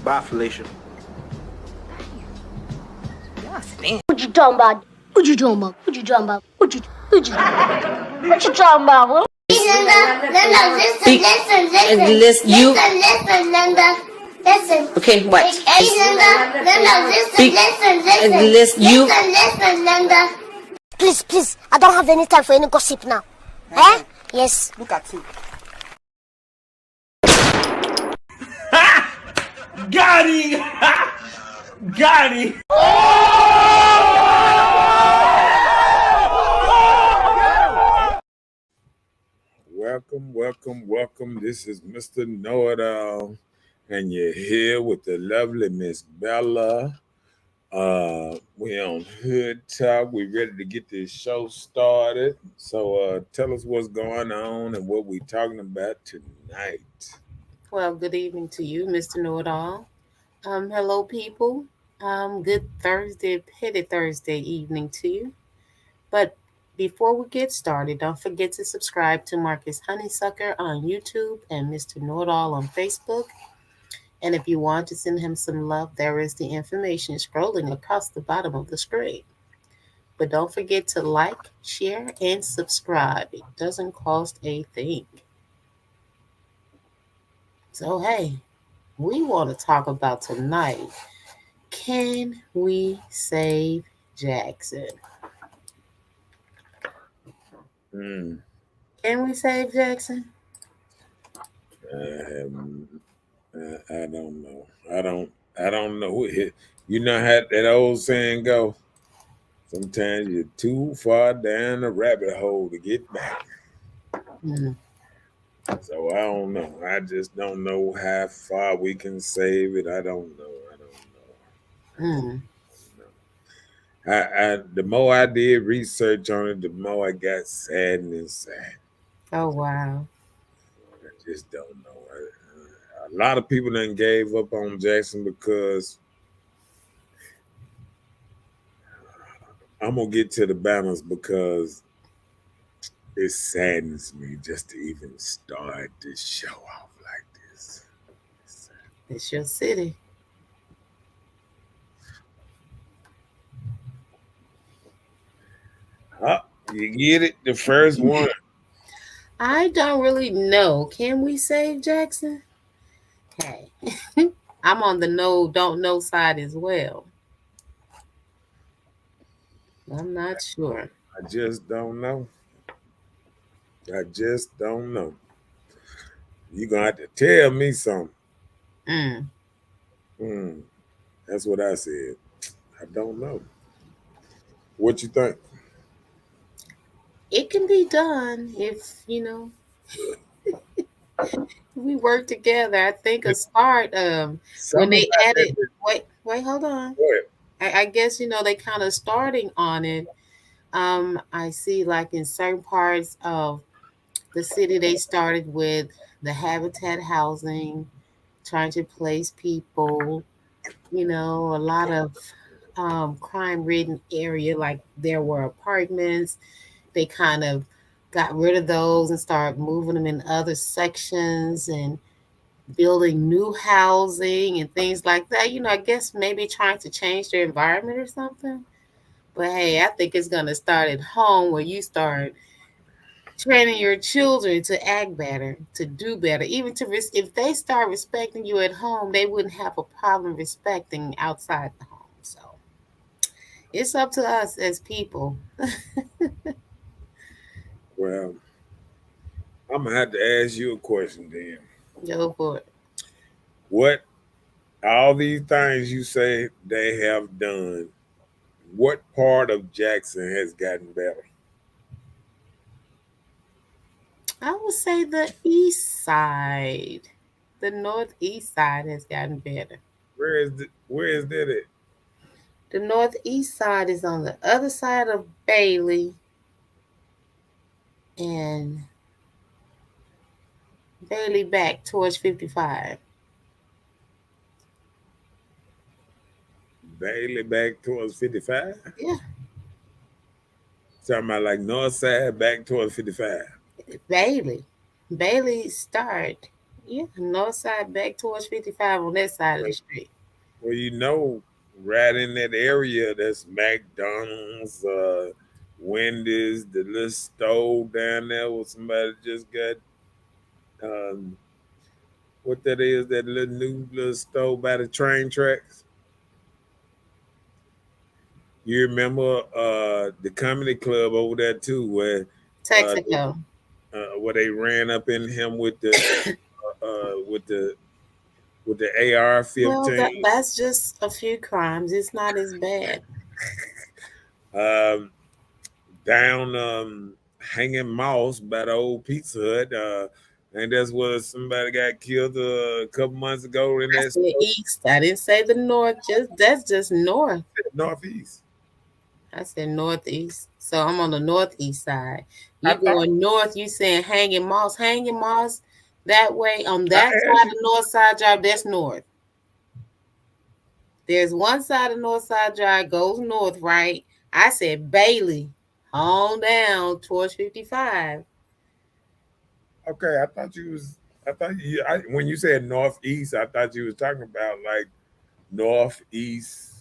Bye, Felicia. What you talking about? What you talking about? What you talking about? What you talking about? Linda. Listen. Okay, what? Listen, Linda. Please, I don't have any time for any gossip now. Eh? Yes. Look at you. Got him! Got him! Welcome. This is Mr. Know-It-All, and you're here with the lovely Miss Bella. We on Hood Talk. We ready to get this show started. So tell us what's going on and what we talking about tonight. Well, good evening to you, Mr. Know-It-All. Hello, people. Good Thursday, petty Thursday evening to you. But before we get started, don't forget to subscribe to Marcus Honeysucker on YouTube and Mr. Know-It-All on Facebook. And if you want to send him some love, there is the information scrolling across the bottom of the screen. But don't forget to like, share, and subscribe. It doesn't cost a thing. So, hey, we want to talk about tonight. Can we save Jackson? Can we save Jackson? I don't know. I don't know. You know how that old saying go? Sometimes you're too far down the rabbit hole to get back. So I don't know. I just don't know how far we can save it. I don't know. The more I did research on it, the more I got sad and sad. Oh, wow. I just don't know. A lot of people done gave up on Jackson because I'm going to get to the balance because it saddens me just to even start this show off like this. It's your city. You get it? The first one. I don't really know. Can we save Jackson? Hey, I'm on the don't know side as well. I'm not sure. I just don't know. You're going to have to tell me something. That's what I said. I don't know. What you think? It can be done if, we work together. I think a start when they added wait, hold on. I guess they kind of starting on it. I see like in certain parts of the city they started with the habitat housing, trying to place people, a lot of crime ridden area, like there were apartments. They kind of got rid of those and started moving them in other sections and building new housing and things like that. I guess maybe trying to change their environment or something. But hey, I think it's going to start at home where you start training your children to act better, to do better, even if they start respecting you at home, they wouldn't have a problem respecting outside the home. So it's up to us as people. Well, I'm going to have to ask you a question then. Go for it. What, all these things you say they have done, what part of Jackson has gotten better? I would say the east side. The northeast side has gotten better. Where is that at? The northeast side is on the other side of Bailey and Bailey back towards 55. Bailey back towards 55? Yeah. Talking about like north side back towards 55. Bailey start Yeah, north side back towards 55 on that side of the street. Well, you know, right in that area, that's McDonald's, Wendy's, the little stove down there where somebody just got what that is, that little new little stove by the train tracks. You remember the comedy club over there too, Texaco. where they ran up in him with the with the Well, AR-15. that's just a few crimes. It's not as bad. Um, down Hanging Moss by the old Pizza Hut. And that's where somebody got killed a couple months ago in I that said east. I didn't say the north. That's just north. northeast. I said northeast. So I'm on the northeast side. I You thought- going north, you saying Hanging Moss. Hanging Moss that way on I that asked side you- of North Side Drive, that's north. There's one side of North Side Drive goes north, right? I said Bailey, on down towards 55. Okay, when you said northeast, I thought you was talking about like northeast.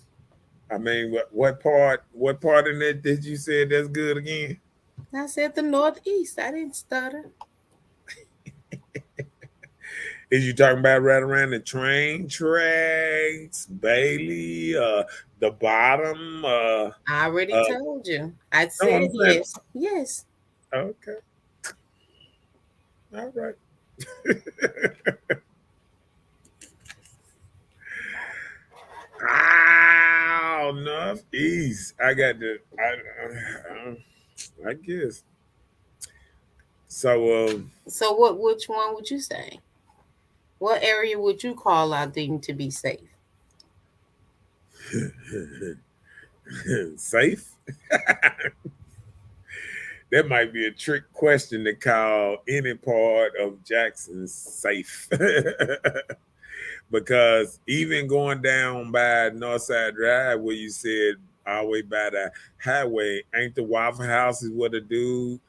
I mean, what part in it did you say that's good again? I said the northeast. I didn't stutter. Is you talking about right around the train tracks, Bailey, the bottom? I already told you. I no, said I'm saying- yes. Yes. Okay. All right. Northeast. I got the. I guess. So. So which one would you say? What area would you call out deemed to be safe? Safe? That might be a trick question to call any part of Jackson safe. Because even going down by Northside Drive, where you said all the way by the highway, ain't the Waffle House is where the dude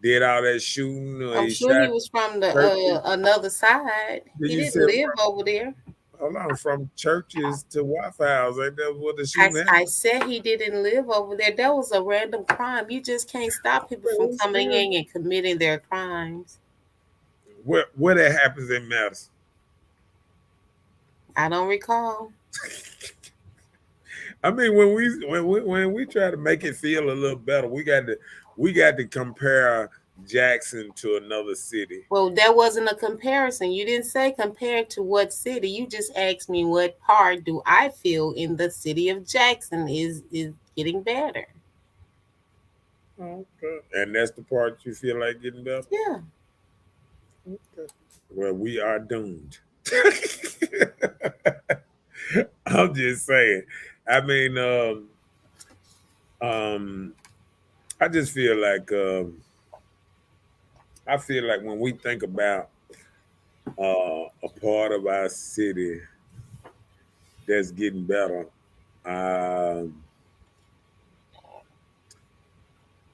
did all that shooting? I'm sure he was from the another side. He didn't live over there. Hold on, from churches to Waffle House, ain't that what the shooting I said he didn't live over there. That was a random crime. You just can't stop people from coming in and committing their crimes. Where that happens in Madison? I don't recall. I mean, when we try to make it feel a little better, we got to compare Jackson to another city. Well, that wasn't a comparison. You didn't say compared to what city. You just asked me what part do I feel in the city of Jackson is getting better. Okay. And that's the part you feel like getting better? Yeah. Okay. Well, we are doomed. I'm just saying. I mean, I just feel like when we think about a part of our city that's getting better,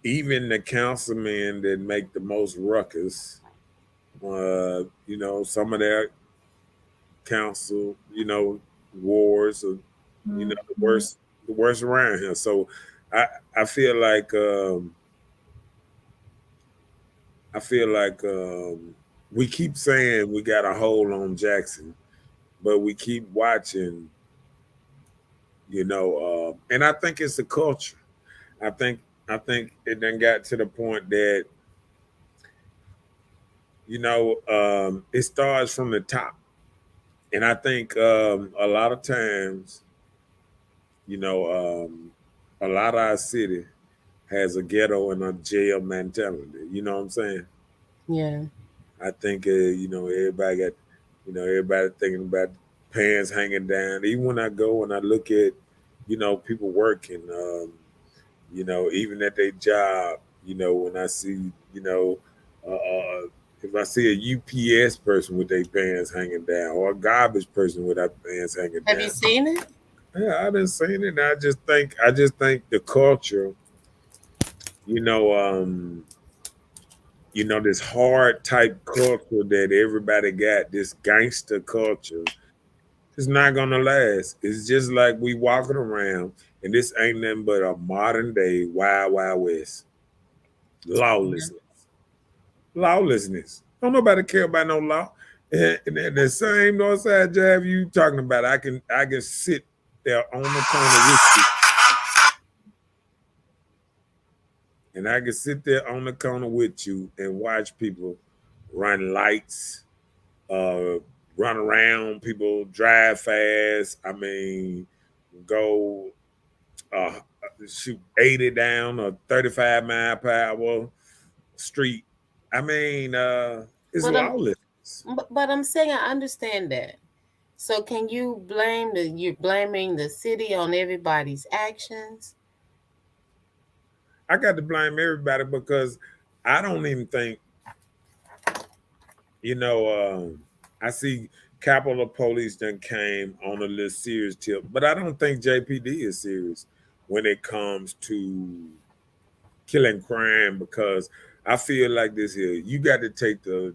even the councilmen that make the most ruckus, some of their council, wards, or the worst around here. So I feel like we keep saying we got a hold on Jackson, but we keep watching, and I think it's a culture. I think it then got to the point that it starts from the top, and I think a lot of times, a lot of our city has a ghetto and a jail mentality. You know what I'm saying? Yeah. I think everybody got, everybody thinking about pants hanging down. Even when I go and I look at, people working, even at their job, when I see, if I see a UPS person with their pants hanging down, or a garbage person with their pants hanging down. Have you seen it? Yeah, I've been seeing it. And I just think the culture, this hard type culture that everybody got, this gangster culture, it's not gonna last. It's just like we walking around, and this ain't nothing but a modern day wild, wild west. Lawlessness. Lawlessness. Don't nobody care about no law. And the same Northside Jab you talking about, I can sit there on the corner with you. And I can sit there on the corner with you and watch people run lights, run around, people drive fast. I mean, go shoot 80 down a 35 mile per hour street. I mean, it's lawless. But I'm saying I understand that. So can you you're blaming the city on everybody's actions? I got to blame everybody because I don't even think, I see Capitol Police then came on a little serious tip, but I don't think JPD is serious when it comes to killing crime, because I feel like this here, you got to take the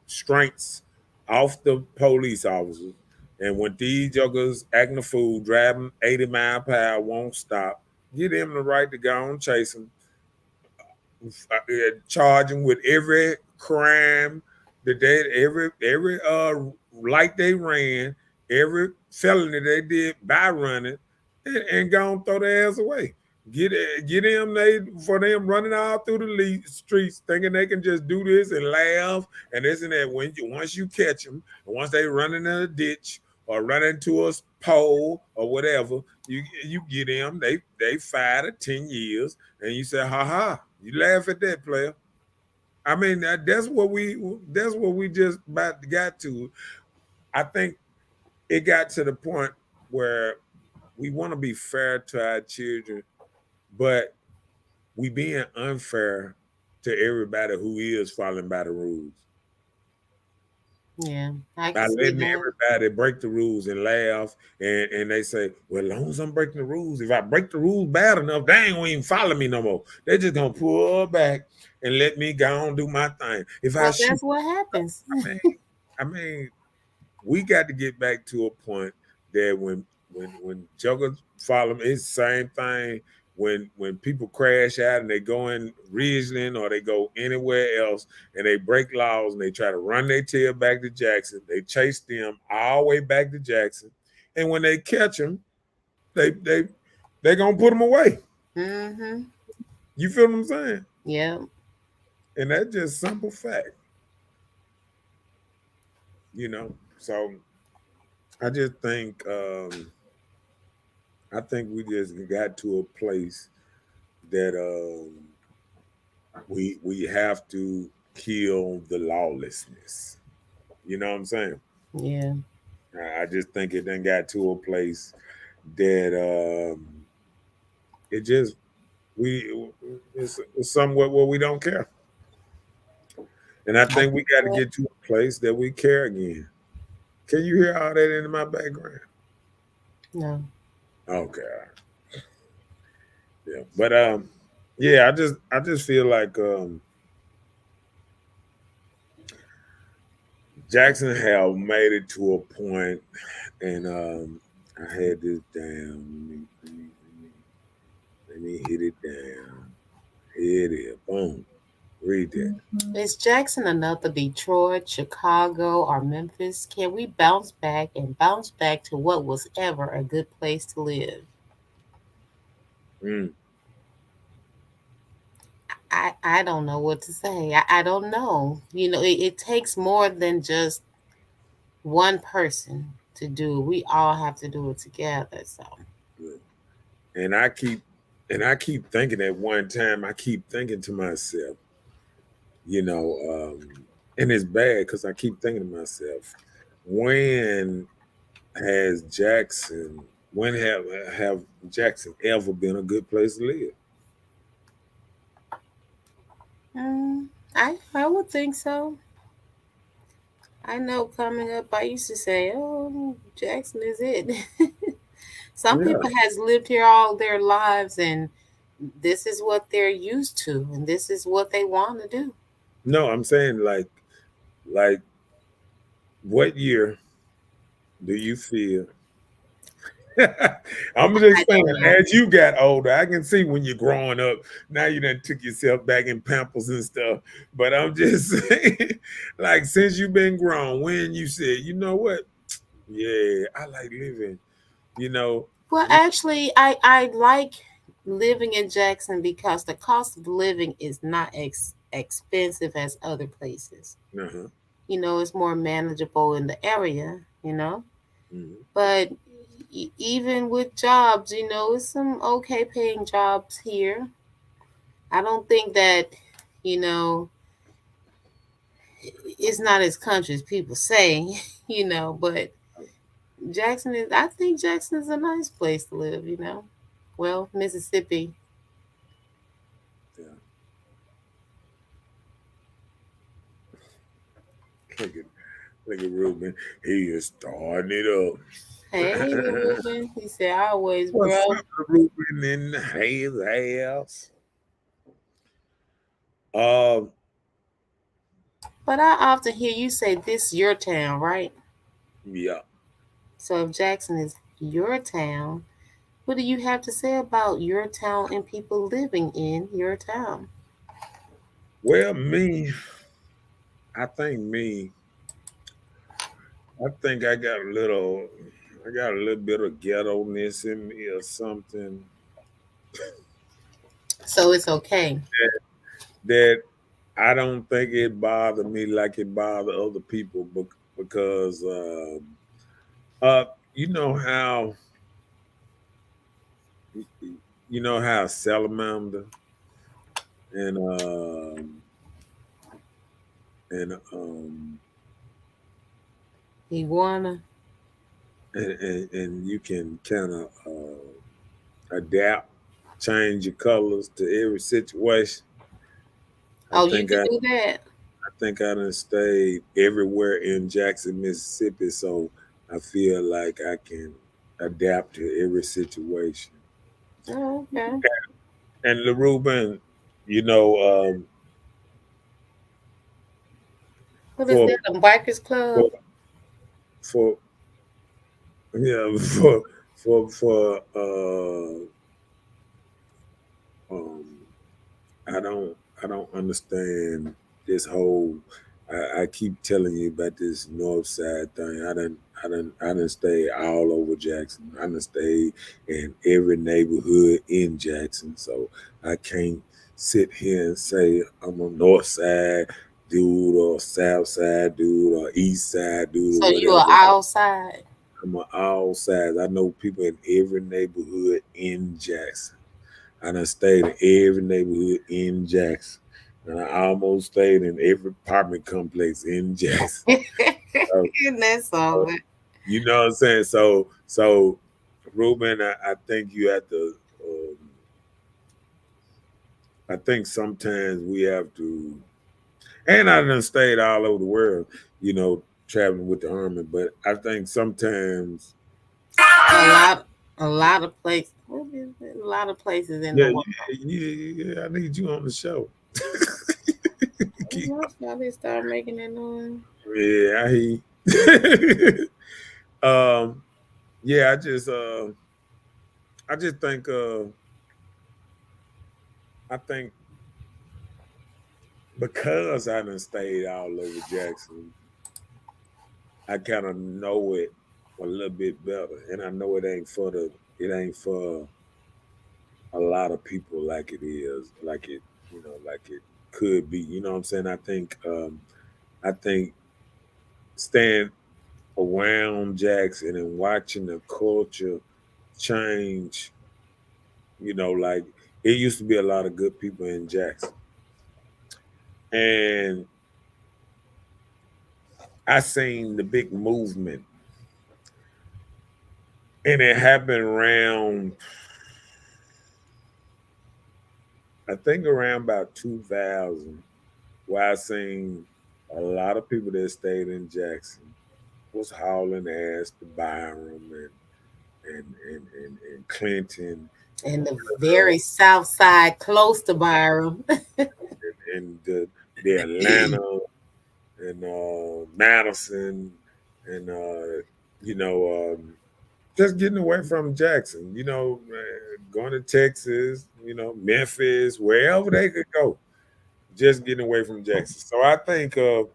strengths off the police officers. And when these jokers acting a fool, driving 80 mile per hour, won't stop, give them the right to go and chase them, charge them with every crime that every light they ran, every felony they did by running, and go and throw their ass away. Get them for them running all through the streets thinking they can just do this and laugh and this and that. Once you catch them, and once they run in a ditch or run into a pole or whatever, you get them. They 5 to 10 years, and you say, "Ha ha!" You laugh at that, player. I mean, that's what we just about got to. I think it got to the point where we want to be fair to our children, but we being unfair to everybody who is following by the rules. Yeah, by letting everybody break the rules and laugh, and they say, well, as long as I'm breaking the rules, if I break the rules bad enough, they ain't gonna even follow me no more. They're just gonna pull back and let me go and do my thing. That's what happens. I mean, we got to get back to a point that when jokers follow me, it's the same thing. When people crash out and they go in Ridgeland or they go anywhere else and they break laws and they try to run their tail back to Jackson, they chase them all the way back to Jackson, and when they catch them, they gonna put them away. Mm-hmm. You feel what I'm saying? Yeah. And that's just simple fact. So I just think we just got to a place that we have to kill the lawlessness. You know what I'm saying? Yeah. I just think it then got to a place that it's somewhat where we don't care. And I think we got to get to a place that we care again. Can you hear all that in my background? No. Okay. Yeah, but yeah, I just feel like Jackson have made it to a point, and I had this down. Let me hit it down. Here it is. Boom. Read that. Is Jackson another Detroit, Chicago, or Memphis? Can we bounce back to what was ever a good place to live? I don't know what to say. I don't know. It takes more than just one person to do it. We all have to do it together. So. And I keep thinking at one time, I keep thinking to myself, and it's bad because I keep thinking to myself, when have Jackson ever been a good place to live? I would think so. I know coming up, I used to say, "Oh, Jackson is it." Some people has lived here all their lives, and this is what they're used to, and this is what they want to do. No, I'm saying like what year do you feel? I'm just saying, as you got older, I can see when you're growing up. Now you done took yourself back in Pampers and stuff. But I'm just saying, like since you've been grown, when you said, you know what? Yeah, I like living. You know. Well, actually, I like living in Jackson because the cost of living is not expensive as other places. Uh-huh. You know, it's more manageable in the area, you know. Mm-hmm. But even with jobs, you know, it's some okay paying jobs here. I don't think that, you know, it's not as country as people say, you know, but I think Jackson is a nice place to live, you know. Well, Mississippi. Yeah. Look at Ruben. He is starting it up. Hey, Ruben. He said, always, What's bro. up, Ruben in his house? But I often hear you say this your town, right? Yeah. So if Jackson is your town, what do you have to say about your town and people living in your town? Well, I think I got a little bit of ghetto-ness in me or something So it's okay. that I don't think it bothered me like it bothered other people because you know how salamander and and um Iguana. and you can kind of adapt, change your colors to every situation. I Oh, you think can do that. I think I done stayed everywhere in Jackson, Mississippi, so I feel like I can adapt to every situation. Oh, okay. And LaRuben, you know, What is for that? A bikers club? for for yeah for um I don't understand this whole. I keep telling you about this North Side thing. I done stayed all over Jackson. I done stayed in every neighborhood in Jackson. So I can't sit here and say I'm a North Side dude or South Side dude or East Side dude So or you are whatever. outside. I'm on all sides. I know people in every neighborhood in Jackson. I done stayed in every neighborhood in Jackson. And I almost stayed in every apartment complex in Jackson. So, That's all. you know what I'm saying? So Ruben, I think you have to I think sometimes we have to, and I done stayed all over the world, you know, traveling with the army, but I think sometimes A lot of places. A lot of places in the yeah, world. I need you on the show. Y'all they start making that noise. Yeah, I hear. Yeah, I just think I think because I done stayed all over Jackson, I kind of know it a little bit better. And I know it ain't for a lot of people like it is, like it could be. You know what I'm saying? I think staying around Jackson and watching the culture change, like it used to be a lot of good people in Jackson. And I seen the big movement. And it happened around, I think around about 2000, where I seen a lot of people that stayed in Jackson was hauling ass to Byram and Clinton And the very south side, close to Byram. and the Atlanta and Madison and just getting away from Jackson, going to Texas, Memphis, wherever they could go, just getting away from Jackson. So I think at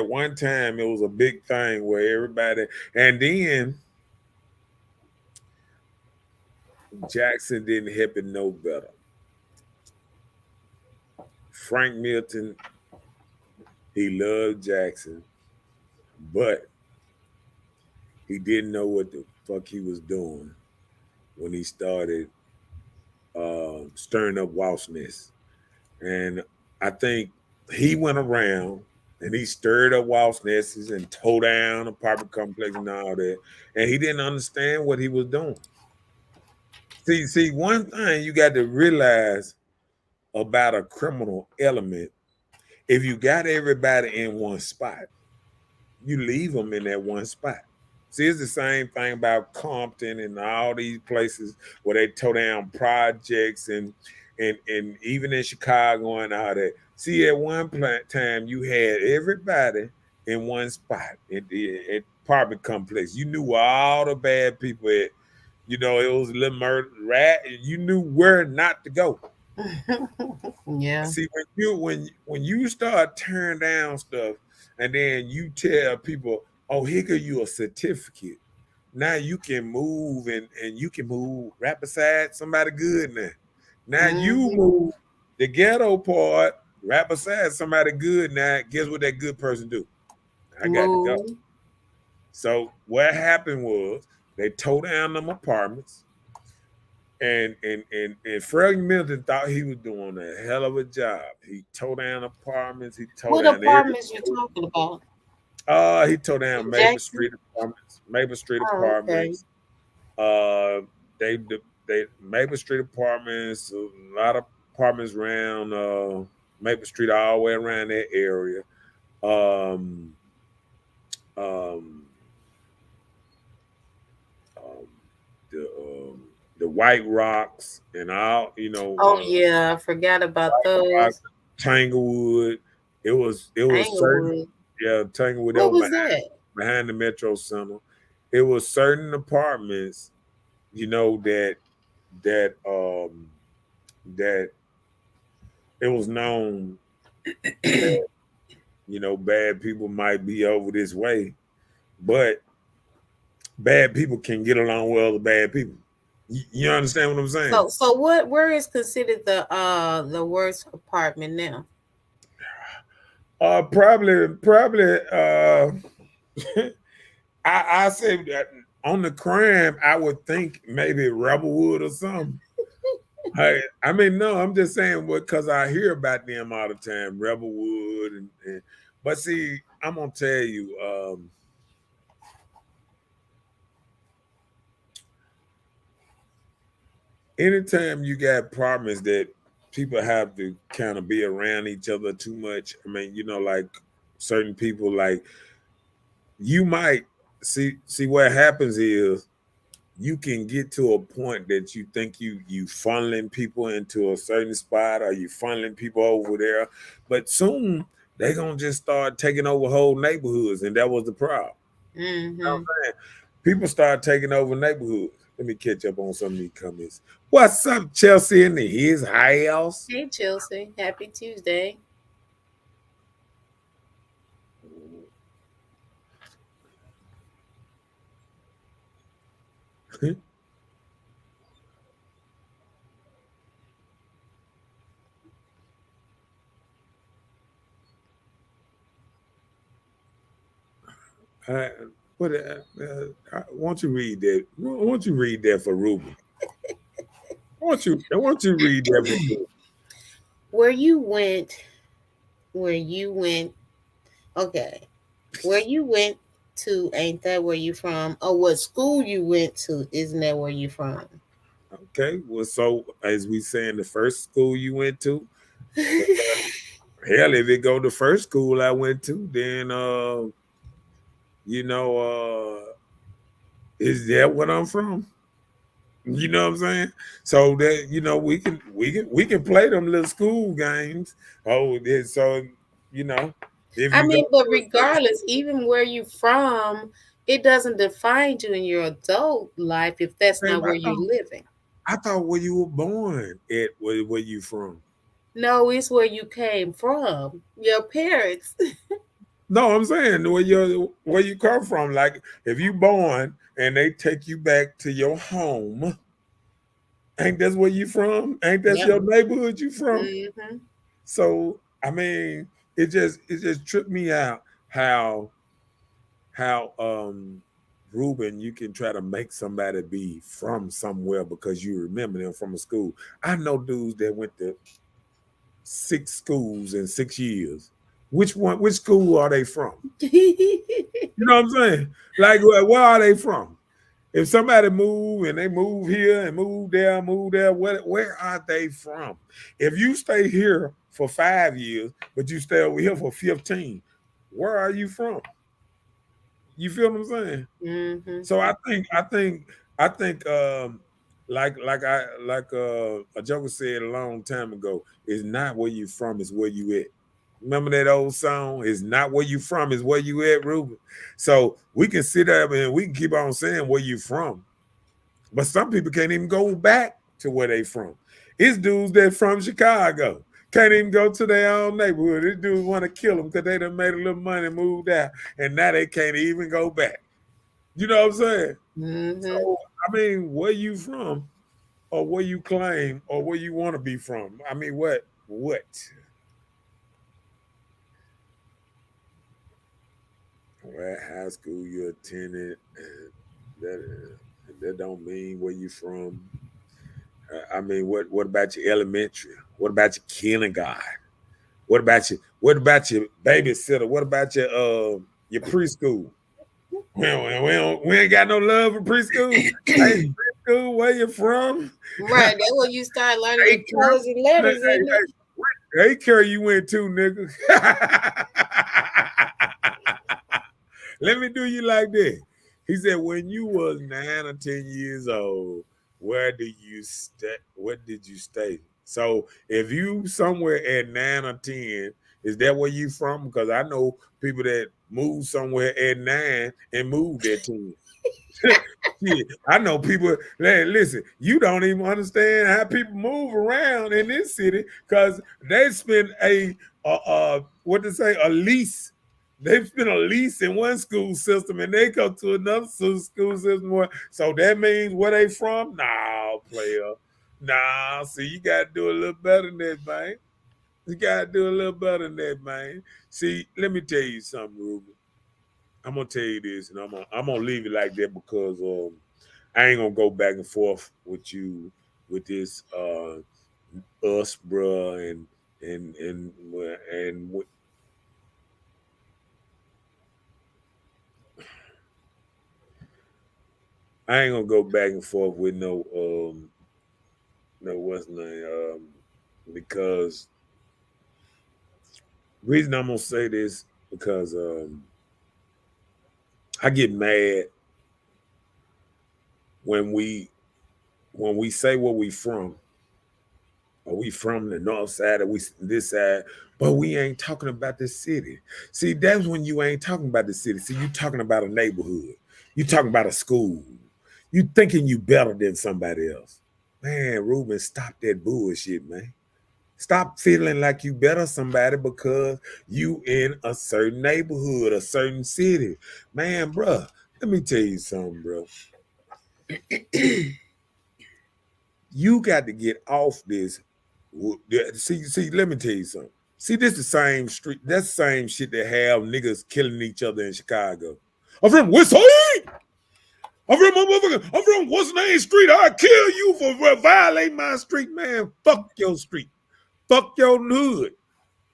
one time it was a big thing where everybody, and then Jackson didn't help it no better. Frank Milton, he loved Jackson, but he didn't know what the fuck he was doing when he started stirring up Walt's Nest. And I think he went around and he stirred up Walt's Nests and tore down apartment complex and all that. And he didn't understand what he was doing. See, one thing you got to realize about a criminal element, if you got everybody in one spot, you leave them in that one spot. See, it's the same thing about Compton and all these places where they tore down projects and even in Chicago and all that. See, at one time you had everybody in one spot at apartment complex. You knew all the bad people at, it was a little murder rat, and you knew where not to go. Yeah. See, when you start tearing down stuff, and then you tell people, "Oh, here go you a certificate. Now you can move and you can move right beside somebody good now. Now you move the ghetto part right beside somebody good now. Guess what that good person do? I got to go." So what happened was they tore down them apartments. And Frank Milton thought he was doing a hell of a job. He tore down apartments. He tore down apartments you talking about? He tore down Maple Street apartments. Maple Street apartments. Okay. They Maple Street apartments. A lot of apartments around Maple Street, all the way around that area. The White Rocks and all, Oh yeah, I forgot about those. Rocks, Tanglewood. It was certain. Yeah, Tanglewood. What was that? Behind the Metro Center. It was certain apartments, that it was known that, bad people might be over this way, but bad people can get along with other bad people. You understand what I'm saying? So where is considered the worst apartment now? Probably I say that on the crime, I would think maybe Rebelwood or something. I mean, no, I'm just saying because I hear about them all the time, Rebelwood but see, I'm gonna tell you, anytime you got apartments that people have to kind of be around each other too much, I mean, like certain people, like you might see what happens is you can get to a point that you think you funneling people into a certain spot or you funneling people over there, but soon they're gonna just start taking over whole neighborhoods, and that was the problem. You know what I'm saying? People start taking over neighborhoods. Let me catch up on some of these comments. What's up, Chelsea in his house? Hey, Chelsea. Happy Tuesday. Won't you read that? Won't you read that for Ruben? Won't you read that for Ruben? Where you went, okay. Where you went to, ain't that where you from? Or what school you went to, isn't that where you from? Okay, well, so as we saying, the first school you went to, hell, if it go to first school I went to, then Is that what I'm from? You know what I'm saying? So that we can play them little school games. Oh, so if I you go mean, but to a certain regardless, even where you from, it doesn't define you in your adult life if that's babe, not where you're living. I thought where you were born at where you from. No, it's where you came from. Your parents. No, I'm saying where you come from. Like if you born and they take you back to your home, ain't that's where you from? Ain't that's Yep. your neighborhood you from? Mm-hmm. So I mean, it just tripped me out how Ruben, you can try to make somebody be from somewhere because you remember them from a school. I know dudes that went to 6 schools in 6 years. Which school are they from? You know what I'm saying? Like, where are they from? If somebody move and they move here and move there, where are they from? If you stay here for 5 years, but you stay over here for 15, where are you from? You feel what I'm saying? Mm-hmm. So I think like a joker said a long time ago, it's not where you from, it's where you at. Remember that old song? It's not where you from, it's where you at, Ruben. So we can sit there and we can keep on saying where you from, but some people can't even go back to where they from. It's dudes that from Chicago. Can't even go to their own neighborhood. These dudes want to kill them because they done made a little money, moved out, and now they can't even go back. You know what I'm saying? Mm-hmm. So, I mean, where you from or where you claim or where you want to be from? I mean, what? What high school you attended, that don't mean where you from. I mean, what about your elementary? What about your kindergarten? What about your babysitter? What about your preschool? We ain't got no love for preschool. Hey, preschool, where you from? Right. That's when you start learning your codes and letters, isn't it? Hey, carry you went to, nigga. Let me do you like that. He said, when you was 9 or 10 years old, where did you stay? What did you stay? So if you somewhere at 9 or 10, is that where you from? Because I know people that moved somewhere at 9 and moved at 10. Yeah, I know people. Listen, you don't even understand how people move around in this city because they spend what to say, a lease. They've spent a lease in one school system and they go to another school system. So that means where they from? Nah, player. Nah, see, you got to do a little better than that, man. You got to do a little better than that, man. See, let me tell you something, Ruben. I'm gonna tell you this, and I'm gonna leave it like that because I ain't gonna go back and forth with you with this us, bruh, and I ain't gonna go back and forth with no what's name because the reason I'm gonna say this because I get mad when we say where we from. Are we from the north side? Are we this side? But we ain't talking about the city. See, that's when you ain't talking about the city. See, you talking about a neighborhood. You talking about a school. You thinking you better than somebody else. Man, Ruben, stop that bullshit, man. Stop feeling like you better somebody because you in a certain neighborhood, a certain city. Man, bruh, let me tell you something, bro. You got to get off this. See, let me tell you something. See, this the same street. That's the same shit that have niggas killing each other in Chicago. I'm from West Side. I'm from what's name street. I'll kill you for violating my street, man. Fuck your street. Fuck your hood.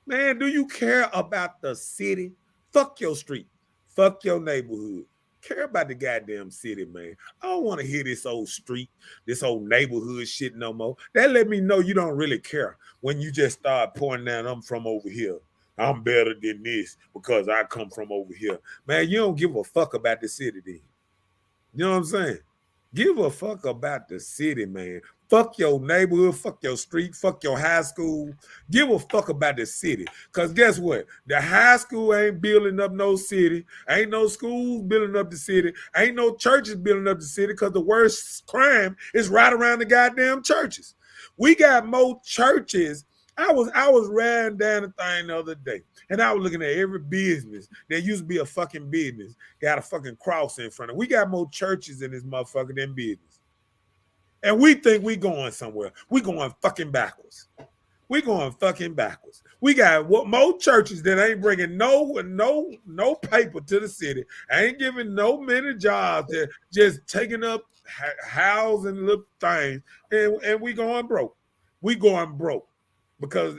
Man, do you care about the city? Fuck your street. Fuck your neighborhood. Care about the goddamn city, man. I don't want to hear this old street, this old neighborhood shit no more. That let me know you don't really care when you just start pointing out I'm from over here. I'm better than this because I come from over here. Man, you don't give a fuck about the city then. You know what I'm saying? Give a fuck about the city, man. Fuck your neighborhood, fuck your street, fuck your high school. Give a fuck about the city. Because guess what? The high school ain't building up no city. Ain't no schools building up the city. Ain't no churches building up the city because the worst crime is right around the goddamn churches. We got more churches. I was riding down the thing the other day, and I was looking at every business. There used to be a fucking business. Got a fucking cross in front of it. We got more churches in this motherfucker than business. And we think we going somewhere. We going fucking backwards. We going fucking backwards. We got more churches that ain't bringing no paper to the city. Ain't giving no many jobs. They're just taking up housing little things. And we going broke. We going broke. Because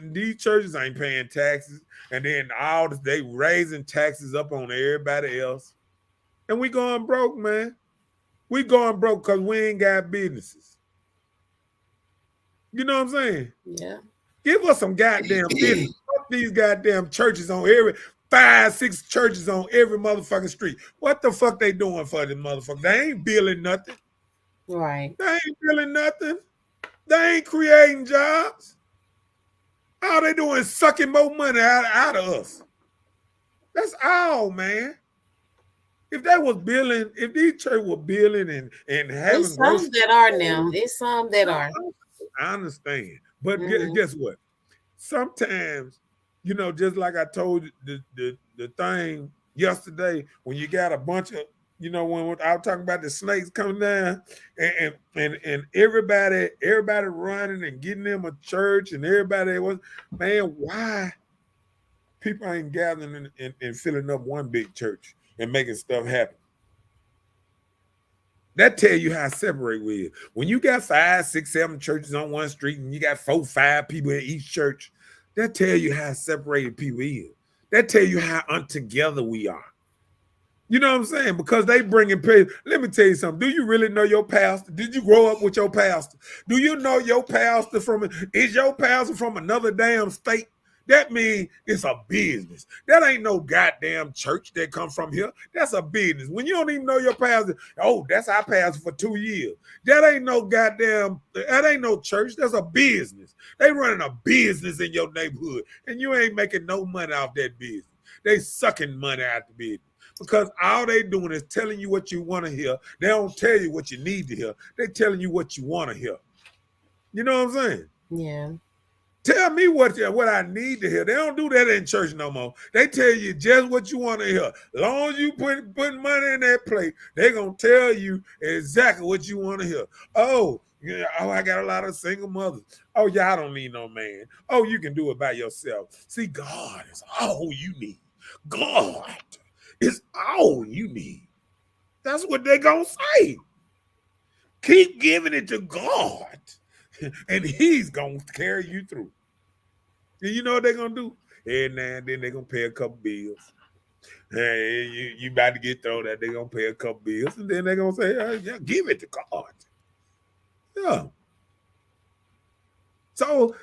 these churches ain't paying taxes, and then they raising taxes up on everybody else, and we going broke, man. We going broke because we ain't got businesses. You know what I'm saying? Yeah. Give us some goddamn business. Fuck these goddamn churches on every 5-6 churches on every motherfucking street. What the fuck they doing for the motherfucker? They ain't building nothing. Right. They ain't building nothing. They ain't creating jobs. All they doing is sucking more money out of us. That's all, man. If they was building, if these churches were building and having some that are now. It's some that are. I understand. But guess what? Sometimes, just like I told you the thing yesterday, when you got a bunch of, when I was talking about the snakes coming down and everybody running and getting them a church and everybody was, man, why people ain't gathering and filling up one big church and making stuff happen? That tell you how separate we is. When you got 5, 6, 7 churches on one street and you got 4, 5 people in each church, that tell you how separated people is. That tell you how untogether we are. You know what I'm saying? Because they bringing pay. Let me tell you something. Do you really know your pastor? Did you grow up with your pastor? Do you know your pastor is your pastor from another damn state? That means it's a business. That ain't no goddamn church that come from here. That's a business. When you don't even know your pastor, that's our pastor for 2 years. That ain't no church. That's a business. They running a business in your neighborhood, and you ain't making no money off that business. They sucking money out the business. Because all they doing is telling you what you want to hear. They don't tell you what you need to hear. They telling you what you want to hear. You know what I'm saying? Yeah. Tell me what I need to hear. They don't do that in church no more. They tell you just what you want to hear. As long as you put money in that plate, they're going to tell you exactly what you want to hear. I got a lot of single mothers. Oh, y'all don't need no man. Oh, you can do it by yourself. See, God is all you need. God is all you need. That's what they're going to say. Keep giving it to God, and he's going to carry you through. And you know what they're going to do? And now and then they're going to pay a couple bills. Hey, you about to get thrown out, they're going to pay a couple bills, and then they're going to say, yeah, give it to God. Yeah. So,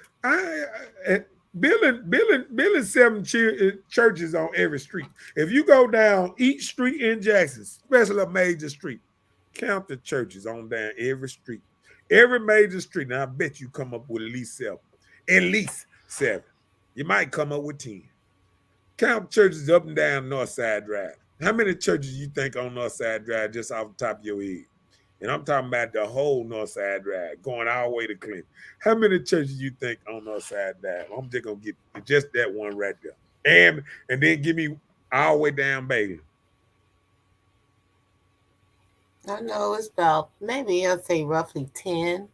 building 7 churches on every street. If you go down each street in Jackson, especially a major street, count the churches on down every street. Every major street. Now, I bet you come up with at least 7. At least 7. You might come up with 10. Count churches up and down Northside Drive. How many churches you think on Northside Drive just off the top of your head? And I'm talking about the whole Northside Drive, going all the way to Clinton. How many churches you think on Northside Drive? I'm just going to get just that one right there. And then give me all the way down Bailey. I know it's about, maybe I'll say roughly 10.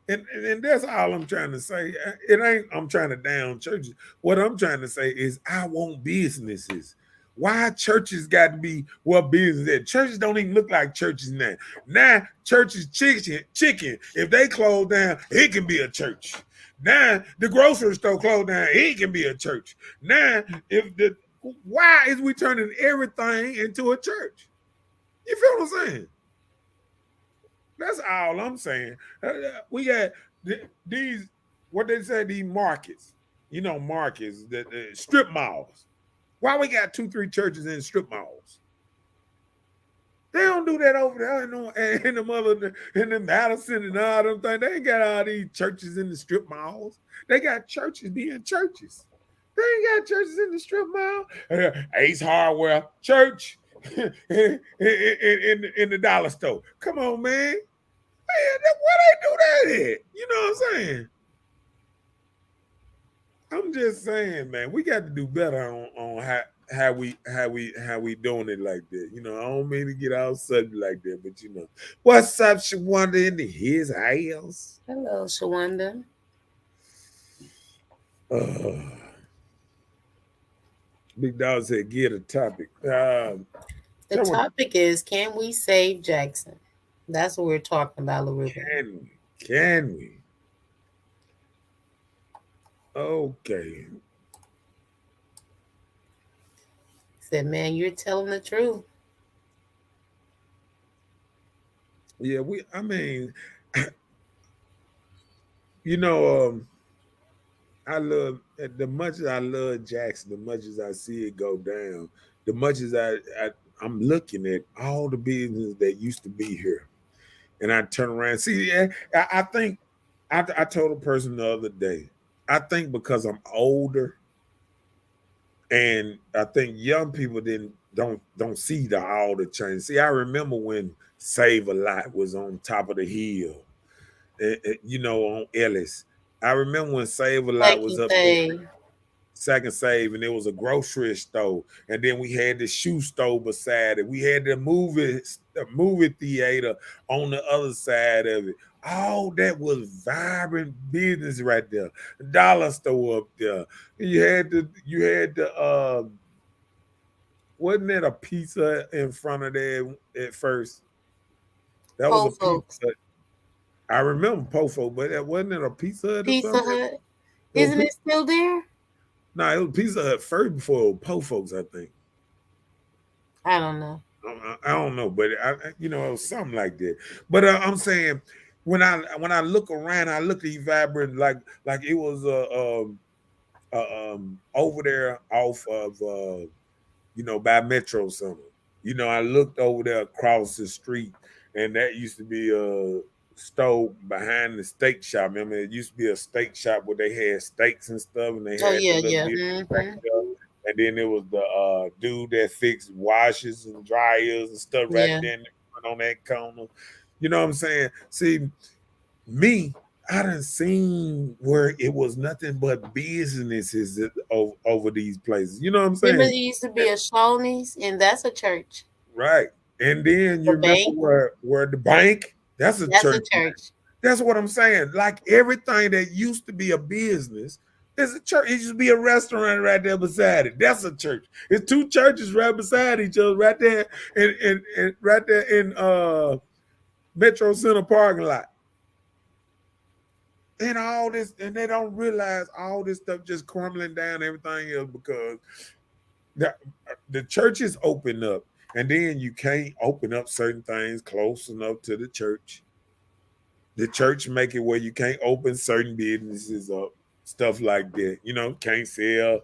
And that's all I'm trying to say. It ain't I'm trying to down churches. What I'm trying to say is I want businesses. Why churches got to be business at? Churches don't even look like churches now. Now churches chicken. If they close down, it can be a church. Now the grocery store closed down, it can be a church. Now why is we turning everything into a church? You feel what I'm saying? That's all I'm saying. We got these, what they say, these markets. Markets, the strip malls. Why we got 2-3 churches in strip malls? They don't do that over there in the Madison and all them things. They ain't got all these churches in the strip malls. They got churches being churches. They ain't got churches in the strip mall. Ace Hardware church in the dollar store. Come on, man. Man, why they do that at? You know what I'm saying? I'm just saying, man, we got to do better on how we doing it like that. You know, I don't mean to get out subject like that, but you know, what's up, Shawanda in his house? Hello, Shawanda. Big Dog said, "Get a topic." The topic is, can we save Jackson? That's what we're talking about, LaRuben. Can we? Okay. Said, man, you're telling the truth. Yeah, I mean, you know, I love, the much as I love Jackson, the much as I see it go down, the much as I'm looking at all the business that used to be here, and I turn around. See, I think I told a person the other day, I think because I'm older, and I think young people don't see all the change. See, I remember when Save a Lot was on top of the hill, you know, on Ellis. I remember when Save a Lot was up there, Second Save, and there was a grocery store, and then we had the shoe store beside it. We had the movie theater on the other side of it. All that was vibrant business right there. The dollar store up there. You had the wasn't that a pizza in front of there at first? That was a pizza. I remember Pofo, but that wasn't it a Pizza Hut? Pizza Hut. Isn't it still there? No, it was Pizza Hut first before it was Po-Folks, I think. I don't know. I don't know, but you know, it was something like that. But I'm saying, when I look around, I look at these vibrant like it was over there off of you know, by Metro Center. You know, I looked over there across the street, and that used to be a store behind the steak shop. Remember, it used to be a steak shop where they had steaks and stuff, and they had and then there was the dude that fixed washes and dryers and stuff right there on that corner. You know what I'm saying? See, me, I done seen where it was nothing but businesses over these places. You know what I'm saying? Remember, there used to be a Shoney's, and that's a church. Right. And then you remember where the bank, that's a church. That's what I'm saying. Like everything that used to be a business is a church. It used to be a restaurant right there beside it. That's a church. It's 2 churches right beside each other, right there and right there in Metro Center parking lot. And all this, and they don't realize all this stuff just crumbling down everything else because the churches open up, and then you can't open up certain things close enough to the church. The church make it where you can't open certain businesses up, stuff like that. You know, you can't sell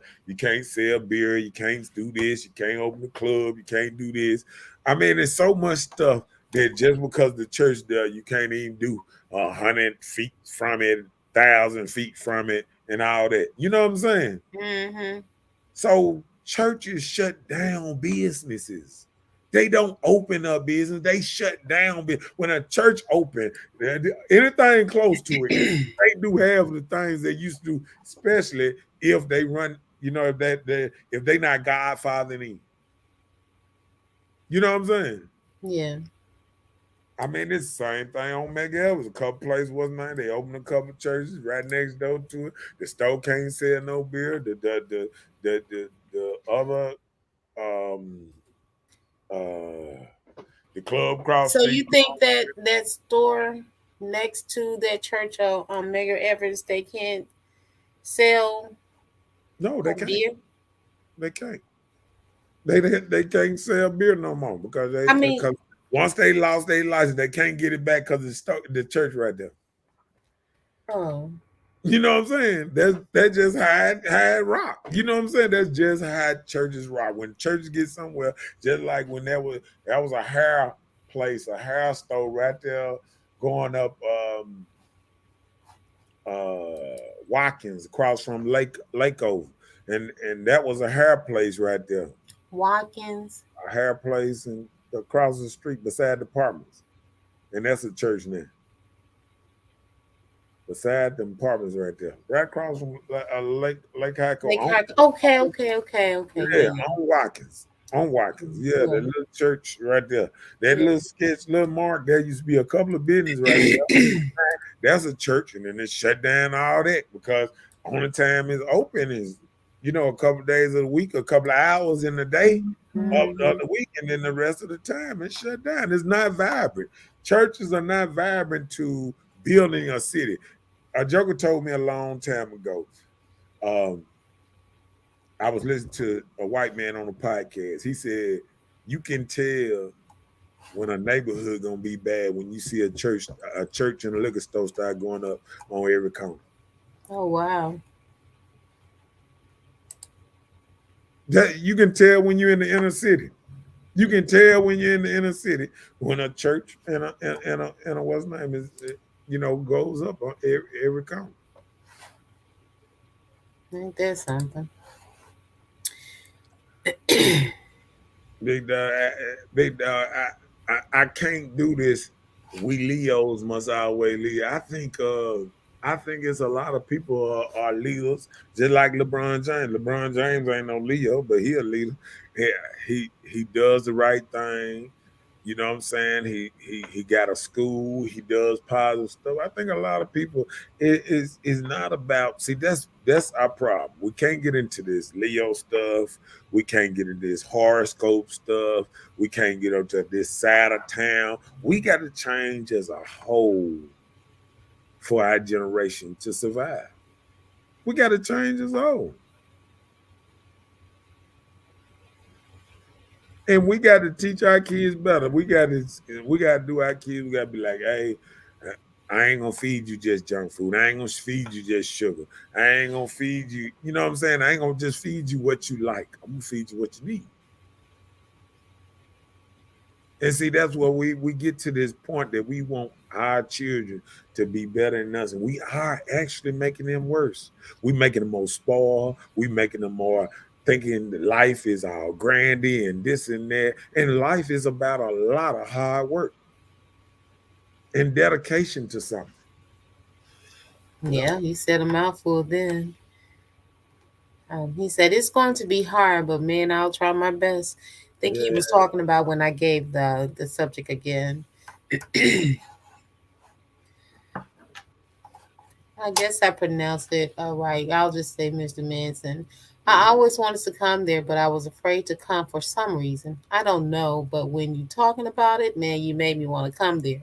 beer, you can't do this, you can't open a club, you can't do this. I mean, there's so much stuff that just because the church there, you can't even do 100 feet from it, 1,000 feet from it, and all that. You know what I'm saying? Mm-hmm. So churches shut down businesses. They don't open up business. They shut down. When a church open, anything close to it, they do have the things they used to do, especially if they run, you know, if they not Godfathering. You know what I'm saying? Yeah. I mean, it's the same thing on Mega Evans. A couple places wasn't there. They opened a couple churches right next door to it. The store can't sell no beer. The other the club cross. So you think that store next to that church on Mega Evans, they can't sell? No, they can't. Beer? They can't. They can't sell beer no more because because once they lost their license, they can't get it back because it's the church right there. Oh. You know what I'm saying? That's just how it rock. You know what I'm saying? That's just how churches rock. When churches get somewhere, just like when that was a hair place, a hair store right there going up Watkins across from Lakeover. And that was a hair place right there. Watkins. A hair place and across the street beside the apartments. And that's a church now. Beside the apartments right there. Right across from Lake Haco. Okay. Yeah, on Watkins. On Watkins. Yeah, the little church right there. That little sketch, little mark, there used to be a couple of businesses right there. That's a church, and then it shut down all that because only time it's open is, a couple of days of the week, a couple of hours in the day of the week, and then the rest of the time it's shut down. It's not vibrant. Churches are not vibrant to building a city. A joker told me a long time ago. I was listening to a white man on a podcast. He said, "You can tell when a neighborhood gonna be bad when you see a church and a liquor store start going up on every corner." Oh wow! That you can tell when you're in the inner city. You can tell when you're in the inner city when a church and a what's name is goes up on every corner. Ain't that something? Big dog, I can't do this. We Leos must always lead. I think it's a lot of people are leaders, just like LeBron James. LeBron James ain't no Leo, but he a leader. Yeah, he does the right thing. You know what I'm saying? He got a school. He does positive stuff. I think a lot of people is not about. See, that's our problem. We can't get into this Leo stuff. We can't get into this horoscope stuff. We can't get into this side of town. We got to change as a whole for our generation to survive. We got to change as a whole. And we got to teach our kids better. We got to do our kids. We got to be like, hey, I ain't gonna feed you just junk food. I ain't gonna feed you just sugar. I ain't gonna feed you. You know what I'm saying? I ain't gonna just feed you what you like. I'm gonna feed you what you need. And see, that's where we get to this point that we want our children to be better than us, and we are actually making them worse. We making them more spoiled. We making them more thinking that life is all grandy and this and that. And life is about a lot of hard work and dedication to something. Yeah, he said a mouthful then. He said, it's going to be hard, but man, I'll try my best. I think he was talking about when I gave the subject again. I guess I pronounced it all right. I'll just say Mr. Manson. I always wanted to come there, but I was afraid to come for some reason. I don't know, but when you're talking about it, man, you made me want to come there.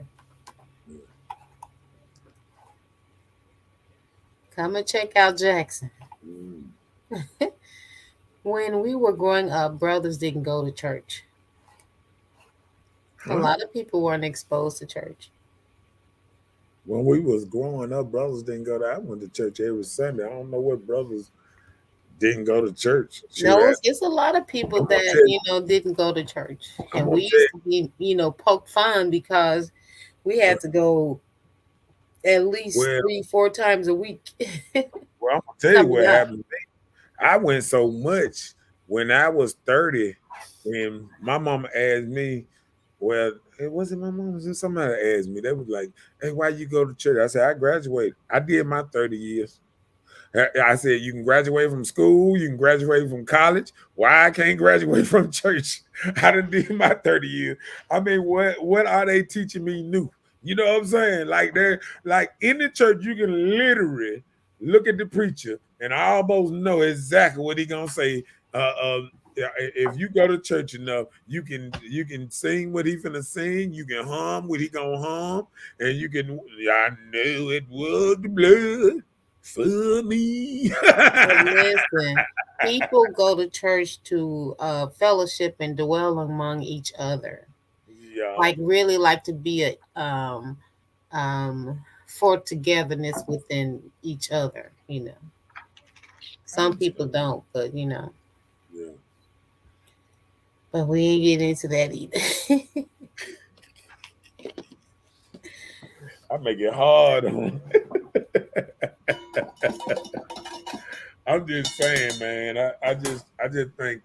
Come and check out Jackson. When we were growing up, brothers didn't go to church. A lot of people weren't exposed to church. When we was growing up, brothers didn't go to. I went to church every Sunday. I don't know what brothers didn't go to church. No, it's a lot of people that didn't go to church, and we used to be poke fun because we had to go at least 3-4 times a week. Well, I'm gonna tell you what happened to me. I went so much when I was 30, and my mama asked me, well, it wasn't my mom, it was somebody asked me. They was like, hey, why you go to church? I said, I graduated. I did my 30 years. I said, you can graduate from school, you can graduate from college. Why I can't graduate from church? I done did my 30 years. I mean, what are they teaching me new? You know what I'm saying? Like they're like in the church, you can literally look at the preacher and I almost know exactly what he gonna say. If you go to church enough, you can sing what he finna sing, you can hum what he gonna hum, and you can. I knew it was the blood for me. Listen, people go to church to fellowship and dwell among each other. Yeah. Like really like to be a for togetherness within each other, Some people don't, but Yeah. But we ain't getting into that either. I make it hard on. I'm just saying, man. I just think.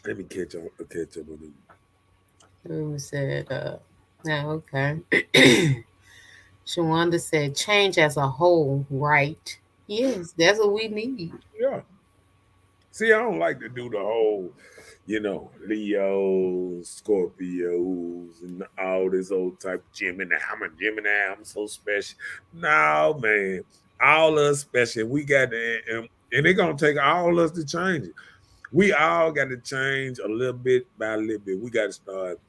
Let me catch up with you. Who said? Okay. Shawanda said, "Change as a whole, right? Yes, that's what we need." Yeah. See, I don't like to do the whole, Leos, Scorpios, and all this old type of Gemini. I'm a Gemini. I'm so special. No, man. All us special. We got to, and it's going to take all us to change it. We all got to change a little bit by a little bit. We got to start.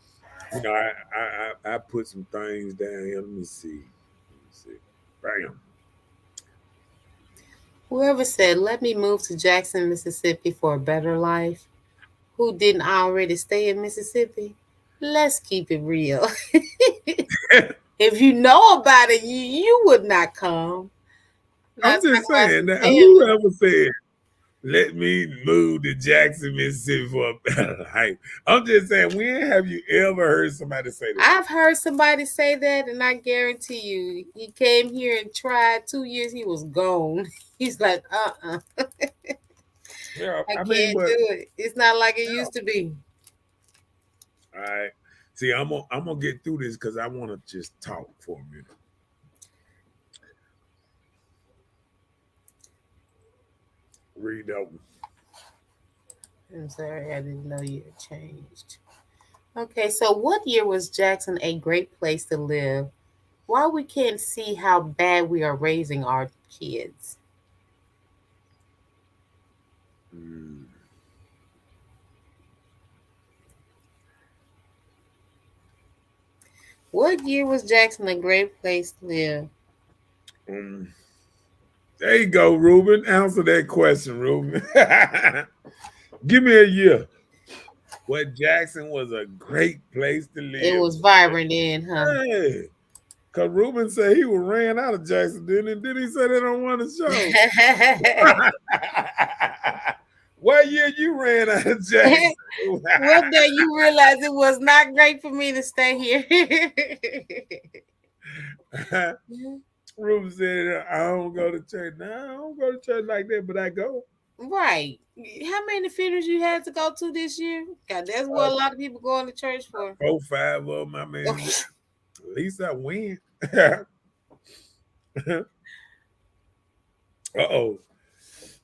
I put some things down here. Let me see. Bam. Whoever said, "Let me move to Jackson, Mississippi for a better life," who didn't already stay in Mississippi? Let's keep it real. If you know about it, you would not come. I'm just saying that whoever said, "Let me move to Jackson, Mississippi for a better life." I'm just saying, when have you ever heard somebody say that? I've heard somebody say that, and I guarantee you, he came here and tried 2 years, he was gone. He's like, Yeah, I can't do it. It's not like it used to be. All right. See, I'm gonna get through this because I want to just talk for a minute. Read that one. I'm sorry, I didn't know you had changed. Okay, so what year was Jackson a great place to live? Why we can't see how bad we are raising our kids? What year was Jackson a great place to live? There you go, Ruben. Answer that question, Ruben. Give me a year. What Jackson was a great place to live. It was vibrant then, huh? Hey, because Ruben said he ran out of Jackson, didn't he? Did he say that on one of the shows? What year you ran out of Jackson? What day you realized it was not great for me to stay here? Ruben said, "I don't go to church." No, I don't go to church like that, but I go. Right. How many funerals you had to go to this year? God, that's what a lot of people going to church for. 4, 5 of them, I mean. At least I win. Uh-oh.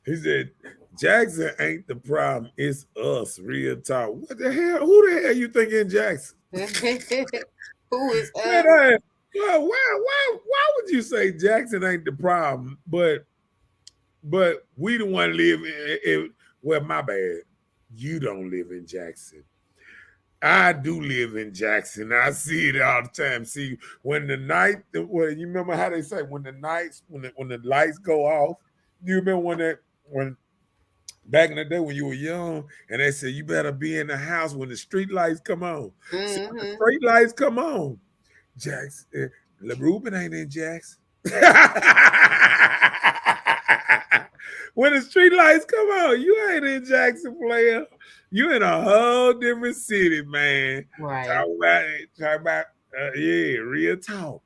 He said, "Jackson ain't the problem. It's us, real talk." What the hell? Who the hell you think in Jackson? Who is us? Why would you say Jackson ain't the problem, but we the one live in well, my bad. You don't live in Jackson. I do live in Jackson. I see it all the time. See, when the night, you remember how they say when the lights go off? You remember when back in the day when you were young, and they said you better be in the house when the street lights come on. Mm-hmm. So when the street lights come on, Jackson, Ruben ain't in Jackson. When the street lights come on, you ain't in Jackson, player. You in a whole different city, man. Right. Talk about real talk.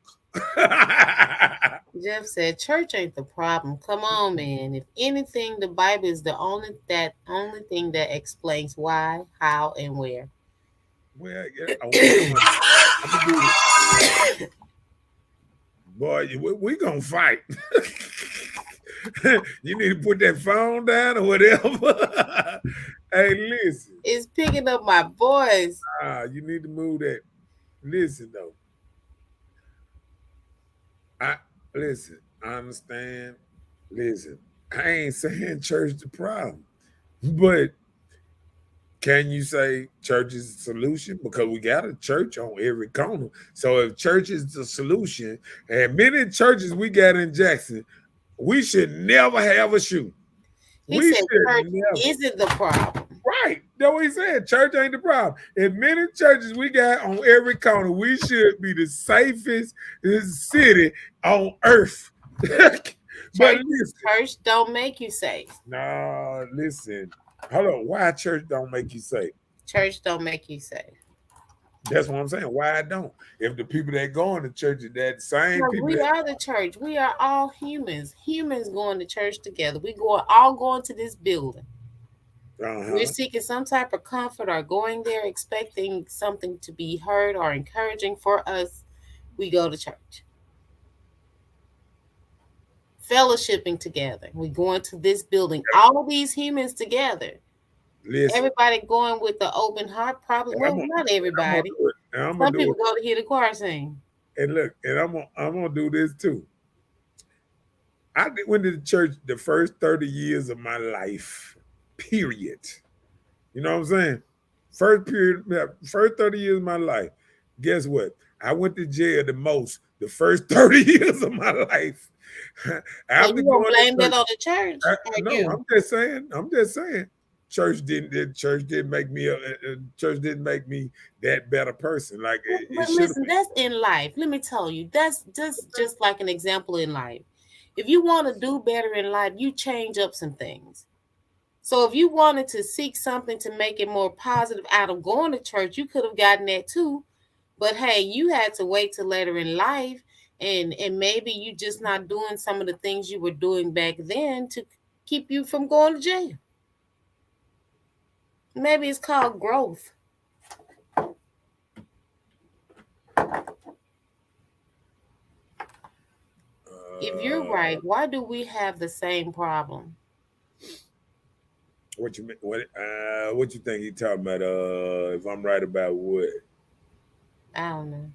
Jeff said, "Church ain't the problem. Come on, man. If anything, the Bible is the only thing that explains why, how, and where." Well, yeah, boy, we gonna fight. You need to put that phone down or whatever. Hey, listen. It's picking up my voice. You need to move that. Listen, though. I understand. Listen, I ain't saying church the problem, but can you say church is the solution? Because we got a church on every corner. So if church is the solution, and many churches we got in Jackson, we should never have a shooting. He said church isn't the problem. Right. That's what he said. Church ain't the problem. In many churches we got on every corner, we should be the safest city on earth. But listen. Church don't make you safe. No, listen. Hold on. Why church don't make you safe? Church don't make you safe. That's what I'm saying. Why I don't? If the people that go into church are that same people. We are the church. We are all humans. Humans going to church together. We all going to this building. We're seeking some type of comfort or going there expecting something to be heard or encouraging for us. We go to church. Fellowshipping together. We going to this building. All of these humans together. Listen. Everybody going with the open heart, probably. Well, not everybody. Some people go to hear the choir sing. And look, and I'm gonna do this too. I went to the church the first 30 years of my life. Period. You know what I'm saying? First 30 years of my life. Guess what? I went to jail the most the first 30 years of my life. After you don't blame that on the church. I'm just saying. Church didn't make me that better person. Like but listen, that's in life. Let me tell you, that's just like an example in life. If you want to do better in life, you change up some things. So if you wanted to seek something to make it more positive out of going to church, you could have gotten that too. But hey, you had to wait till later in life, and maybe you just not doing some of the things you were doing back then to keep you from going to jail. Maybe it's called growth. If you're right, why do we have the same problem? What you think he talking about? If I'm right about what? I don't know.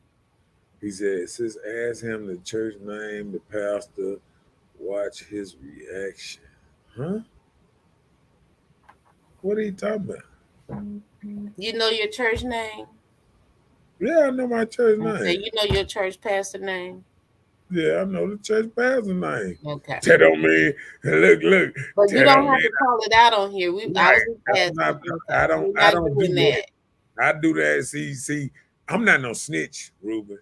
He said, "Sis, ask him the church name, the pastor, watch his reaction." Huh? What are you talking about? You know your church name? Yeah, I know my church name. Okay, you know your church pastor name? Yeah, I know the church pastor name. Okay. That don't mean look. But you don't have to call it out on here. I don't do that. I do that. See, I'm not no snitch, Ruben.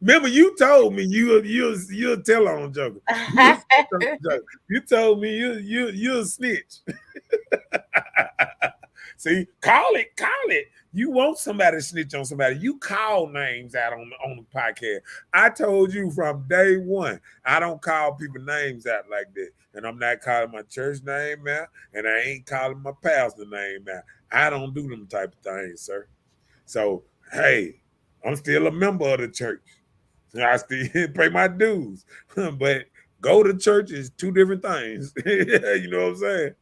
Remember, you told me you'll tell on Joker. You told me you'll snitch. See, call it. You want somebody to snitch on somebody. You call names out on the podcast. I told you from day one, I don't call people names out like that. And I'm not calling my church name out, and I ain't calling my pastor name out. I don't do them type of things, sir. So, hey, I'm still a member of the church. I still pay my dues. But go to church is two different things. You know what I'm saying?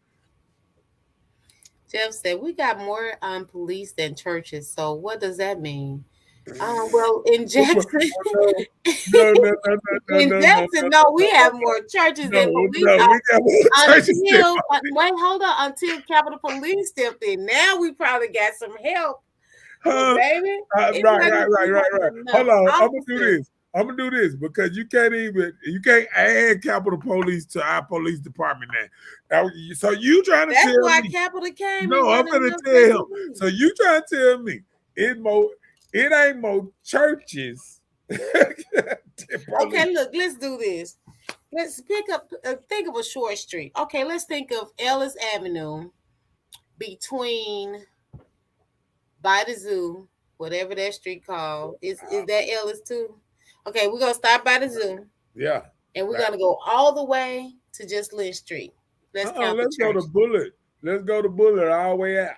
Jeff said, we got more police than churches. So what does that mean? Well, in Jackson, no, we have more churches than police. Until Capitol Police stepped in. Now we probably got some help. Baby. Right. Hold on, I'm gonna do this because you can't add Capitol Police to our police department now. So you trying to tell me? That's why Capitol came. No, I'm gonna tell him. So you trying to tell me it ain't more churches. Okay, look, let's do this. Let's think of a short street. Okay, let's think of Ellis Avenue between by the zoo, whatever that street called. Is that Ellis too? Okay, we're gonna start by the zoo. Yeah. And we're gonna go all the way to just Lynch Street. Let's go to Bullet. Let's go to Bullet all the way out.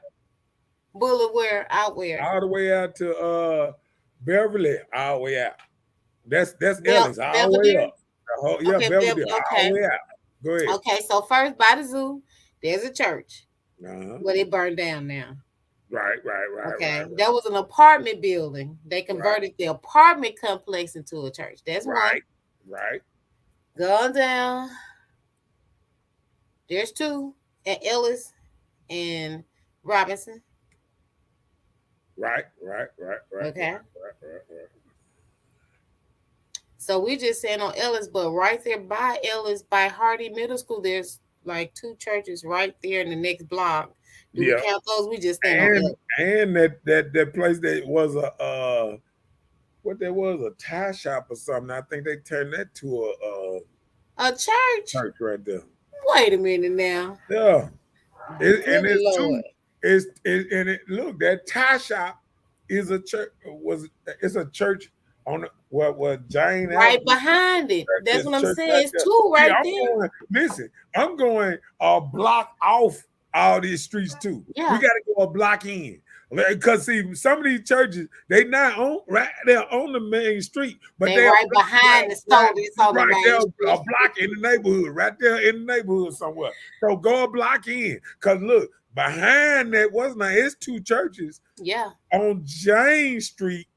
Bullet where? Out where? All the way out to Beverly, all the way out. That's Ellis, all the way up. Beverly, all the way out. Go ahead. Okay, so first by the zoo, there's a church. But it burned down now. Right. Okay, that was an apartment building. They converted the apartment complex into a church. That's right. One. Right. Going down. There's two at Ellis and Robinson. Right. Okay. Right. So we just saying on Ellis, but right there by Ellis, by Hardy Middle School, there's like 2 churches right there in the next block. Do we Yeah. count those? We just stand on Ellis. And that place that was what there was, a tie shop or something. I think they turned that to a church right there. Wait a minute now. Yeah. And it's Lord. look, that tie shop is a church. It's a church on what Jane right behind it. That's what I'm saying. It's 2 right there. Listen, I'm going a block off all these streets too. Yeah. We got to go a block in. Because see, some of these churches, they not on right there on the main street, but they're right behind the store. It's on the main street. A block in the neighborhood, right there in the neighborhood somewhere. So go a block in. Cause look, behind that it's 2 churches. Yeah. On Jane Street.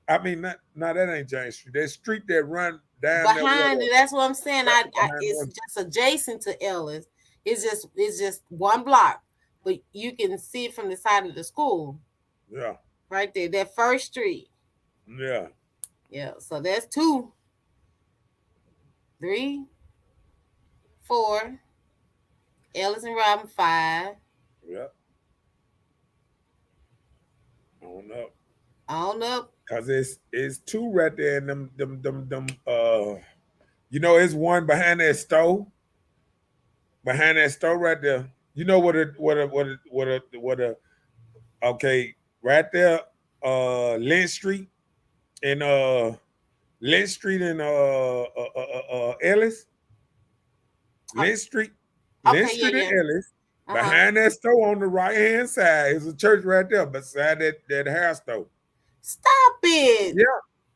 I mean, that ain't Jane Street. That street that run down behind it. That's what I'm saying. It's just adjacent to Ellis. It's just 1 block. But you can see it from the side of the school. Yeah. Right there. That first street. Yeah. Yeah. So that's 2, 3, 4. Ellis and Robin 5. Yeah. On up. Cause it's 2 right there and them it's 1 behind that store. Behind that store right there. You know okay, right there, Lynch Street and Ellis. Lynch Street. Lynch Street and Ellis. Behind that store on the right hand side is a church right there beside that hair store. Stop it. Yeah.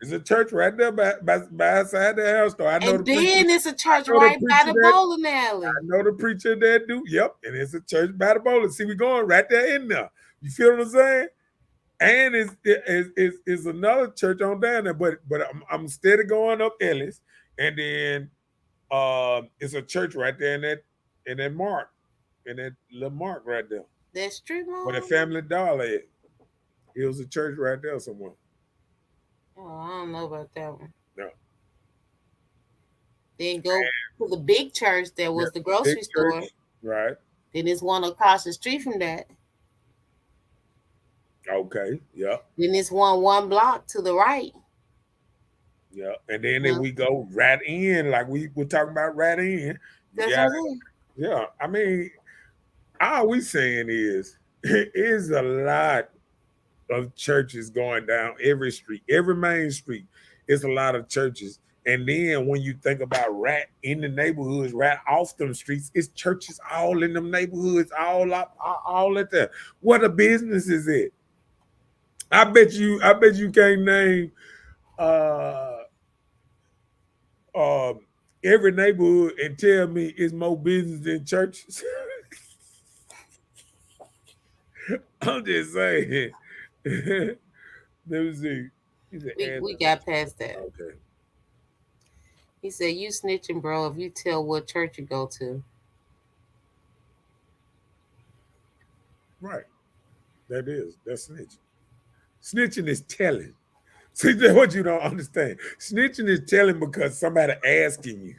There's a church right there beside the hair store. I know and then it's a church right by the bowling alley. I know the preacher that do. Yep. And it's a church by the bowling. See, we're going right there in there. You feel what I'm saying? And it's another church on down there, but I'm steady going up Ellis. And then it's a church right there in that mark. In that little mark right there. That's true, Mom. Where the Family Dollar at. It was a church right there somewhere. Oh, I don't know about that one. No. Then go to the big church that was the grocery store. Right. Then there's one across the street from that. Okay. Yeah. Then there's one block to the right. Yeah. And then we go right in, like we were talking about right in. That's what I'm saying. Yeah. I mean, all we saying is it is a lot of churches going down every street, every main street. It's a lot of churches. And then when you think about right in the neighborhoods, right off them streets, it's churches all in them neighborhoods, all at there. What a business is it? I bet you can't name every neighborhood and tell me it's more business than churches. I'm just saying. Let me see. We got past that. Okay. He said, "You snitching, bro, if you tell what church you go to." Right. That's snitching. Snitching is telling. See, that's what you don't understand. Snitching is telling because somebody asking you.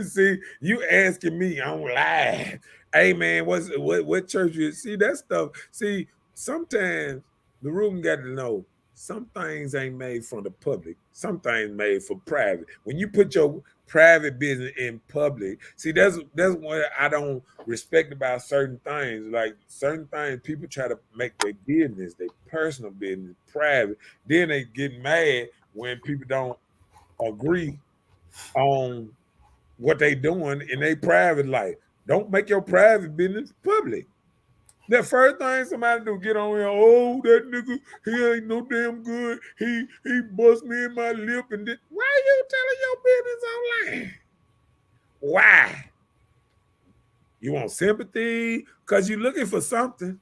See, you asking me, I'm live. Hey man, what church you see that stuff? See, sometimes the room got to know some things ain't made for the public. Some things made for private. When you put your private business in public, see, that's what I don't respect about certain things. Like certain things, people try to make their business, their personal business, private. Then they get mad when people don't agree on what they doing in their private life. Don't make your private business public. The first thing somebody do, get on here, oh, that nigga, he ain't no damn good. He bust me in my lip and did. Why are you telling your business online? Why? You want sympathy? Because you're looking for something.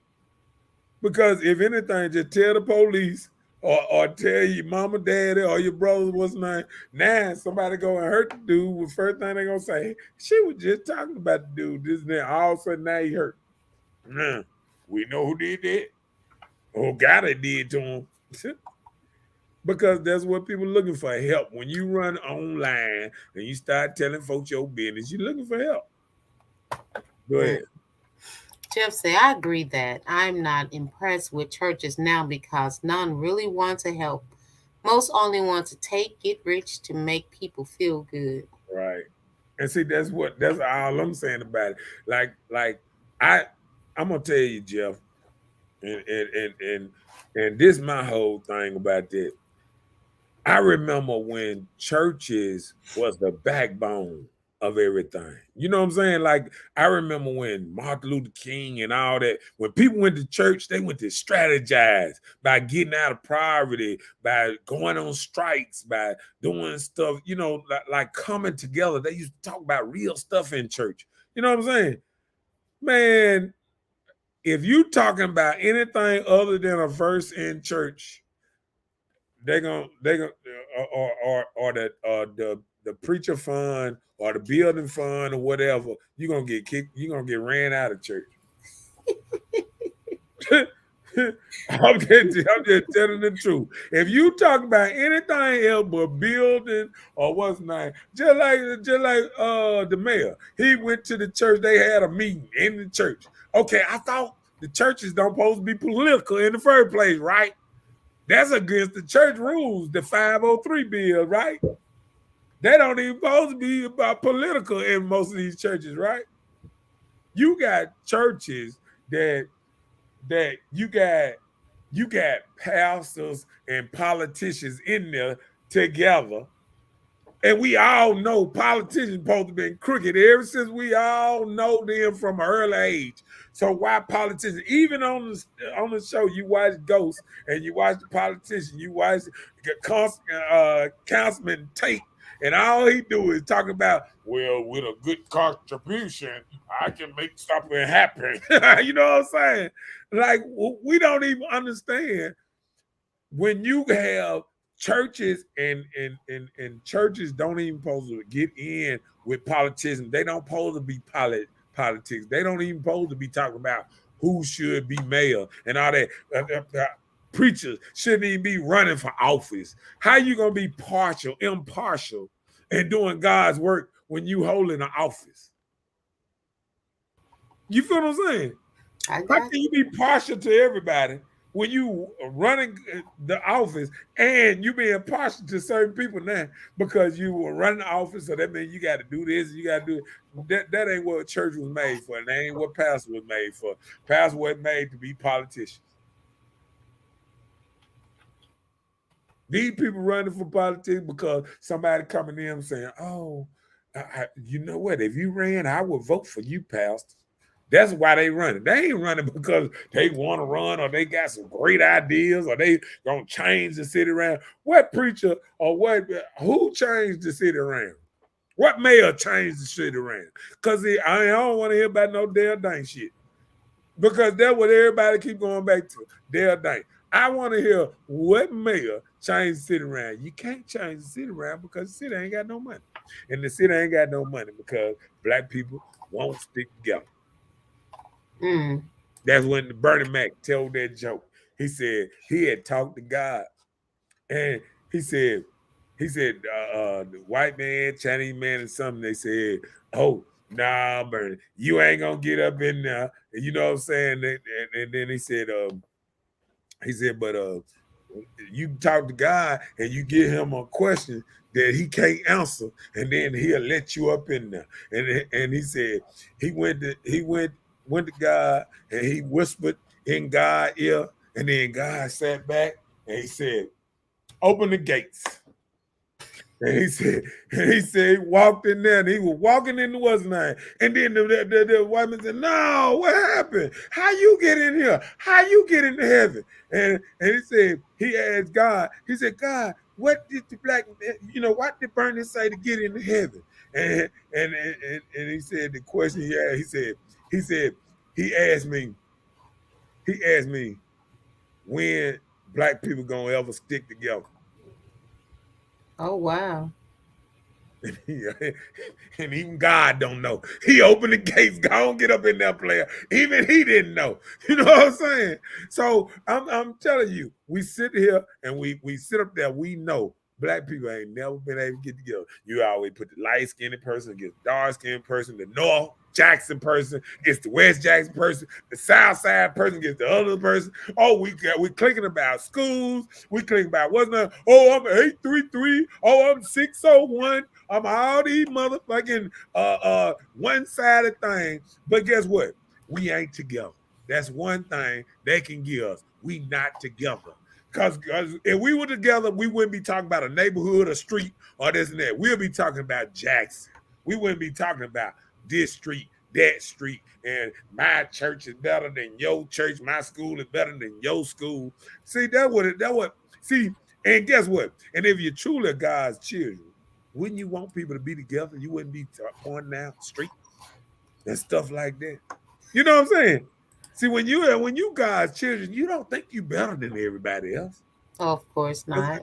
Because if anything, just tell the police or tell your mama, daddy, or your brother what's name. Now somebody go and hurt the dude. The first thing they gonna say, she was just talking about the dude. This and that. All of a sudden now he hurt. We know who did that. Oh, God, it did to him. Because that's what people are looking for, help. When you run online and you start telling folks your business, you're looking for help. Go ahead. Jeff say, I agree that I'm not impressed with churches now because none really want to help. Most only want to get rich to make people feel good. Right. And see, that's all I'm saying about it. Like I'm gonna tell you, Jeff, and this my whole thing about that. I remember when churches was the backbone of everything. You know what I'm saying? Like, I remember when Martin Luther King and all that, when people went to church, they went to strategize by getting out of poverty, by going on strikes, by doing stuff, you know, like coming together. They used to talk about real stuff in church. You know what I'm saying? Man, if you talking about anything other than a verse in church, they gonna or the preacher fund or the building fund or whatever, you're gonna get kicked, you're gonna get ran out of church. I'm just telling the truth. If you talk about anything else but building or what's name, just like the mayor, he went to the church, they had a meeting in the church. Okay, I thought the churches don't supposed to be political in the first place, right? That's against the church rules, the 503 bill, right? They don't even supposed to be about political in most of these churches, right? You got churches that you got pastors and politicians in there together. And we all know politicians supposed to be crooked ever since we all know them from an early age. So why politicians, even on the show, you watch Ghost and you watch the politician, you watch Councilman Tate, and all he do is talk about, well, with a good contribution, I can make something happen. You know what I'm saying? Like, we don't even understand when you have churches and churches don't even supposed to get in with politicians. They don't supposed to be politics. They don't even supposed to be talking about who should be mayor and all that. Preachers shouldn't even be running for office. How you gonna be impartial, and doing God's work when you holding an office? You feel what I'm saying? How can you be partial to everybody when you running the office and you being partial to certain people now because you were running the office? So that means you got to do this, you got to do it. That ain't what church was made for. And that ain't what pastor was made for. Pastor wasn't made to be politicians. These people running for politics because somebody coming in saying, oh, you know what? If you ran, I would vote for you, pastor. That's why they running. They ain't running because they want to run or they got some great ideas or they gonna change the city around. What preacher or who changed the city around? What mayor changed the city around? Because I don't want to hear about no dang shit. Because that's what everybody keep going back to. Dang. I want to hear what mayor changed the city around. You can't change the city around because the city ain't got no money. And the city ain't got no money because black people won't stick together. That's when Bernie Mac told that joke. He said he had talked to God, and he said the white man, Chinese man, and something. They said, "Oh, nah, Bernie, you ain't gonna get up in there." And you know what I'm saying? And then he said, "But you talk to God and you give him a question that he can't answer, and then he'll let you up in there." And he said he went to God and he whispered in God's ear, and then God sat back and he said, "Open the gates." And he said he walked in there and he was walking into what's name. And then the white man said, "No, what happened? How you get in here? How you get into heaven?" And he said, he asked God, he said, "God, what did what did Bernie say to get into heaven?" And he said the question he asked, he said, he asked me when black people gonna ever stick together. Oh, wow. And even God don't know. He opened the gates. Go on, get up in there, player. Even he didn't know. You know what I'm saying? So I'm telling you, we sit here and we sit up there. We know black people ain't never been able to get together. You always put the light-skinned person against dark-skinned person, the North, Jackson person gets the West Jackson person, the South Side person gets the other person. Oh, we clicking about schools, we clicking about what's not. Oh, I'm 833. Oh, I'm 601. I'm all these motherfucking one-sided things. But guess what? We ain't together. That's one thing they can give us. We not together. Because if we were together, we wouldn't be talking about a neighborhood, a street, or this and that. We'll be talking about Jackson. We wouldn't be talking about this street, that street, and my church is better than your church. My school is better than your school. See, see, and guess what? And if you're truly God's children, wouldn't you want people to be together? You wouldn't be pointing out streets and stuff like that. You know what I'm saying? See, when you God's children, you don't think you better than everybody else. Oh, of course not.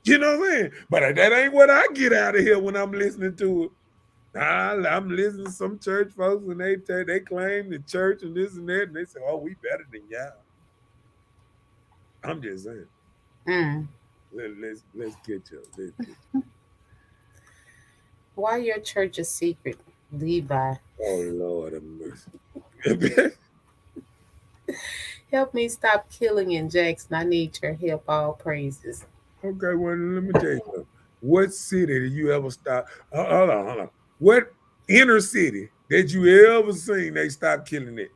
You know what I'm saying? But that ain't what I get out of here when I'm listening to it. I'm listening to some church folks and they claim the church and this and that, and they say, "Oh, we better than y'all." I'm just saying. Let's get you. Why your church is secret, Levi? Oh Lord have mercy. Help me stop killing in Jackson. I need your help. All praises. Okay, well, let me tell you something. What city did you ever stop? Hold on. What inner city did you ever seen they stop killing it?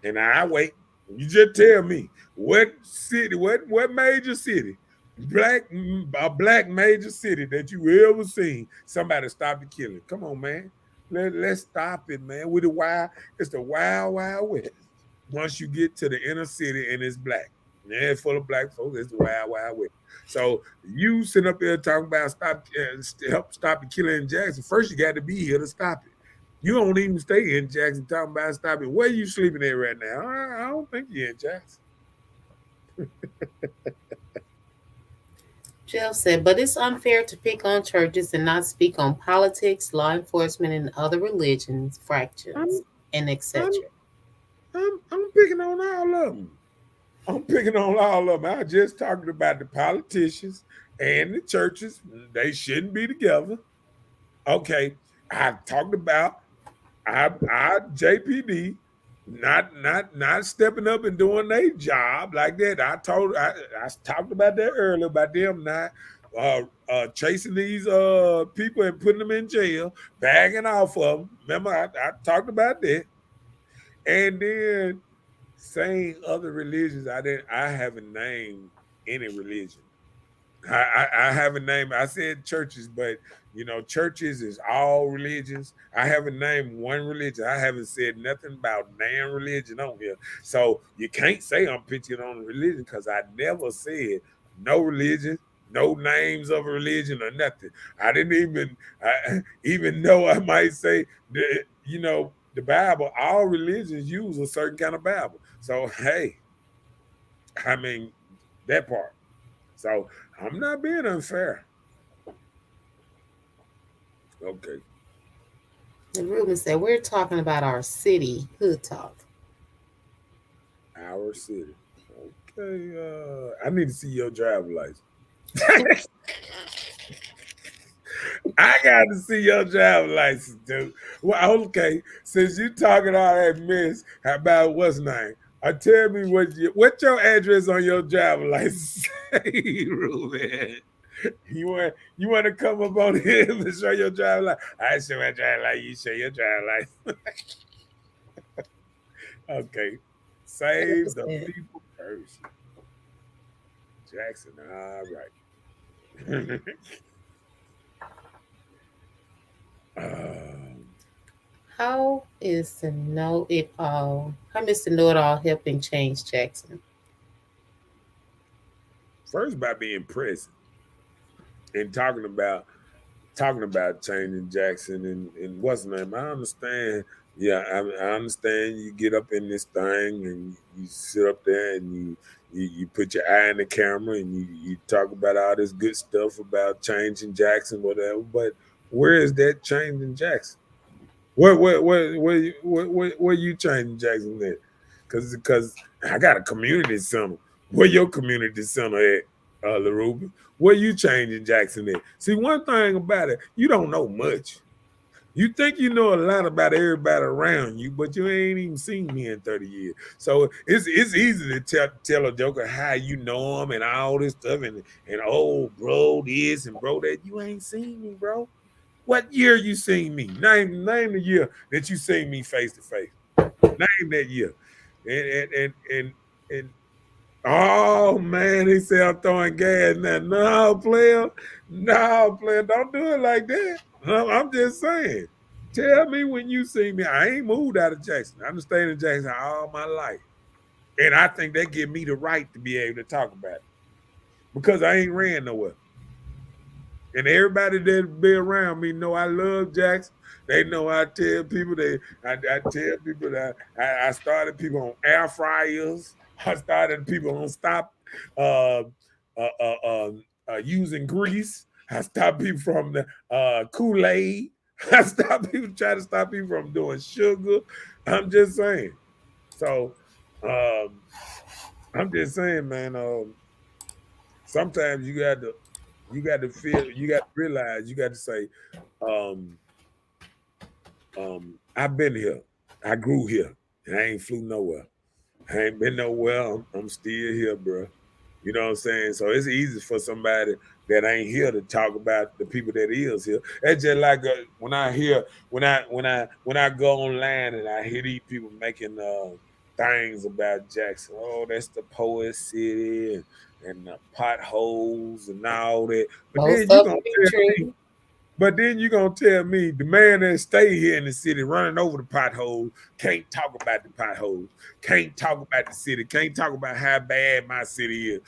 And I wait. You just tell me what city, what major city, a black major city that you ever seen somebody stop the killing. Come on, man. Let's stop it, man. It's the wild west. Once you get to the inner city and it's black, and it's full of black folks, it's the wild west. So you sitting up there talking about help stop the killing in Jackson. First, you got to be here to stop it. You don't even stay in Jackson talking about stop it. Where you sleeping at right now? I don't think you're in Jackson. Jill said, but it's unfair to pick on churches and not speak on politics, law enforcement, and other religions, fractions, and etc. I'm picking on all of them. I just talked about the politicians and the churches. They shouldn't be together. Okay, I talked about our JPD not stepping up and doing their job like that. I talked about that earlier, about them not chasing these people and putting them in jail, bagging off of them. Remember, I talked about that. And then saying other religions, I haven't named any religion. I haven't named, I said churches, but churches is all religions. I haven't named one religion. I haven't said nothing about damn religion on here. So you can't say I'm pitching on a religion because I never said no religion, no names of a religion or nothing. I didn't even though I might say that, the Bible, all religions use a certain kind of Bible. So, hey, I mean, that part. So, I'm not being unfair. Okay. And Ruben said, we're talking about our city, Hood Talk. Our city. Okay. I need to see your driver's license. I got to see your driver's license, dude. Well, okay. Since you talking all that mess about what's name, tell me what's your address on your driver's license, Ruben. You want to come up on here and show your driver's license? I show my driver's license. You show your driver's license. Okay. Save the people first. Jackson. All right. How is the How Mr. Know-It-All helping change Jackson? First, by being present and talking about changing Jackson and what's the name. I understand. Yeah, I understand. You get up in this thing and you sit up there and you put your eye in the camera and you talk about all this good stuff about changing Jackson, whatever. But where is that change in Jackson? Where you changing Jackson at? Because I got a community center. Where your community center at, LaRuben? Where you changing Jackson at? See, one thing about it, you don't know much. You think you know a lot about everybody around you, but you ain't even seen me in 30 years. So it's easy to tell a joker how you know him and all this stuff and oh, bro, this and bro that. You ain't seen me, bro. What year you seen me? Name the year that you seen me face to face. Name that year. And oh man, he said I'm throwing gas now. No, player, don't do it like that. I'm just saying. Tell me when you see me. I ain't moved out of Jackson. I'm staying in Jackson all my life. And I think that give me the right to be able to talk about it. Because I ain't ran nowhere. And everybody that be around me know I love Jackson. They know I tell people I tell people that I started people on air fryers. I started people on stop using grease. I stopped people from the Kool-Aid. I stopped people trying to stop people from doing sugar. I'm just saying. So I'm just saying, man. Sometimes you got to feel, you got to realize, you got to say, I've been here. I grew here. And I ain't flew nowhere. I ain't been nowhere. I'm still here, bro. You know what I'm saying? So it's easy for somebody that ain't here to talk about the people that is here. That's just like when I go online and I hear these people making things about Jackson. Oh, that's the poet city and the potholes and all that. But then you're gonna tell me the man that stay here in the city running over the potholes can't talk about the potholes, can't talk about the city, can't talk about how bad my city is.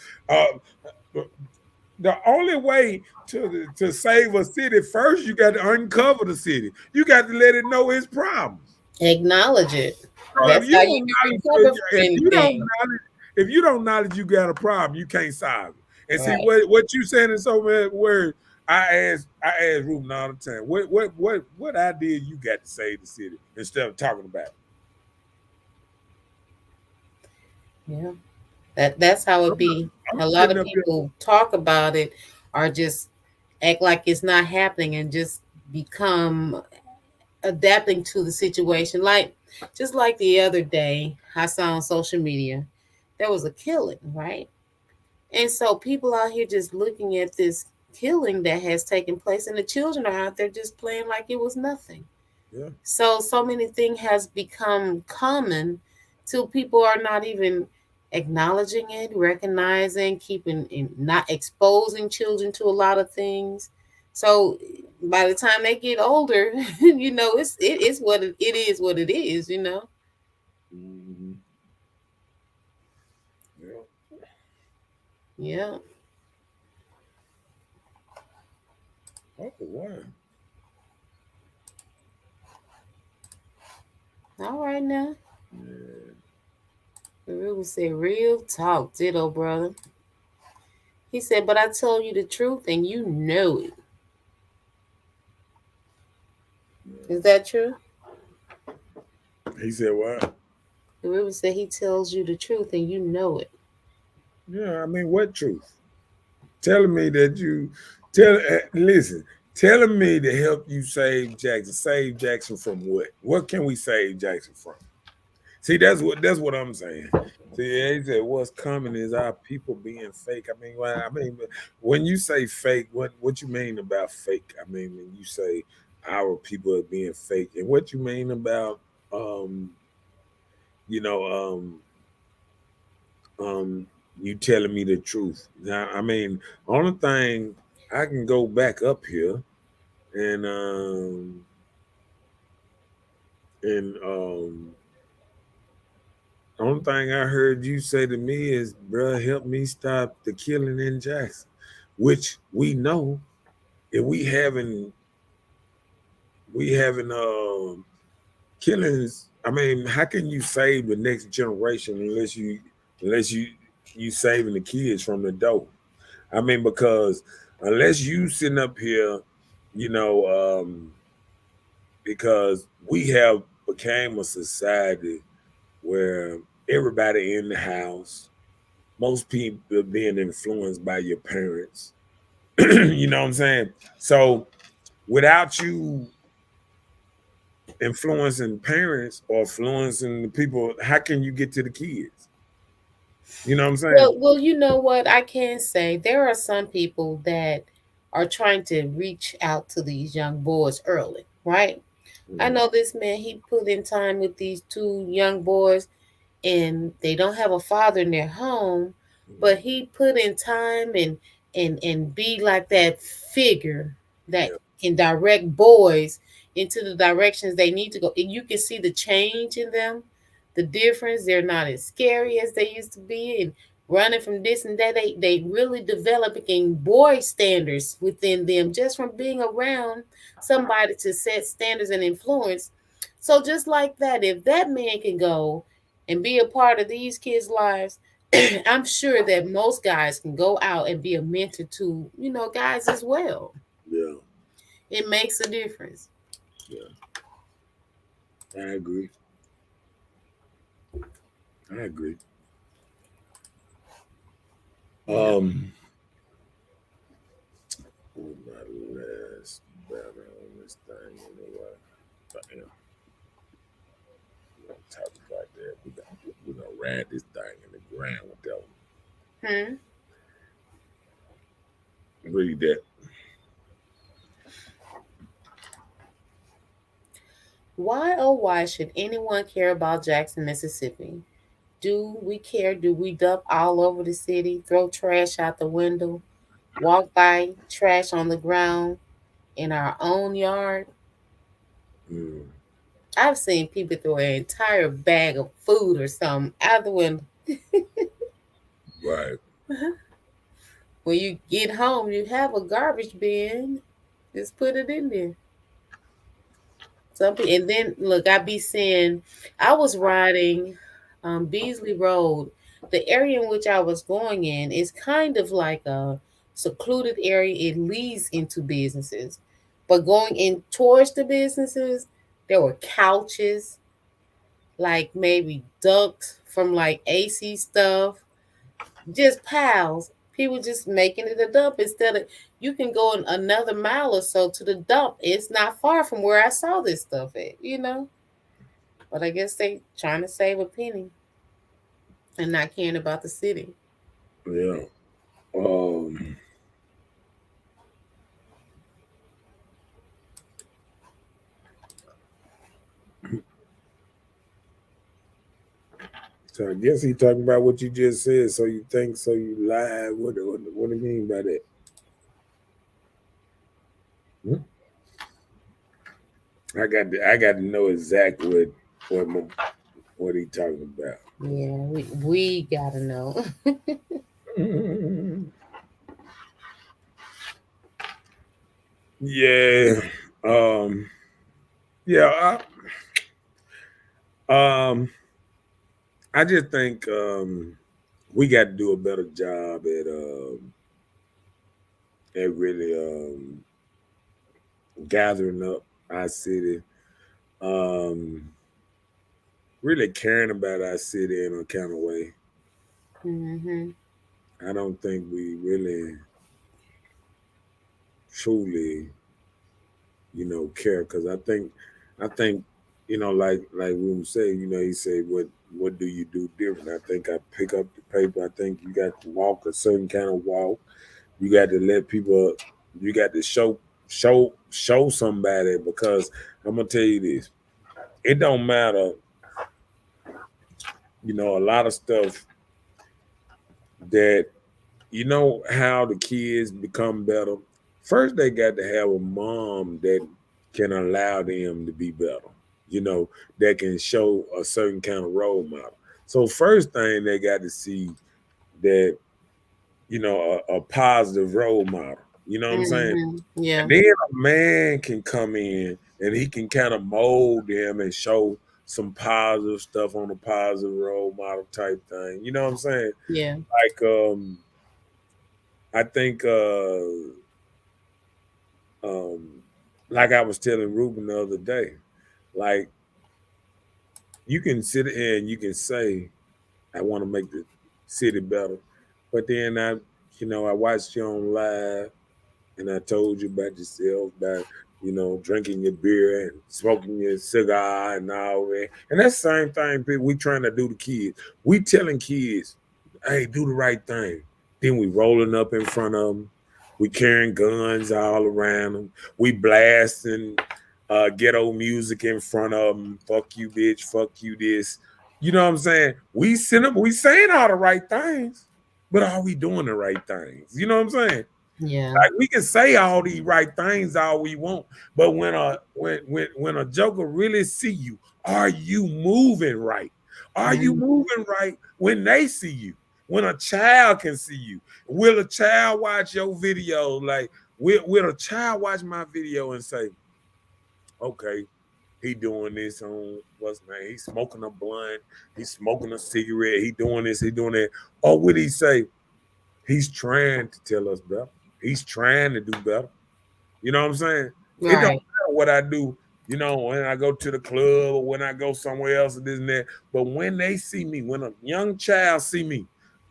The only way to save a city, first you got to uncover the city. You got to let it know its problems. Acknowledge it. That's how you recover from anything. If you don't acknowledge you got a problem, you can't solve it. And see what you saying in so many words. I ask Ruben all the time, what idea you got to save the city instead of talking about it? Yeah. That's how it be. A lot of people talk about it or just act like it's not happening and just become adapting to the situation. Like just like the other day, I saw on social media, there was a killing, right? And so people out here just looking at this killing that has taken place, and the children are out there just playing like it was nothing. Yeah. So many things has become common till people are not even acknowledging it, recognizing, keeping, not exposing children to a lot of things. So by the time they get older, you know, it is what it is, you know. Mm-hmm. Yeah. Oh, wow. All right now. Yeah. Ruben said, real talk, ditto, brother. He said, but I told you the truth and you know it. Is that true? He said what? Ruben said he tells you the truth and you know it. Yeah, I mean, what truth? Telling me that telling me to help you save Jackson. Save Jackson from what? What can we save Jackson from? See, that's what I'm saying. See, he said what's coming is our people being fake. I mean, when you say fake, what you mean about fake? I mean, when you say our people are being fake, and what you mean about you telling me the truth. Now, I mean, only thing I can go back up here and only thing I heard you say to me is, bruh, help me stop the killing in Jackson, which we know if we having killings. I mean, how can you save the next generation unless you saving the kids from the dope? I mean, because unless you sitting up here, because we have became a society where everybody in the house, most people are being influenced by your parents. You know what I'm saying? So without you influencing parents or influencing the people, how can you get to the kids? You know what I'm saying? Well, you know what I can say? There are some people that are trying to reach out to these young boys early, right? I know this man, he put in time with these two young boys and they don't have a father in their home, but he put in time and be like that figure that can direct boys into the directions they need to go. And you can see the change in them, the difference. They're not as scary as they used to be and running from this and that. They really developing boy standards within them just from being around somebody to set standards and influence. So just like that, if that man can go and be a part of these kids' lives, I'm sure that most guys can go out and be a mentor to, guys as well. Yeah. It makes a difference. Yeah. I agree. My last battle on this thing anyway. But we're gonna talk about that. We're gonna ride this thing in the ground with that one. Read that. Why, oh why should anyone care about Jackson, Mississippi? Do we care? Do we dump all over the city, throw trash out the window, walk by trash on the ground in our own yard? I've seen people throw an entire bag of food or something out the window. Right. When you get home, you have a garbage bin. Just put it in there. And then look, I was riding Beasley Road. The area in which I was going in is kind of like a secluded area. It leads into businesses. But going in towards the businesses, there were couches, like maybe ducks from like AC stuff, just piles. People just making it a dump instead of you can go another mile or so to the dump. It's not far from where I saw this stuff at. But I guess they trying to save a penny and not caring about the city. Yeah. So I guess he talking about what you just said. So you think, so you lie. What do you mean by that? I got to know exactly what he talking about. Yeah, we gotta know. Yeah. Yeah. I just think we got to do a better job at really gathering up our city, really caring about our city in a kind of way. I don't think we really truly, care, because I think, like we say, he said, what do you do different? I think I pick up the paper. I think you got to walk a certain kind of walk. You got to let people. You got to show somebody, because I'm gonna tell you this. It don't matter. A lot of stuff that how the kids become better. First, they got to have a mom that can allow them to be better. That can show a certain kind of role model. So first thing they got to see that, a positive role model. You know what I'm saying? Yeah. And then a man can come in and he can kind of mold them and show some positive stuff on a positive role model type thing. You know what I'm saying? Yeah. Like, I think, like I was telling Ruben the other day, like, you can sit here and you can say, I want to make the city better. But then I watched you on live and I told you about yourself, about you know, drinking your beer and smoking your cigar and all that. And that's the same thing we trying to do to kids. We telling kids, hey, do the right thing. Then we rolling up in front of them. We carrying guns all around them. We blasting ghetto music in front of them. Fuck you, bitch. Fuck you, this. You know what I'm saying? We saying all the right things, but are we doing the right things? You know what I'm saying? Yeah. Like we can say all these right things all we want, but when a joker really see you, are you moving right? Are you moving right when they see you? When a child can see you, will a child watch your video? Like, will a child watch my video and say, okay, he doing this on what's name? He's smoking a blunt, he's smoking a cigarette, he doing this, he doing that. Or would he say, he's trying to tell us better? He's trying to do better. You know what I'm saying? Right. It don't matter what I do, you know, when I go to the club or when I go somewhere else and this and that. But when they see me, when a young child see me,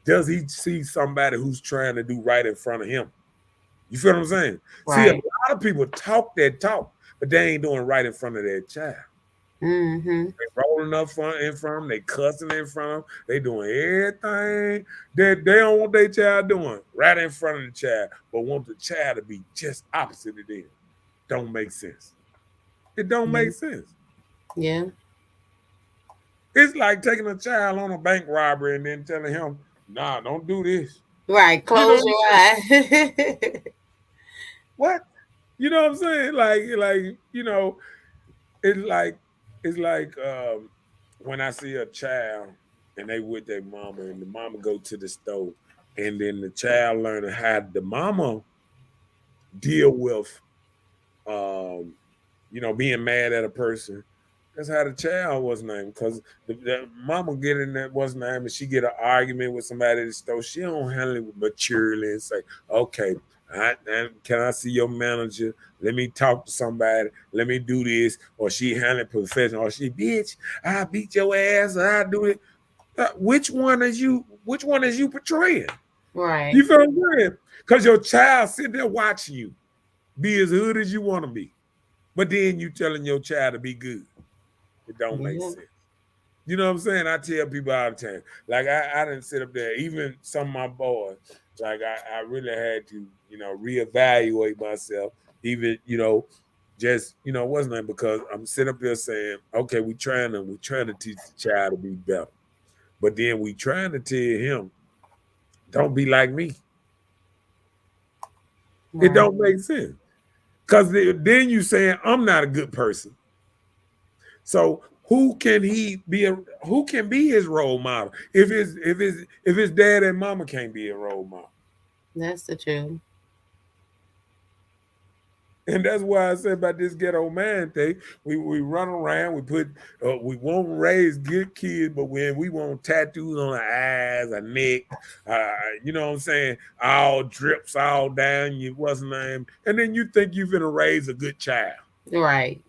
does he see somebody who's trying to do right in front of him? You feel what I'm saying? Right. See, a lot of people talk that talk, but they ain't doing right in front of their child. Mm-hmm. They rolling up in front of them, they cussing in front of them, they doing everything that they don't want their child doing right in front of the child, but want the child to be just opposite of them. Don't make sense. It don't make sense. Yeah. It's like taking a child on a bank robbery and then telling him, nah, don't do this. Right. Close your eye. What? You know what I'm saying? Like, you know, it's like when I see a child and they with their mama and the mama go to the store and then the child learning how the mama deal with you know, being mad at a person. That's how the child was named, because the mama get in that was named and she get an argument with somebody at the store. She don't handle it maturely and say, okay, can I see your manager? Let me talk to somebody. Let me do this. Or she handle it professional. Or she, bitch, I beat your ass. Or I do it. Which one is you portraying? Right. You feel what I'm saying? Because your child sitting there watching you be as hood as you want to be. But then you telling your child to be good. It don't make sense. You know what I'm saying? I tell people all the time. Like I didn't sit up there, even some of my boys, like I really had to, you know, reevaluate myself. Even, you know, just, you know, what's name, because I'm sitting up there saying, okay, we trying to teach the child to be better. But then we trying to tell him, don't be like me. Right. It don't make sense. Because then you saying I'm not a good person. So who can be his role model if his dad and mama can't be a role model? That's the truth. And that's why I said about this ghetto man thing. We run around, we won't raise good kids, but when we want tattoos on our eyes, our neck, you know what I'm saying, all drips all down you, what's the name? And then you think you're gonna raise a good child. Right.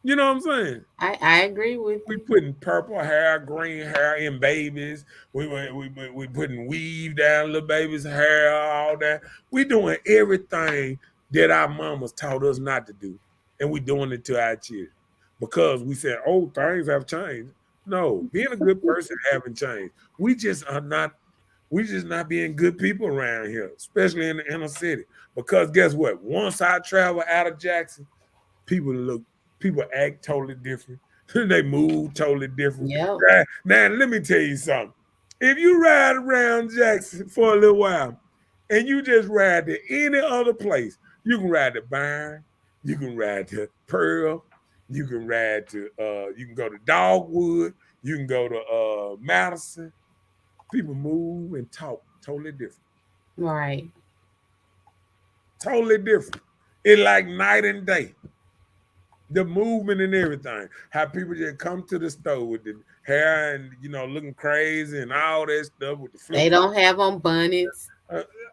You know what I'm saying? I agree with you. We putting purple hair, green hair in babies. We putting weave down little babies' hair, all that. We doing everything that our mamas taught us not to do, and we doing it to our children because we said, "Oh, things have changed." No, being a good person haven't changed. We just not being good people around here, especially in the inner city. Because guess what? Once I travel out of Jackson, people act totally different. They move totally different. Yep. Now, let me tell you something. If you ride around Jackson for a little while and you just ride to any other place, you can ride to Byron, you can ride to Pearl, you can ride to, you can go to Dogwood, you can go to Madison. People move and talk totally different. Right. Totally different. It's like night and day. The movement and everything. How people just come to the store with the hair and, you know, looking crazy and all that stuff with the flip. They don't have on bonnets.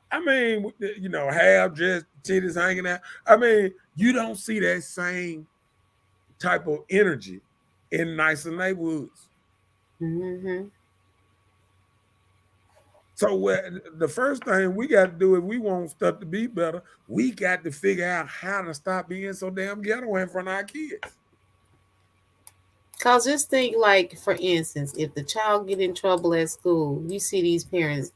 I mean, you know, half dressed, titties hanging out. I mean, you don't see that same type of energy in nicer neighborhoods. Mm-hmm. So the first thing we got to do if we want stuff to be better, we got to figure out how to stop being so damn ghetto in front of our kids. Cause just think, like, for instance, if the child get in trouble at school, you see these parents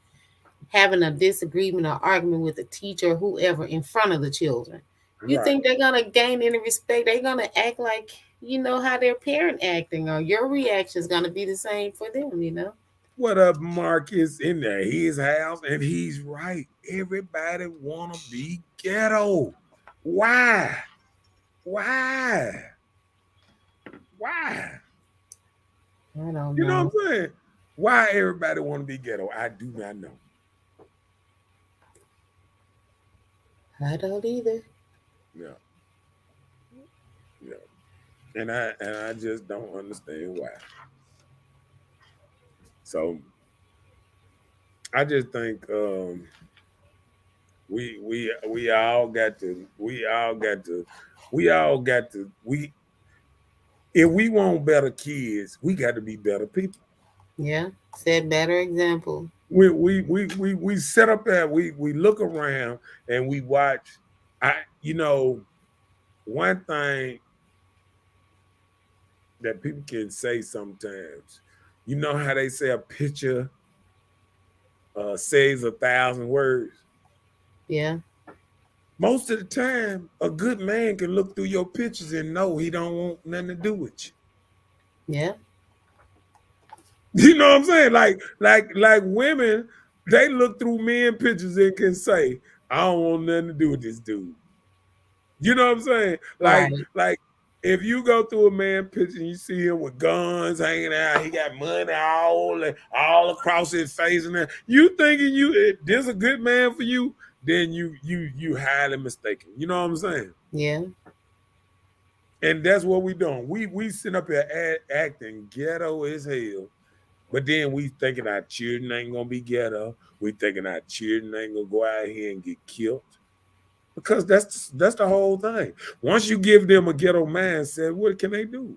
having a disagreement or argument with the teacher or whoever in front of the children. You think they're gonna gain any respect? They're gonna act like you know how their parent acting, or your reaction is gonna be the same for them, you know. What up, Marcus? In there, his house, and he's right. Everybody wanna be ghetto. Why? Why? Why? I don't know. You know what I'm saying? Why everybody want to be ghetto? I do not know. I don't either. Yeah. Yeah. And I just don't understand why. So I just think we all got to if we want better kids, we got to be better people. Yeah, set better example. We set up there, we look around and we watch. One thing that people can say sometimes, you know how they say a picture says 1,000 words? Yeah. Most of the time, a good man can look through your pictures and know he don't want nothing to do with you. Yeah. You know what I'm saying? Like women, they look through men pictures and can say, I don't want nothing to do with this dude. You know what I'm saying? Like if you go through a man picture and you see him with guns hanging out, he got money all across his face, and you thinking this a good man for you, then you highly mistaken. You know what I'm saying? Yeah. And that's what we doing. We sit up here acting ghetto as hell, but then we thinking our children ain't gonna be ghetto. We thinking our children ain't gonna go out here and get killed. Because that's the whole thing. Once you give them a ghetto mindset, what can they do?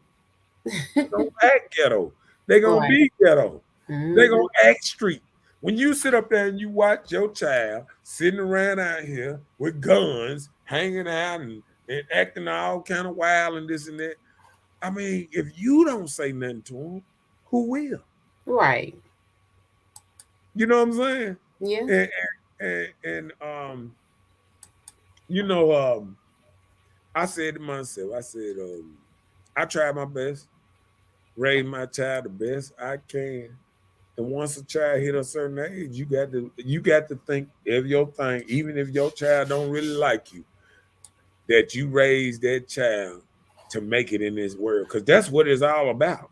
Don't act ghetto. They're gonna be ghetto. Mm-hmm. They're gonna act street. When you sit up there and you watch your child sitting around out here with guns, hanging out and acting all kind of wild and this and that, I mean, if you don't say nothing to them, who will? Right. You know what I'm saying? Yeah. And I said to myself, I tried my best, raise my child the best I can. And once a child hit a certain age, you got to think of your thing, even if your child don't really like you, that you raise that child to make it in this world. Because that's what it's all about.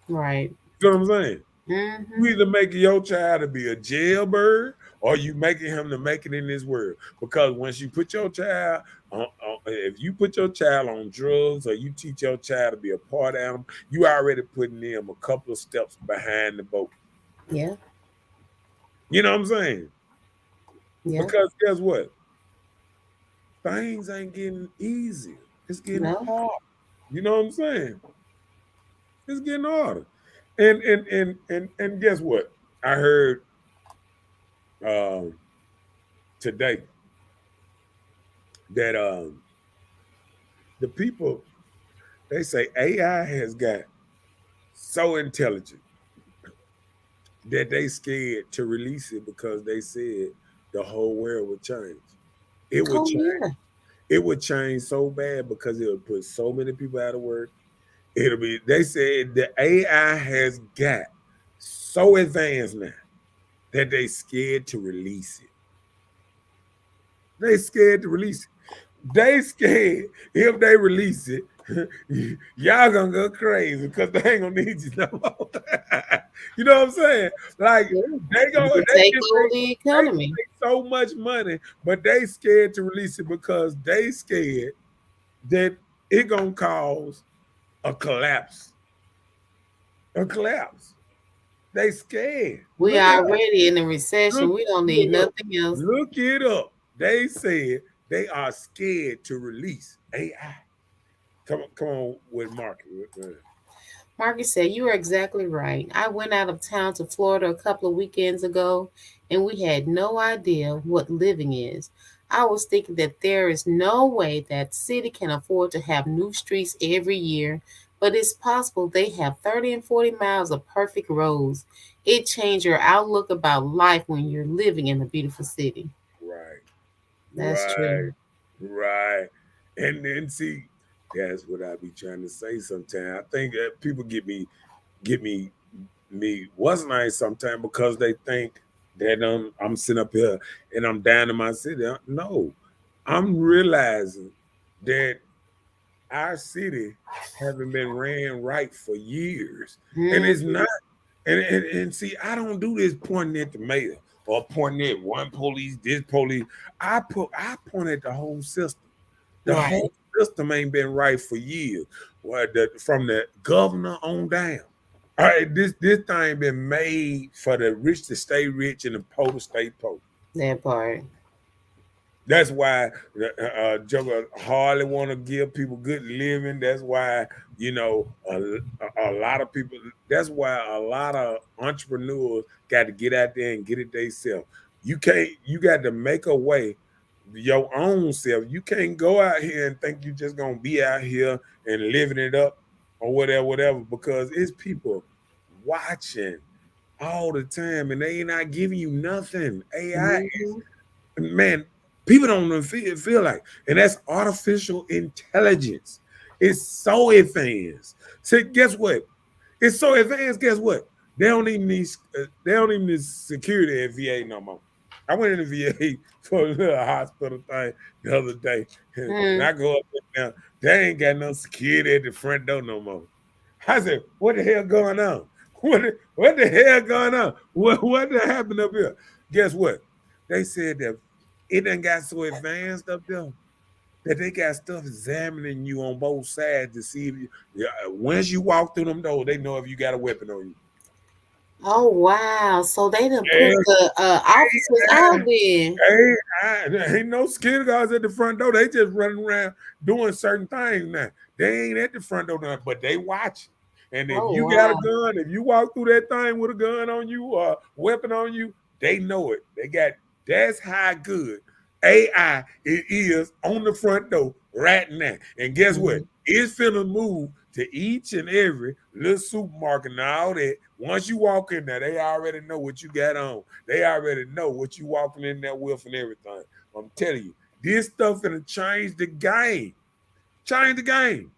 Right. You know what I'm saying? Mm-hmm. You either make your child to be a jailbird or you making him to make it in this world. Because once you put your child if you put your child on drugs or you teach your child to be a part animal, you already putting them a couple of steps behind the boat. Yeah. You know what I'm saying? Yeah. Because guess what? Things ain't getting easier. It's getting hard. You know what I'm saying? It's getting harder. And guess what? I heard today that the people, they say AI has got so intelligent that they scared to release it because they said the whole world would change. It would change. Yeah. It would change so bad because it would put so many people out of work. They said the AI has got so advanced now that they scared to release it. They scared to release it. They scared if they release it, y'all gonna go crazy because they ain't gonna need you no more. You know what I'm saying? Like they take over the economy. They make so much money, but they scared to release it because they scared that it gonna cause a collapse. A collapse. They scared. We are already in a recession. We don't need nothing else. Look it up. They said they are scared to release AI. Come on with Mark. Marcus said, "You are exactly right. I went out of town to Florida a couple of weekends ago, and we had no idea what living is. I was thinking that there is no way that city can afford to have new streets every year, but it's possible they have 30 and 40 miles of perfect roads. It changed your outlook about life when you're living in a beautiful city." Right, That's right, true. right. And then see, that's what I be trying to say sometimes. I think that people get me what's nice sometimes because they think that I'm sitting up here and I'm down in my city. No, I'm realizing that our city haven't been ran right for years, and it's Mhm. not. And see, I don't do this pointing at the mayor or pointing at one police, this police. I point at the whole system. The Right. whole system ain't been right for years. From the governor on down. All right, this thing been made for the rich to stay rich and the poor to stay poor. That part. That's why Joker hardly want to give people good living. That's why a lot of people. That's why a lot of entrepreneurs got to get out there and get it themselves. You can't. You got to make a way your own self. You can't go out here and think you just gonna be out here and living it up or whatever, because it's people watching all the time and they ain't not giving you nothing. AI Mhm. man, people don't even feel like, and that's artificial intelligence. It's so advanced. So guess what? It's so advanced. Guess what? They don't even need security at VA no more. I went in the VA for a little hospital thing the other day, and Mm. I go up there now. They ain't got no security at the front door no more. I said, "What the hell going on? What the hell going on? What happened up here?" Guess what? They said that it done got so advanced up there that they got stuff examining you on both sides to see if you, yeah, once you walk through them doors, they know if you got a weapon on you. Oh wow! So they done put And the officers out there. ain't no security guards at the front door. They just running around doing certain things now. They ain't at the front door now, but they watching. And if Oh you got a wow! gun, if you walk through that thing with a gun on you or a weapon on you, they know it. That's how good AI it is on the front door right now. And guess what? Mhm. It's finna move to each and every little supermarket and all that. Once you walk in there, they already know what you got on. They already know what you walking in there with and everything. I'm telling you, this stuff gonna change the game. Change the game.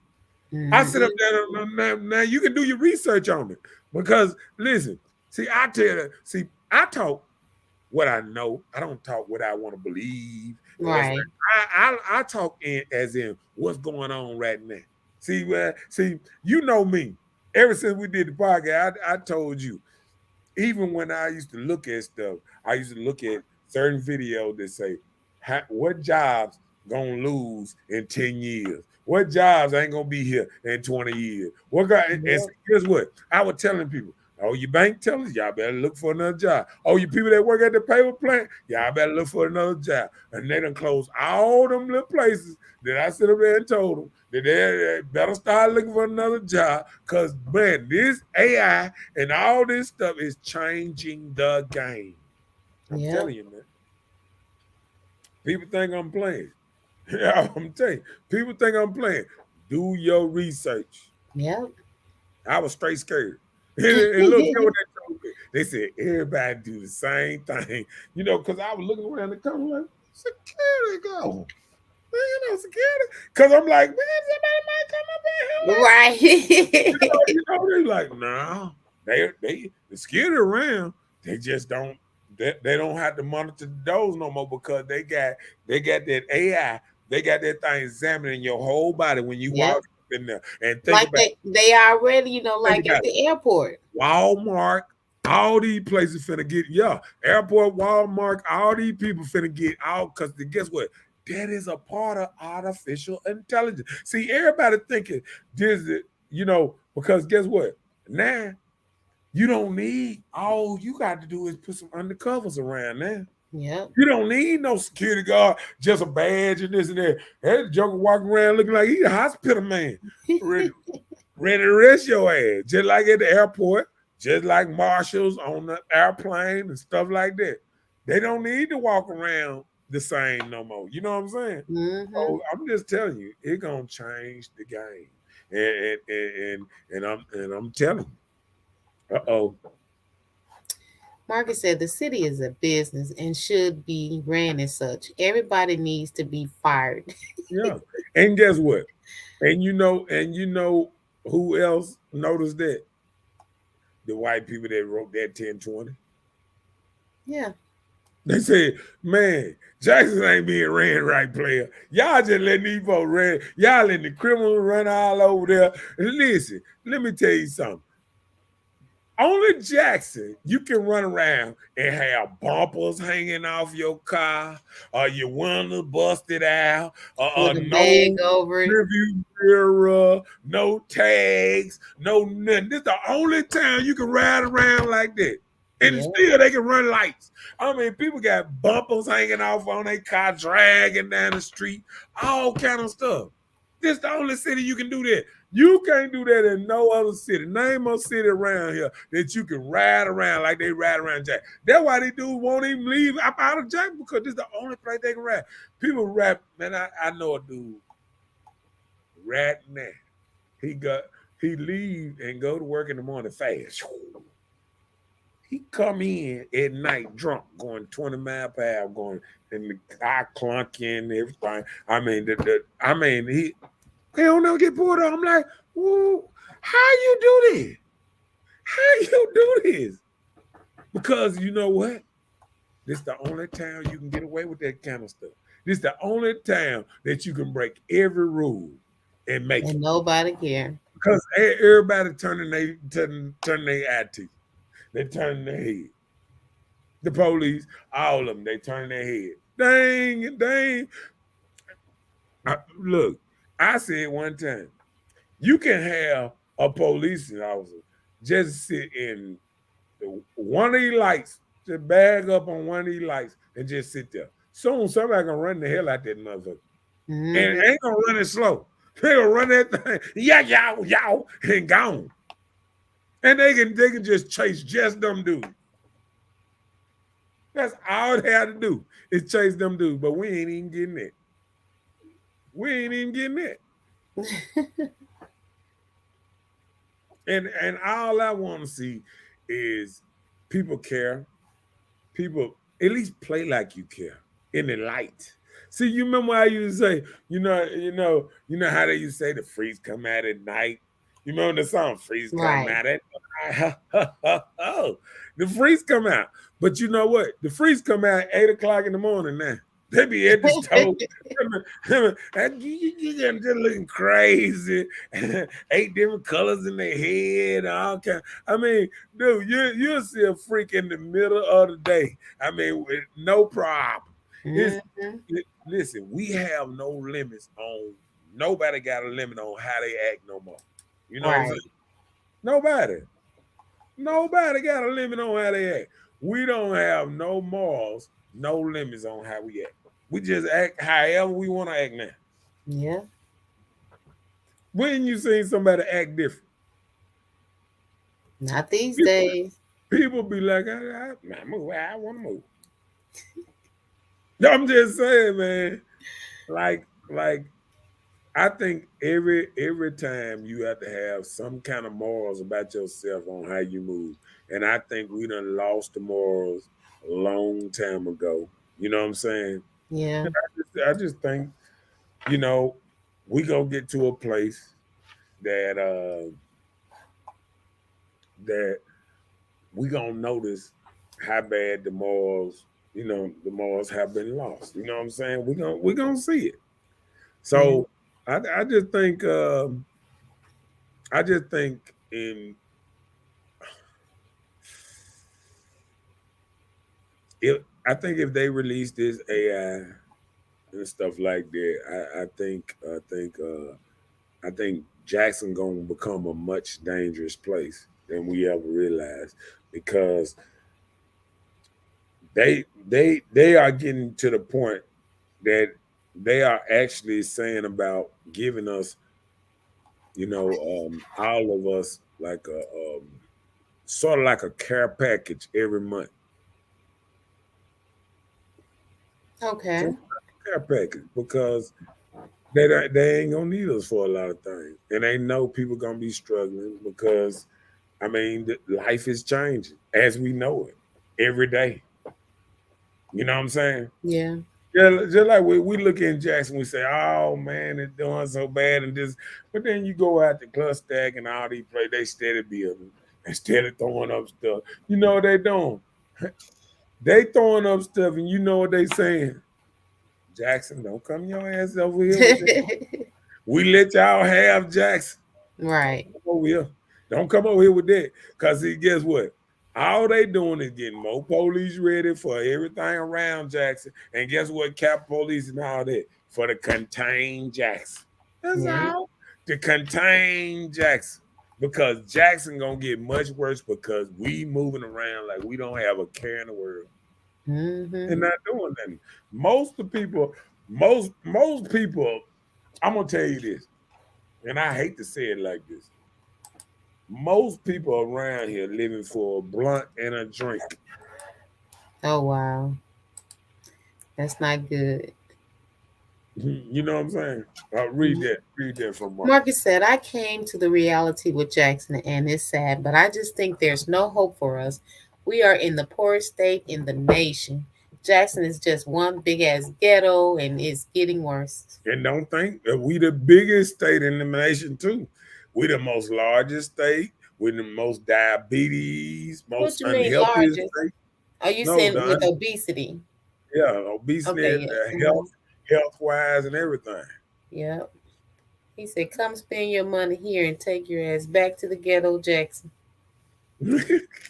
I sit up Mhm. there now. You can do your research on it because listen. See, I tell you. See, I talk what I know. I don't talk what I want to believe. And Right. I talk as in what's going on right now. See, you know me. Ever since we did the podcast, I told you. Even when I used to look at stuff, I used to look at certain videos that say, what jobs gonna lose in 10 years? What jobs ain't gonna be here in 20 years? What guy and Yep. here's what I was telling people. Oh, your bank tellers, y'all better look for another job. Oh, you people that work at the paper plant, y'all better look for another job. And they done close all them little places that I sit up there and told them that they better start looking for another job. Cause man, this AI and all this stuff is changing the game. I'm Yep. telling you, man. People think I'm playing. Yeah, I'm telling you, people think I'm playing. Do your research. Yep. I was straight scared. And look, at what they told me. They said everybody do the same thing. Because I was looking around the corner like, security go. Man, security. Because I'm like, man, somebody might come up in here like, Right. they're like, nah. The security around, they just don't they don't have to monitor the doors no more because they got that AI, they got that thing examining your whole body when you Yep. walk in there. And Like they already, think like at about it. the airport. Walmart, all these places finna get, airport, Walmart, all these people finna get out because guess what? That is a part of artificial intelligence. See, everybody thinking this is, because guess what? Now you don't need, all you got to do is put some undercovers around now. Yep. You don't need no security guard, just a badge and this and that. That joker walking around looking like he's a hospital man. Ready ready to rest your ass, just like at the airport, just like marshals on the airplane and stuff like that. They don't need to walk around the same no more. You know what I'm saying? Mm-hmm. So I'm just telling you, it's gonna change the game, and I'm telling you. Marcus said the city is a business and should be ran as such. Everybody needs to be fired. Yeah, and guess what? And you know who else noticed that? The white people that wrote that 1020. Yeah. They said, man, Jackson ain't being ran right, player. Y'all just letting these folks run. Y'all letting the criminals run all over there. And listen, let me tell you something. Only Jackson, you can run around and have bumpers hanging off your car, or your window busted out, or With a no bag over it. review mirror, no tags, no nothing. This is the only time you can ride around like that. And still they can run lights. I mean, people got bumpers hanging off on their car, dragging down the street, all kind of stuff. This is the only city you can do that. You can't do that in no other city. Name a city around here that you can ride around like they ride around Jack. That's why these dudes won't even leave up out of Jack, because this is the only place they can ride. People rap, man. I know a dude ratting that. He leave and go to work in the morning fast. He come in at night drunk, going 20 miles per hour, going and the car clunking and everything. I mean, he don't never get pulled on. I'm like, well, how you do this? How you do this? Because you know what? This is the only town you can get away with that kind of stuff. This is the only town that you can break every rule and make it. Nobody care. Because everybody turning their eye to you. They turn their head. The police, all of them, they turn their head. Dang. Look, I said one time, you can have a police officer just sit in one of these lights, just bag up on one of these lights and just sit there. Soon somebody gonna run the hell out that motherfucker. Mm-hmm. And ain't gonna run it slow. They gonna run that thing, yow, and gone. And they can just chase just them dudes. That's all they had to do is chase them dudes. But we ain't even getting it. We ain't even getting it. And all I want to see is people care. People at least play like you care in the light. See, you remember how you used to say, you know how they used to say the freaks come out at night. You remember the song "Freaks Come Out at Night"? Oh, the freaks come out. But you know what? The freaks come out at 8 o'clock in the morning now. They be at the stove, just looking crazy, 8 different colors in their head, all kind. I mean, dude, you'll see a freak in the middle of the day. I mean, with no problem. Listen, we have no limits on. Nobody got a limit on how they act no more. You know what I'm saying? Nobody got a limit on how they act. We don't have no morals, no limits on how we act. We just act however we want to act now. Yeah. When you seen somebody act different? Not these days. People be like, I move where I want to move. I'm just saying, man. Like I think every time you have to have some kind of morals about yourself on how you move. And I think we done lost the morals a long time ago. You know what I'm saying? Yeah. I just think, we gonna get to a place that we gonna notice how bad the morals have been lost. You know what I'm saying? We're gonna see it. So I just think if they release this AI and stuff like that, I think Jackson gonna become a much dangerous place than we ever realized, because they are getting to the point that they are actually saying about giving us all of us like a sort of like a care package every month. Okay. Care package because they ain't gonna need us for a lot of things, and they know people gonna be struggling because life is changing as we know it every day. You know what I'm saying? Yeah. Yeah, just like we look in Jackson, we say, "Oh man, it's doing so bad," and this. But then you go out to Club Stack and all these play, they steady building and steady throwing up stuff. You know what they doing? They throwing up stuff, and you know what they saying? Jackson, don't come your ass over here with that. We let y'all have Jackson. Right. Come over here. Don't come over here with that. Cause see, guess what? All they doing is getting more police ready for everything around Jackson. And guess what? Cap police and all that for the contain Jackson. That's Yeah. all. To contain Jackson. Because Jackson gonna get much worse because we moving around like we don't have a care in the world. Mm-hmm. And not doing nothing. Most people, I'm gonna tell you this, and I hate to say it like this. Most people around here living for a blunt and a drink. Oh wow. That's not good. You know what I'm saying? Read that. Read that from Mark. Marcus said, I came to the reality with Jackson and it's sad, but I just think there's no hope for us. We are in the poorest state in the nation. Jackson is just one big ass ghetto and it's getting worse. And don't think that we the biggest state in the nation too. We the most largest state. We the most diabetes, What most you mean unhealthiest largest? state. Are you No, saying with obesity? obesity, Okay, yes. health wise, and everything. Yep. He said, come spend your money here and take your ass back to the ghetto, Jackson.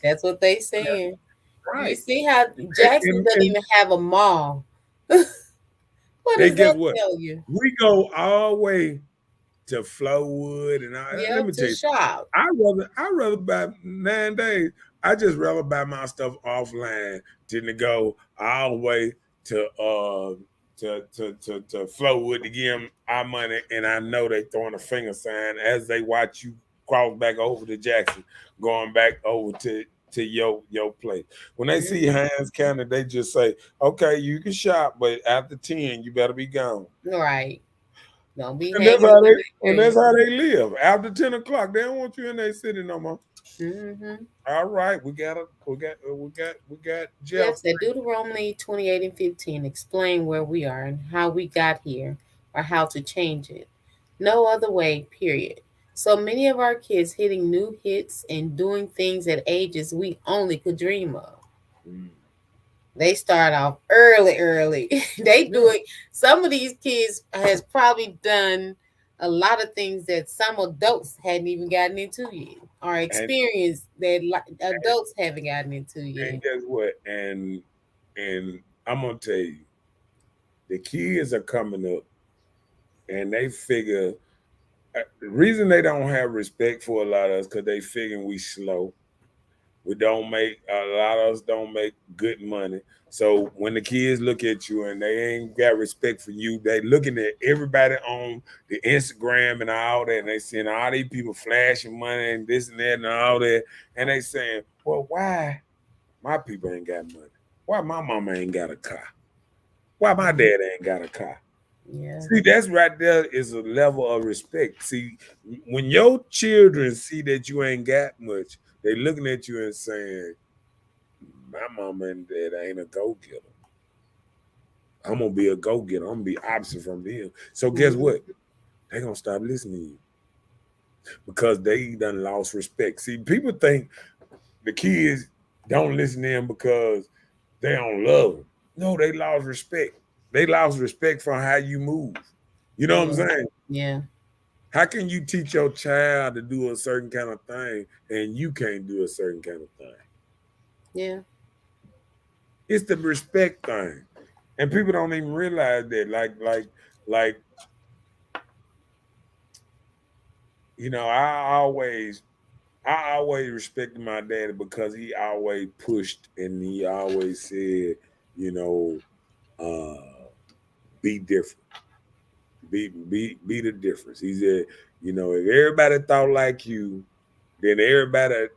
That's what they saying. You Right. see how Jackson doesn't And even have a mall. What they does guess that what? tell you? We go all the way to Flowood, and let Yeah, me to tell you, shop. I rather buy 9 days. I just rather buy my stuff offline than to go all the way to Flowood to give them our money, and I know they throwing a finger sign as they watch you cross back over to Jackson, going back over to your place. When they see Hines County, they just say, "Okay, you can shop, but after 10, you better be gone." Right. Don't be And hanging around that's there. how they live. After 10 o'clock, they don't want you in their city no more. Mm-hmm. All right, we got Jeff Jeff. said Deuteronomy 28 and 15 explain where we are and how we got here or how to change it. No other way, period. So many of our kids hitting new hits and doing things at ages we only could dream of. They start off early. They do it. Some of these kids has probably done a lot of things that some adults hadn't even gotten into yet, or experienced that adults haven't gotten into yet. And guess what? And I'm gonna tell you, the kids are coming up, and they figure the reason they don't have respect for a lot of us because they figuring we slow. We don't make a lot of us don't make good money. So when the kids look at you and they ain't got respect for you, they looking at everybody on the Instagram and all that, and they seeing all these people flashing money and this and that and all that, and they saying, "Well, why my people ain't got money? Why my mama ain't got a car? Why my dad ain't got a car?" Yeah. See, that's right there is a level of respect. See, when your children see that you ain't got much, they looking at you and saying, "My mama and dad ain't a go-getter. I'm gonna be a go-getter. I'm gonna be opposite from them." So guess what? They gonna stop listening to you because they done lost respect. See, people think the kids don't listen to them because they don't love them. No, they lost respect. They lost respect for how you move. You know what I'm saying? Yeah. How can you teach your child to do a certain kind of thing and you can't do a certain kind of thing? Yeah. It's the respect thing. And people don't even realize that. Like, I always respected my daddy because he always pushed and he always said, be different. Be the difference. He said, You know, if everybody thought like you, then everybody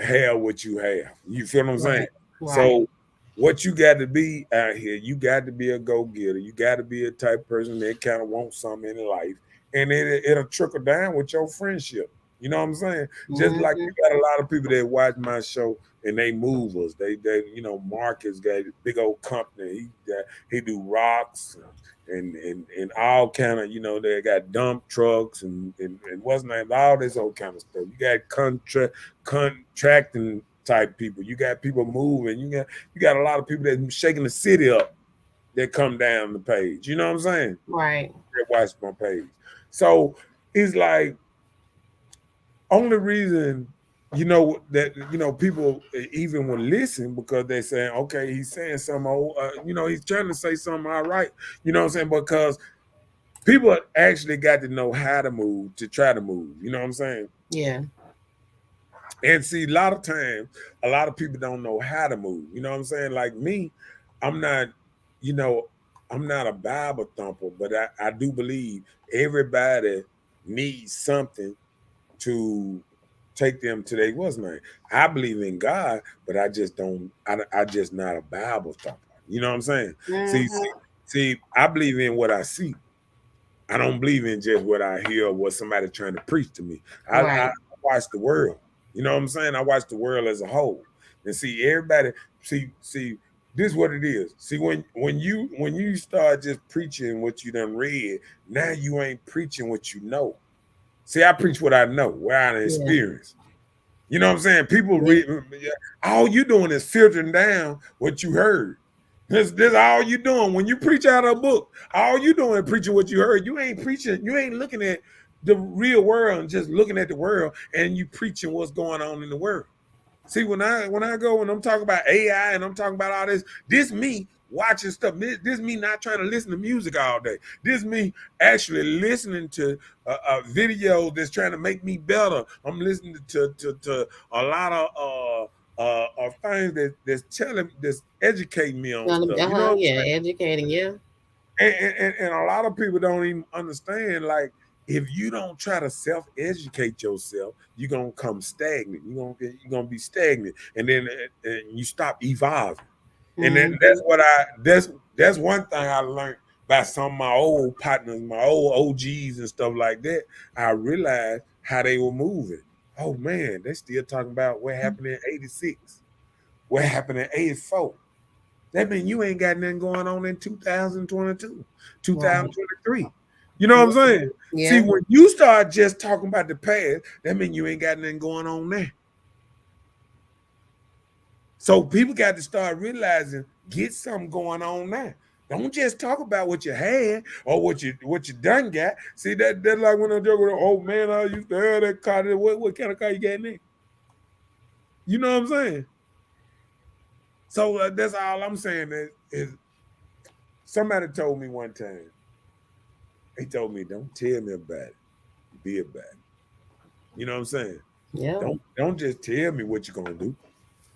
have what you have. You feel what I'm saying? Right. So what you got to be out here, you got to be a go-getter. You got to be a type person that kind of wants something in life. And it'll trickle down with your friendship. You know what I'm saying? Just like you got a lot of people that watch my show and they movers. They you know, Marcus got a big old company. He do rocks and all kind of, you know, they got dump trucks and what's name, all this old kind of stuff. You got contracting type people. You got people moving. You got a lot of people that shaking the city up that come down the page. You know what I'm saying? Right. That watch my page. So it's like only reason, you know, that, you know, people even will listen because they're saying, okay, he's saying something, you know, he's trying to say something all right. You know what I'm saying? Because people actually got to know how to move to try to move. You know what I'm saying? Yeah. And see, a lot of times, a lot of people don't know how to move. You know what I'm saying? Like me, I'm not, you know, I'm not a Bible thumper, but I do believe everybody needs something to take them to their what's name. I believe in God, but I just don't. I just not a Bible thumper. You know what I'm saying? See, I believe in what I see. I don't believe in just what I hear or what somebody trying to preach to me. I watch the world. You know what I'm saying? I watch the world as a whole. And see, everybody, see, this is what it is. See, when you start just preaching what you done read, now you ain't preaching what you know. See, I preach what I know, what I experience. You know what I'm saying? People read, all you doing is filtering down what you heard. This all you doing. When you preach out of a book, all you doing is preaching what you heard. You ain't preaching, you ain't looking at the real world and just looking at the world and you preaching what's going on in the world. See, when I'm talking about AI and I'm talking about all this me watching stuff. This me not trying to listen to music all day. This me actually listening to a video that's trying to make me better. I'm listening to a lot of things that's educating me on stuff. You know educating, and a lot of people don't even understand, like, if you don't try to self-educate yourself, you're gonna come stagnant. You're gonna be stagnant, and then you stop evolving. And then that's one thing I learned by some of my old partners, my old OGs and stuff like that. I realized how they were moving. Oh man, they still talking about what happened in '86, what happened in '84. That means you ain't got nothing going on in 2022, 2023. Right. You know what I'm saying? Yeah. See, when you start just talking about the past, that means you ain't got nothing going on there. So people got to start realizing, get something going on now. Don't just talk about what you had or what you done got. See, that's like when I'm joking, oh man, I used to have that car. What kind of car you got now? You know what I'm saying? So that's all I'm saying is somebody told me one time, he told me, don't tell me about it, be about it. You know what I'm saying? Yeah. Don't just tell me what you're gonna do.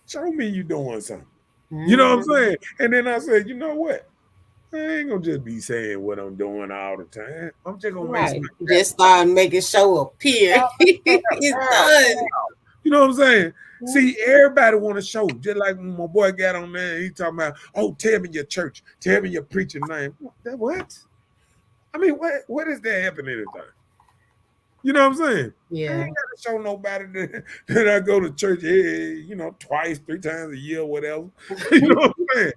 Show me you doing something. You know what I'm saying? And then I said, you know what? I ain't gonna just be saying what I'm doing all the time. I'm just gonna make some just start making show appear. It's done. You know what I'm saying? See, everybody want to show. Just like when my boy got on there, he talking about, oh, tell me your church, tell me your preaching name. What? I mean, what is that helping anything? You know what I'm saying? Yeah. I ain't gotta show nobody that I go to church, you know, twice, 3 times a year, whatever. You know what I'm saying?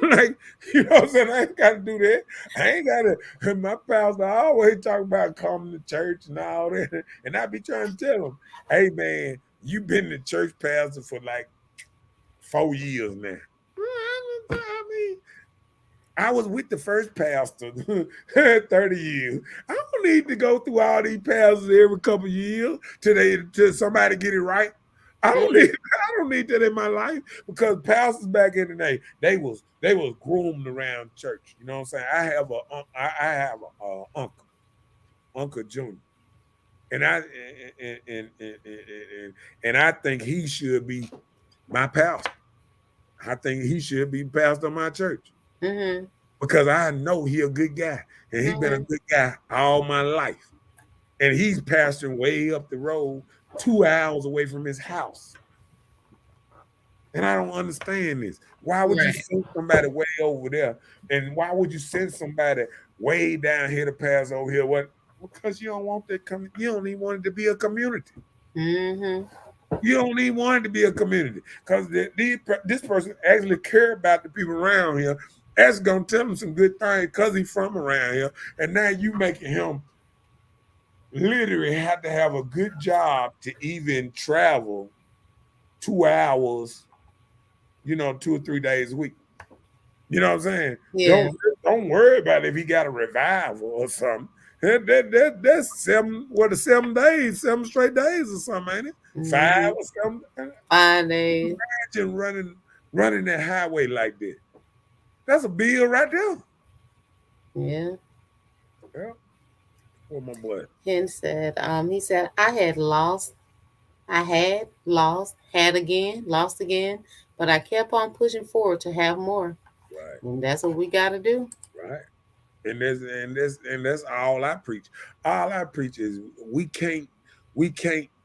Like, you know what I'm saying? I ain't gotta do that. I ain't gotta. My pastor always talk about coming to church and all that, and I be trying to tell them, hey man, you been the church pastor for like 4 years now. I mean, I was with the first pastor 30 years. I don't need to go through all these pastors every couple of years till somebody get it right. I don't need that in my life, because pastors back in the day, they was groomed around church. You know what I'm saying? I have a Uncle Junior, and I think he should be my pastor. I think he should be pastor of my church. Because I know he a good guy, and he been a good guy all my life. and he's pastoring way up the road, 2 hours away from his house. And I don't understand this. Why would you send somebody way over there? And why would you send somebody way down here to pass over here? What? Because you don't want that. You don't even want it to be a community. Mm-hmm. You don't even want it to be a community because this person actually care about the people around here. That's gonna tell him some good things because he's from around here. And now you making him literally have to have a good job to even travel 2 hours, 2 or 3 days a week. You know what I'm saying? Yeah. Don't worry about if he got a revival or something. That's 7 days, 7 straight days or something, ain't it? Mm-hmm. 5 or something. 5 days. Imagine running that highway like that. That's a bill right there. Yeah. Yeah. What my boy? Ken said, he said, I had lost, again, lost again, but I kept on pushing forward to have more. Right. And that's what we gotta do. Right. And that's all I preach. All I preach is we can't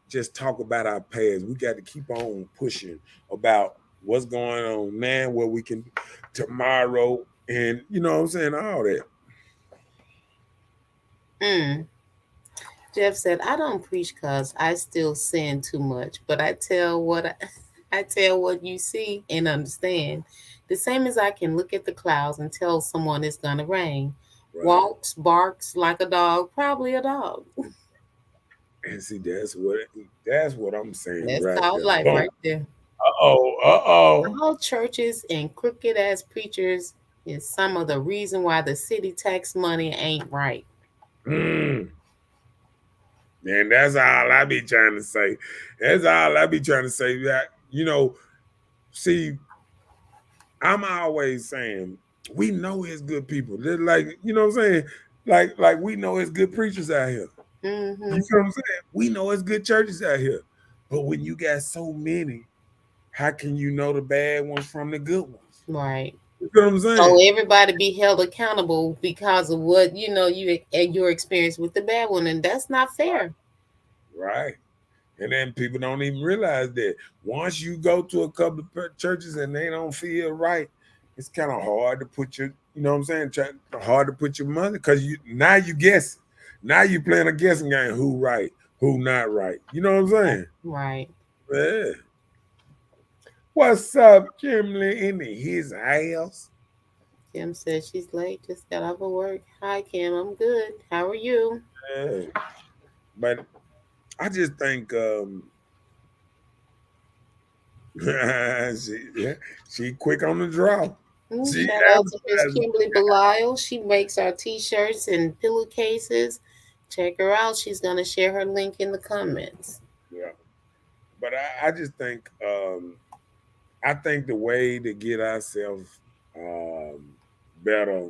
just talk about our past. We got to keep on pushing about what's going on now, where we can tomorrow, and you know what I'm saying, all that. Jeff said, I don't preach because I still sin too much, but I tell what you see and understand. The same as I can look at the clouds and tell someone it's gonna rain. Right. Walks, barks like a dog, probably a dog. And see, that's what I'm saying. That's called life right there. All churches and crooked ass preachers is some of the reason why the city tax money ain't right. And that's all I be trying to say. That, see, I'm always saying, we know it's good people. They're like, you know what I'm saying? Like we know it's good preachers out here. Mm-hmm. You know what I'm saying? We know it's good churches out here. But when you got so many, how can you know the bad ones from the good ones? Right. You know what I'm saying? So everybody be held accountable because of what, your experience with the bad one. And that's not fair. Right. And then people don't even realize that once you go to a couple of churches and they don't feel right, it's kind of hard to put your, you know what I'm saying? Hard to put your money because now you guess. Now you playing a guessing game. Who right? Who not right? You know what I'm saying? Right. Yeah. What's up, Kimberly, in his house? Kim says she's late. Just got off of work. Hi, Kim. I'm good. How are you? Yeah. But I just think she quick on the draw. Shout out to Miss Kimberly Belial. She makes our t-shirts and pillowcases. Check her out. She's gonna share her link in the comments. Yeah. But I just think I think the way to get ourselves better,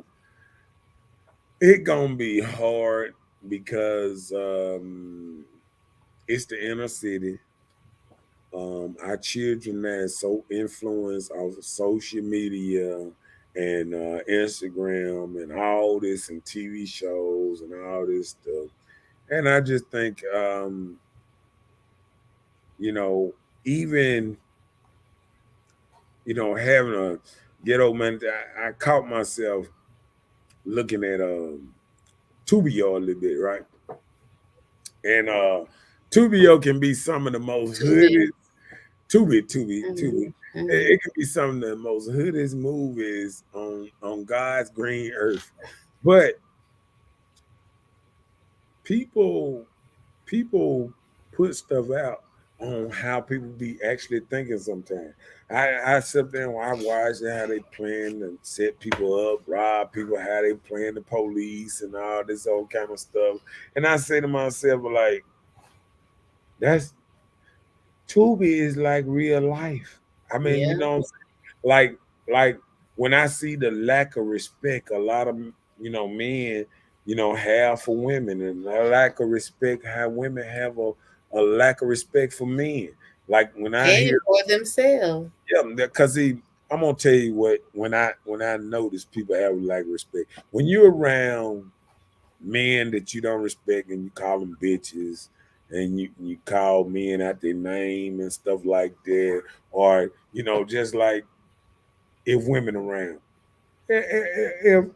it's gonna be hard because it's the inner city. Our children are so influenced of social media and Instagram and all this and TV shows and all this stuff. And I just think, even, having a ghetto man, I caught myself looking at Tubio a little bit, right? And Tubio can be some of the most hooded. Tubi. Mm-hmm. It can be some of the most hoodest movies on God's green earth. But people put stuff out on how people be actually thinking sometimes. I sit there and I watch how they plan to set people up, rob people, how they playing the police and all this old kind of stuff. And I say to myself, like, Tubi is like real life. I mean, yeah. You know what I'm saying? Like when I see the lack of respect a lot of, men, have for women, and a lack of respect how women have a lack of respect for men. Like when I hear for themselves. Yeah, because I'm gonna tell you what, when I notice people have lack of respect, when you're around men that you don't respect and you call them bitches, and you call men out their name and stuff like that, or just like if women around. If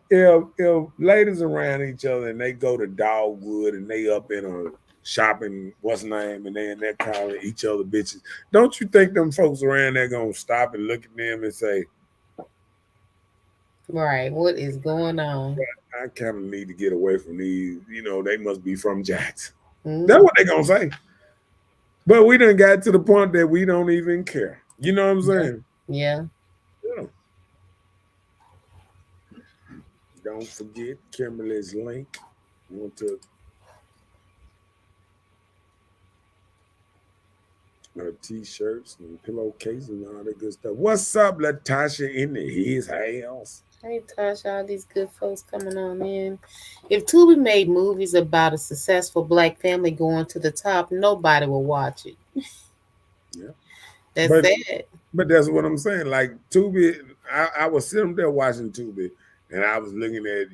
ladies around each other and they go to Dogwood and they up in a shopping, what's name, and they're calling each other bitches, don't you think them folks around there gonna stop and look at them and say, right, what is going on? I kind of need to get away from these, they must be from Jackson. Mm-hmm. That's what they gonna say. But we done got to the point that we don't even care. You know what I'm saying? Yeah. Don't forget Kimberly's link. You want to t-shirts and pillowcases and all that good stuff. What's up, Latasha in his house? Hey, Tasha, all these good folks coming on in. If Tubi made movies about a successful Black family going to the top, nobody will watch it. Yeah. That's sad. But that's what I'm saying. Like Tubi, I was sitting there watching Tubi, and I was looking at,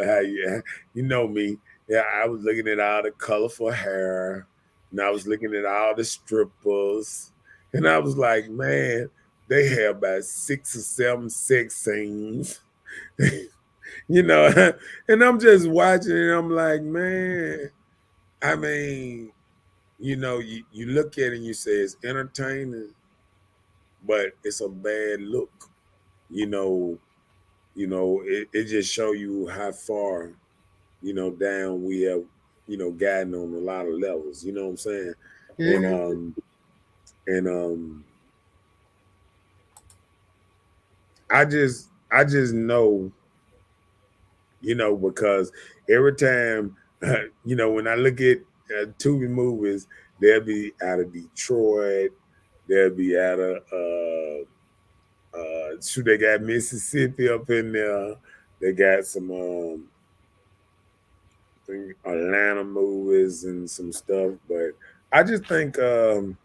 how you know me. Yeah, I was looking at all the colorful hair, and I was looking at all the strippers, and I was like, man, they have about 6 or 7 sex scenes. And I'm just watching and I'm like, man, I mean, you look at it and you say it's entertaining, but it's a bad look. It just show you how far, down we have, gotten on a lot of levels, you know what I'm saying? Mm-hmm. And I just know, because every time, when I look at Tubi movies, they'll be out of Detroit, they'll be out of, they got Mississippi up in there, they got some Atlanta movies and some stuff, but I just think we,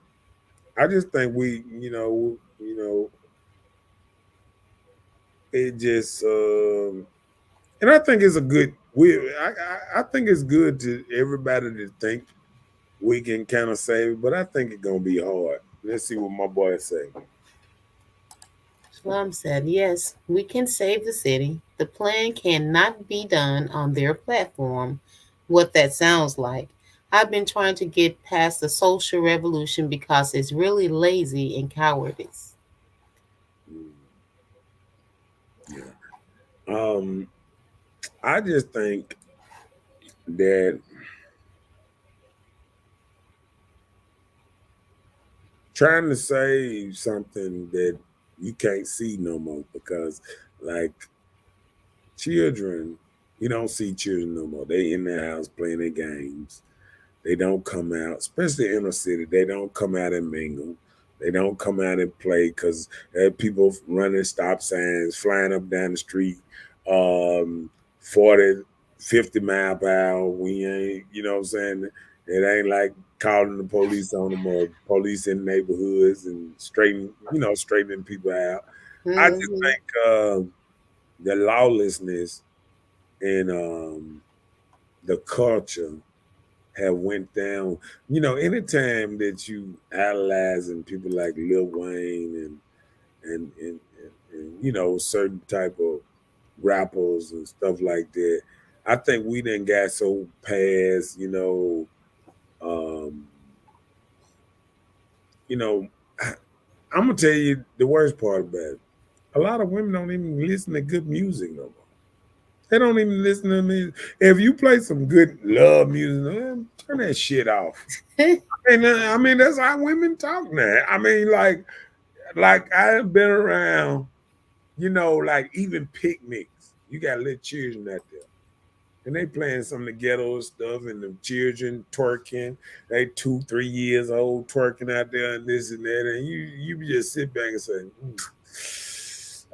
it just, and I think it's a good. I think it's good to everybody to think we can kind of save it, but I think it's gonna be hard. Let's see what my boy say. Slum said, "Yes, we can save the city. The plan cannot be done on their platform. What that sounds like. I've been trying to get past the social revolution because it's really lazy and cowardice." Yeah. I just think that trying to save something that you can't see no more, because like children, you don't see children no more. They in their house playing their games. They don't come out, especially in the city. They don't come out and mingle. They don't come out and play because there are people running stop signs, flying up down the street, 40, 50 mile per hour. We ain't, you know what I'm saying? It ain't like calling the police on them or police in neighborhoods and straightening people out. Mm-hmm. I just think the lawlessness and the culture have went down. Anytime that you idolizing people like Lil Wayne and certain type of rappers and stuff like that, I think we done got so past, I'm gonna tell you the worst part about it. A lot of women don't even listen to good music no more. They don't even listen to me. If you play some good love music, turn that shit off. I mean, that's how women talk now. I mean, like I've been around, like even picnics. You got little children out there, and they playing some of the ghetto stuff, and the children twerking. They 2-3 years old twerking out there and this and that, and you just sit back and say,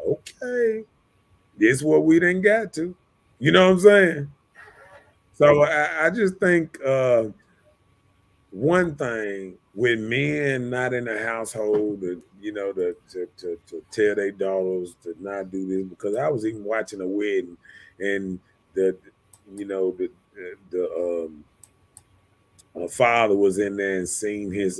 okay, this is what we done got to. You know what I'm saying? So I just think one thing with men not in the household, to tell their daughters to not do this, because I was even watching a wedding and the the father was in there and seen his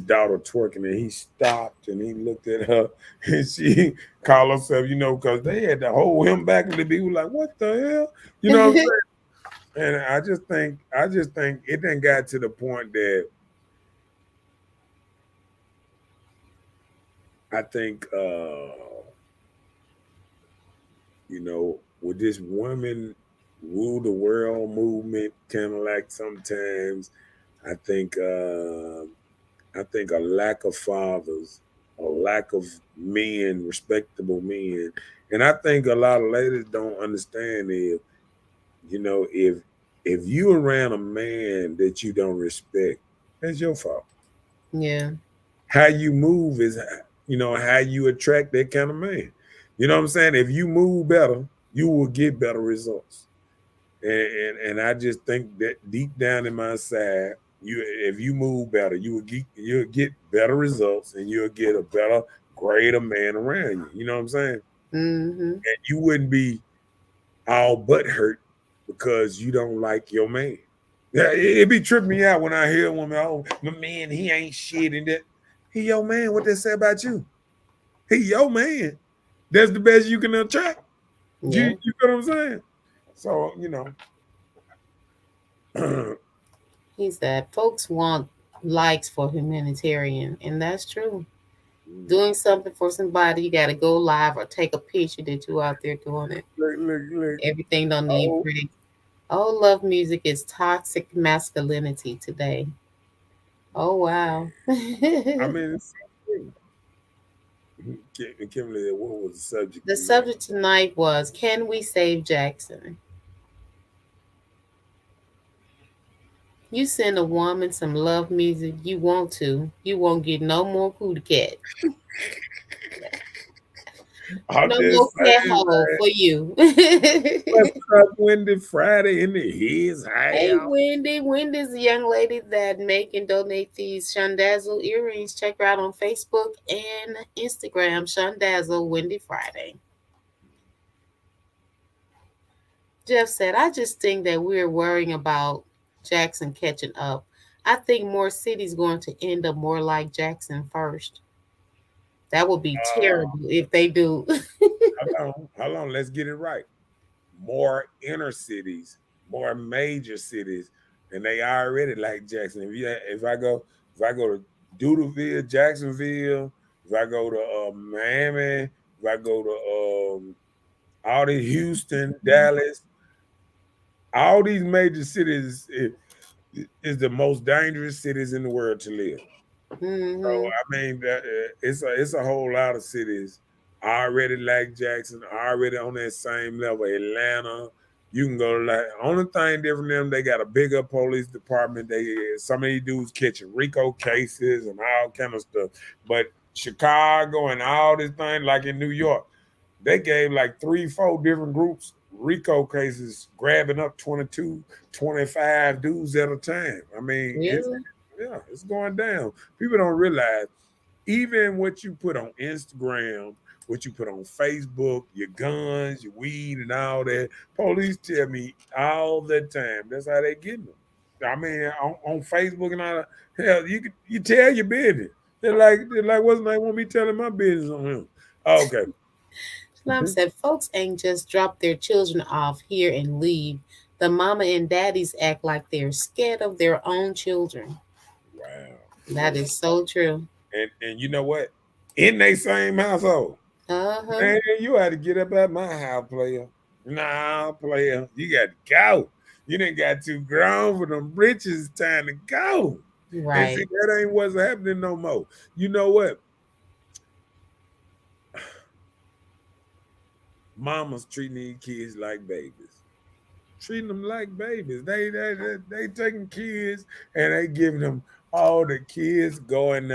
daughter twerking, and he stopped and he looked at her, and she called herself, because they had to hold him back, and the people like, what the hell, what I'm saying? And I just think it then got to the point that I think with this women rule the world movement, kind of like sometimes I think a lack of fathers, a lack of men, respectable men, and I think a lot of ladies don't understand if you around a man that you don't respect, that's your fault. Yeah. How you move is how you attract that kind of man. You know what I'm saying? If you move better, you will get better results. And I just think that deep down in my side, if you move better, you'll get better results, and you'll get a better, greater man around you. You know what I'm saying? Mm-hmm. And you wouldn't be all butt hurt because you don't like your man. Yeah, it be tripping me out when I hear a woman, oh, my man, he ain't shit, and that he your man. What they say about you? He your man. That's the best you can attract. Yeah. You know what I'm saying? So, He said, folks want likes for humanitarian, and that's true. Doing something for somebody, you got to go live or take a picture that you out there doing it. Look. Everything don't need pretty. Oh, love music is toxic masculinity today. Oh, wow. I mean, Kimberly, what was the subject? The subject tonight was, can we save Jackson? You send a woman some love music, you want to. You won't get no more cootie cat. No more cat hole for you. What's up, Wendy Friday in his house? Hey, Wendy. Wendy's a young lady that make and donate these Shondazzle earrings. Check her out on Facebook and Instagram, Shondazzle Wendy Friday. Jeff said, I just think that we're worrying about Jackson catching up. I think more cities going to end up more like Jackson first. That would be terrible if they do. How long? Let's get it right. More inner cities, more major cities, and they already like Jackson. If I go to Doodleville, Jacksonville, if I go to Miami, if I go to all these Houston, Dallas, all these major cities is the most dangerous cities in the world to live. Mm-hmm. So I mean, it's a whole lot of cities already like Jackson, already on that same level. Atlanta, you can go to only thing different than them, they got a bigger police department. Some of these dudes catching RICO cases and all kind of stuff. But Chicago and all this thing, like in New York, they gave like 3-4 different groups RICO cases, grabbing up 22, 25 dudes at a time. I mean, it's going down. People don't realize even what you put on Instagram, what you put on Facebook, your guns, your weed, and all that. Police tell me all the time that's how they get them. I mean, on Facebook and all that. Hell, you tell your business. They're like, what's the name? Want me telling my business on him? Okay. Slam said, folks ain't just drop their children off here and leave. The mama and daddies act like they're scared of their own children. Wow. That is so true. And you know what? In their same household. Uh-huh. Man, you had to get up at my house, player. Nah, player. You got to go. You didn't got too grown for them britches. Time to go. Right. And see, that ain't what's happening no more. You know what? Mamas treating these kids like babies. Treating them like babies. They taking kids and they giving them all the kids going.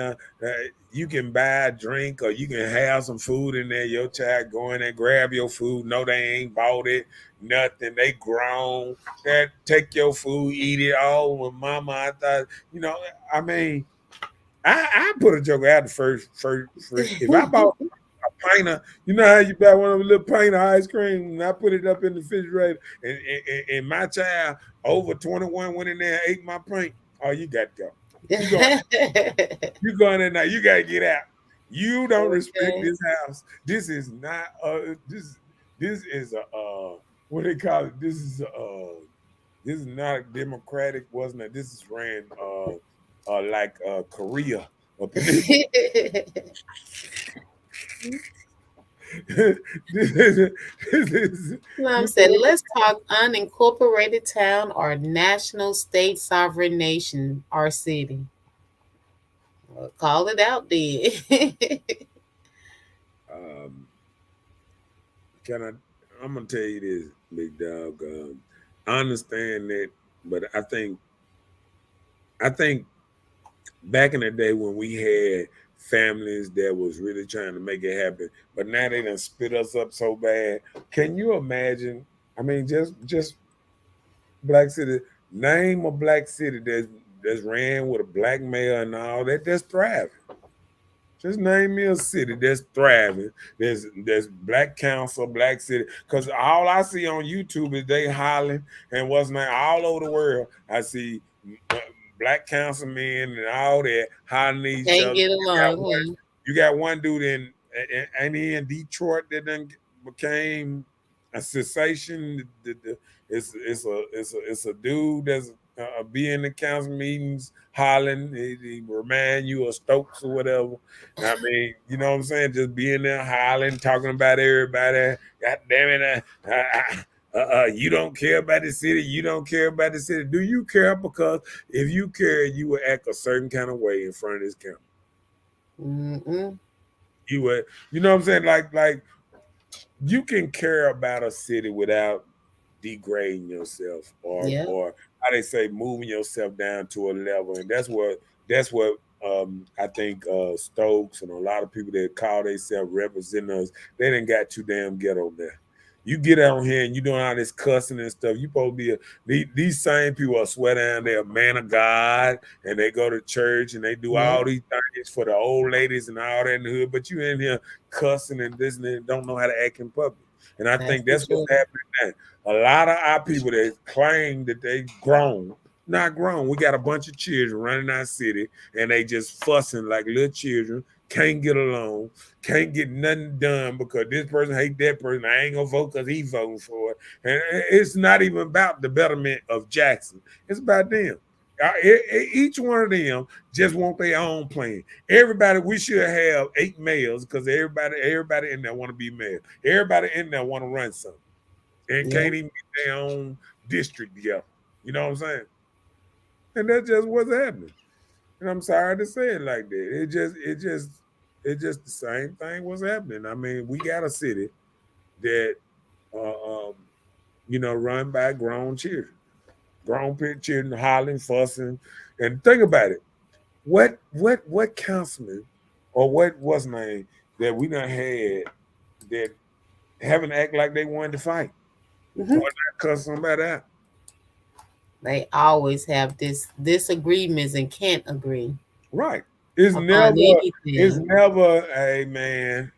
You can buy a drink or you can have some food in there. Your child go in and grab your food. No, they ain't bought it. Nothing. They grown. They take your food, eat it all. With mama, I thought, I mean, I put a joke out the first. If I bought a painter. You know how you buy one of them little painter ice cream, and I put it up in the refrigerator, and my child over 21 went in there and ate my paint. Oh, you got to go. You going in there? You got to get out. You don't respect this house. This is not this is a what they call it. This is not a democratic, wasn't it? This is ran like Korea. Mom said, let's talk unincorporated town or national, state, sovereign nation or city. Well, call it out then. I'm gonna tell you this, big dog. I understand that, but I think back in the day when we had families that was really trying to make it happen, but now they done spit us up so bad. Can you imagine? I mean, just Black City. Name a Black city that's ran with a black mayor and all that that's thriving. Just name me a city that's thriving. There's Black council, Black city. Because all I see on YouTube is they hollering and what's name all over the world. I see Black councilmen and all that hollering each other. Can't get along. You got one dude in Detroit that then became a sensation. It's a dude that's be in the council meetings hollering. He remind you of Stokes or whatever. I mean, you know what I'm saying? Just being there hollering, talking about everybody. God damn it. You don't care about the city. You don't care about the city. Do you care? Because if you care, you would act a certain kind of way in front of this camera. Mm-mm. You would, you know what I'm saying? Like you can care about a city without degrading yourself or how they say moving yourself down to a level. And that's what I think Stokes and a lot of people that call themselves representatives, they done got too damn ghetto there. You get out here and you doing all this cussing and stuff. You supposed to be these same people are swear down they're a man of God and they go to church and they do all these things for the old ladies and all that in the hood. But you in here cussing and this and that, don't know how to act in public. And I think that's what's happening now. A lot of our people that claim that they grown, not grown. We got a bunch of children running our city and they just fussing like little children, can't get along, can't get nothing done because this person hate that person. I ain't gonna vote because he voting for it. And it's not even about the betterment of Jackson. It's about them. Each one of them just want their own plan. Everybody, we should have 8 mayors because everybody in there want to be mayor. Everybody in there want to run something. And can't even get their own district together. You know what I'm saying? And that's just what's happening. And I'm sorry to say it like that. It's just the same thing what's happening. I mean, we got a city that run by grown children. Grown children hollering, fussing. And think about it. What councilman or what's name that we done had that haven't act like they wanted to fight? Or not cuss somebody out. They always have disagreements and can't agree. Right. It's never, hey man,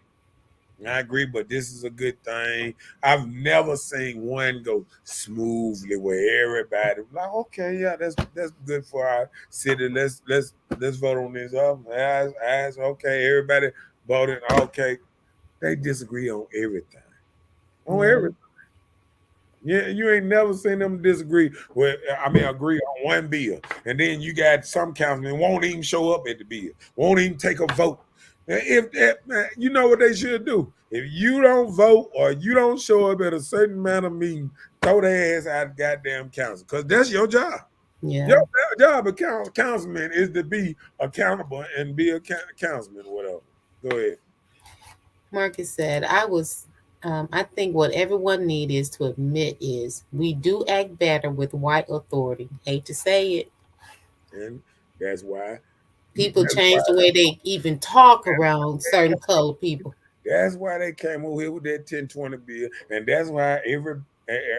I agree, but this is a good thing. I've never seen one go smoothly where everybody like, okay, yeah, that's good for our city. Let's vote on this up. As okay, everybody voted. Okay. They disagree on everything. On everything. Yeah, you ain't never seen them disagree agree on one bill. And then you got some councilmen won't even show up at the bill, won't even take a vote. You know what they should do? If you don't vote or you don't show up at a certain amount of meeting, throw their ass out of goddamn council. Because that's your job. Yeah. Your job as councilman is to be accountable and be a councilman or whatever. Go ahead. Marcus said, I think what everyone needs is to admit is we do act better with white authority. Hate to say it. And that's why people change the way they even talk around certain colored people. That's why they came over here with that 1020 bill. And that's why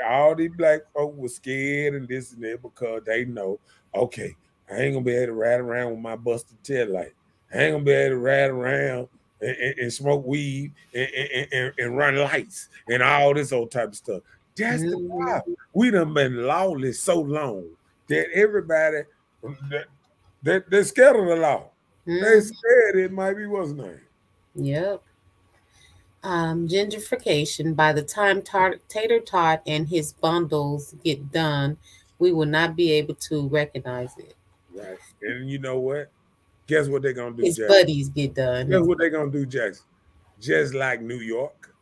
all these black folk was scared and this and that because they know, okay, I ain't gonna be able to ride around with my busted tail light. I ain't gonna be able to ride around and smoke weed and run lights and all this old type of stuff. That's the problem. We done been lawless so long that everybody they're scared of the law. They scared it might be what's name. Yep. Gentrification. By the time Tater Tot and his bundles get done, we will not be able to recognize it. Right. And you know what? Guess what they're gonna do, His Jackson? buddies get done. Guess what they're gonna do, Jackson? Just like New York.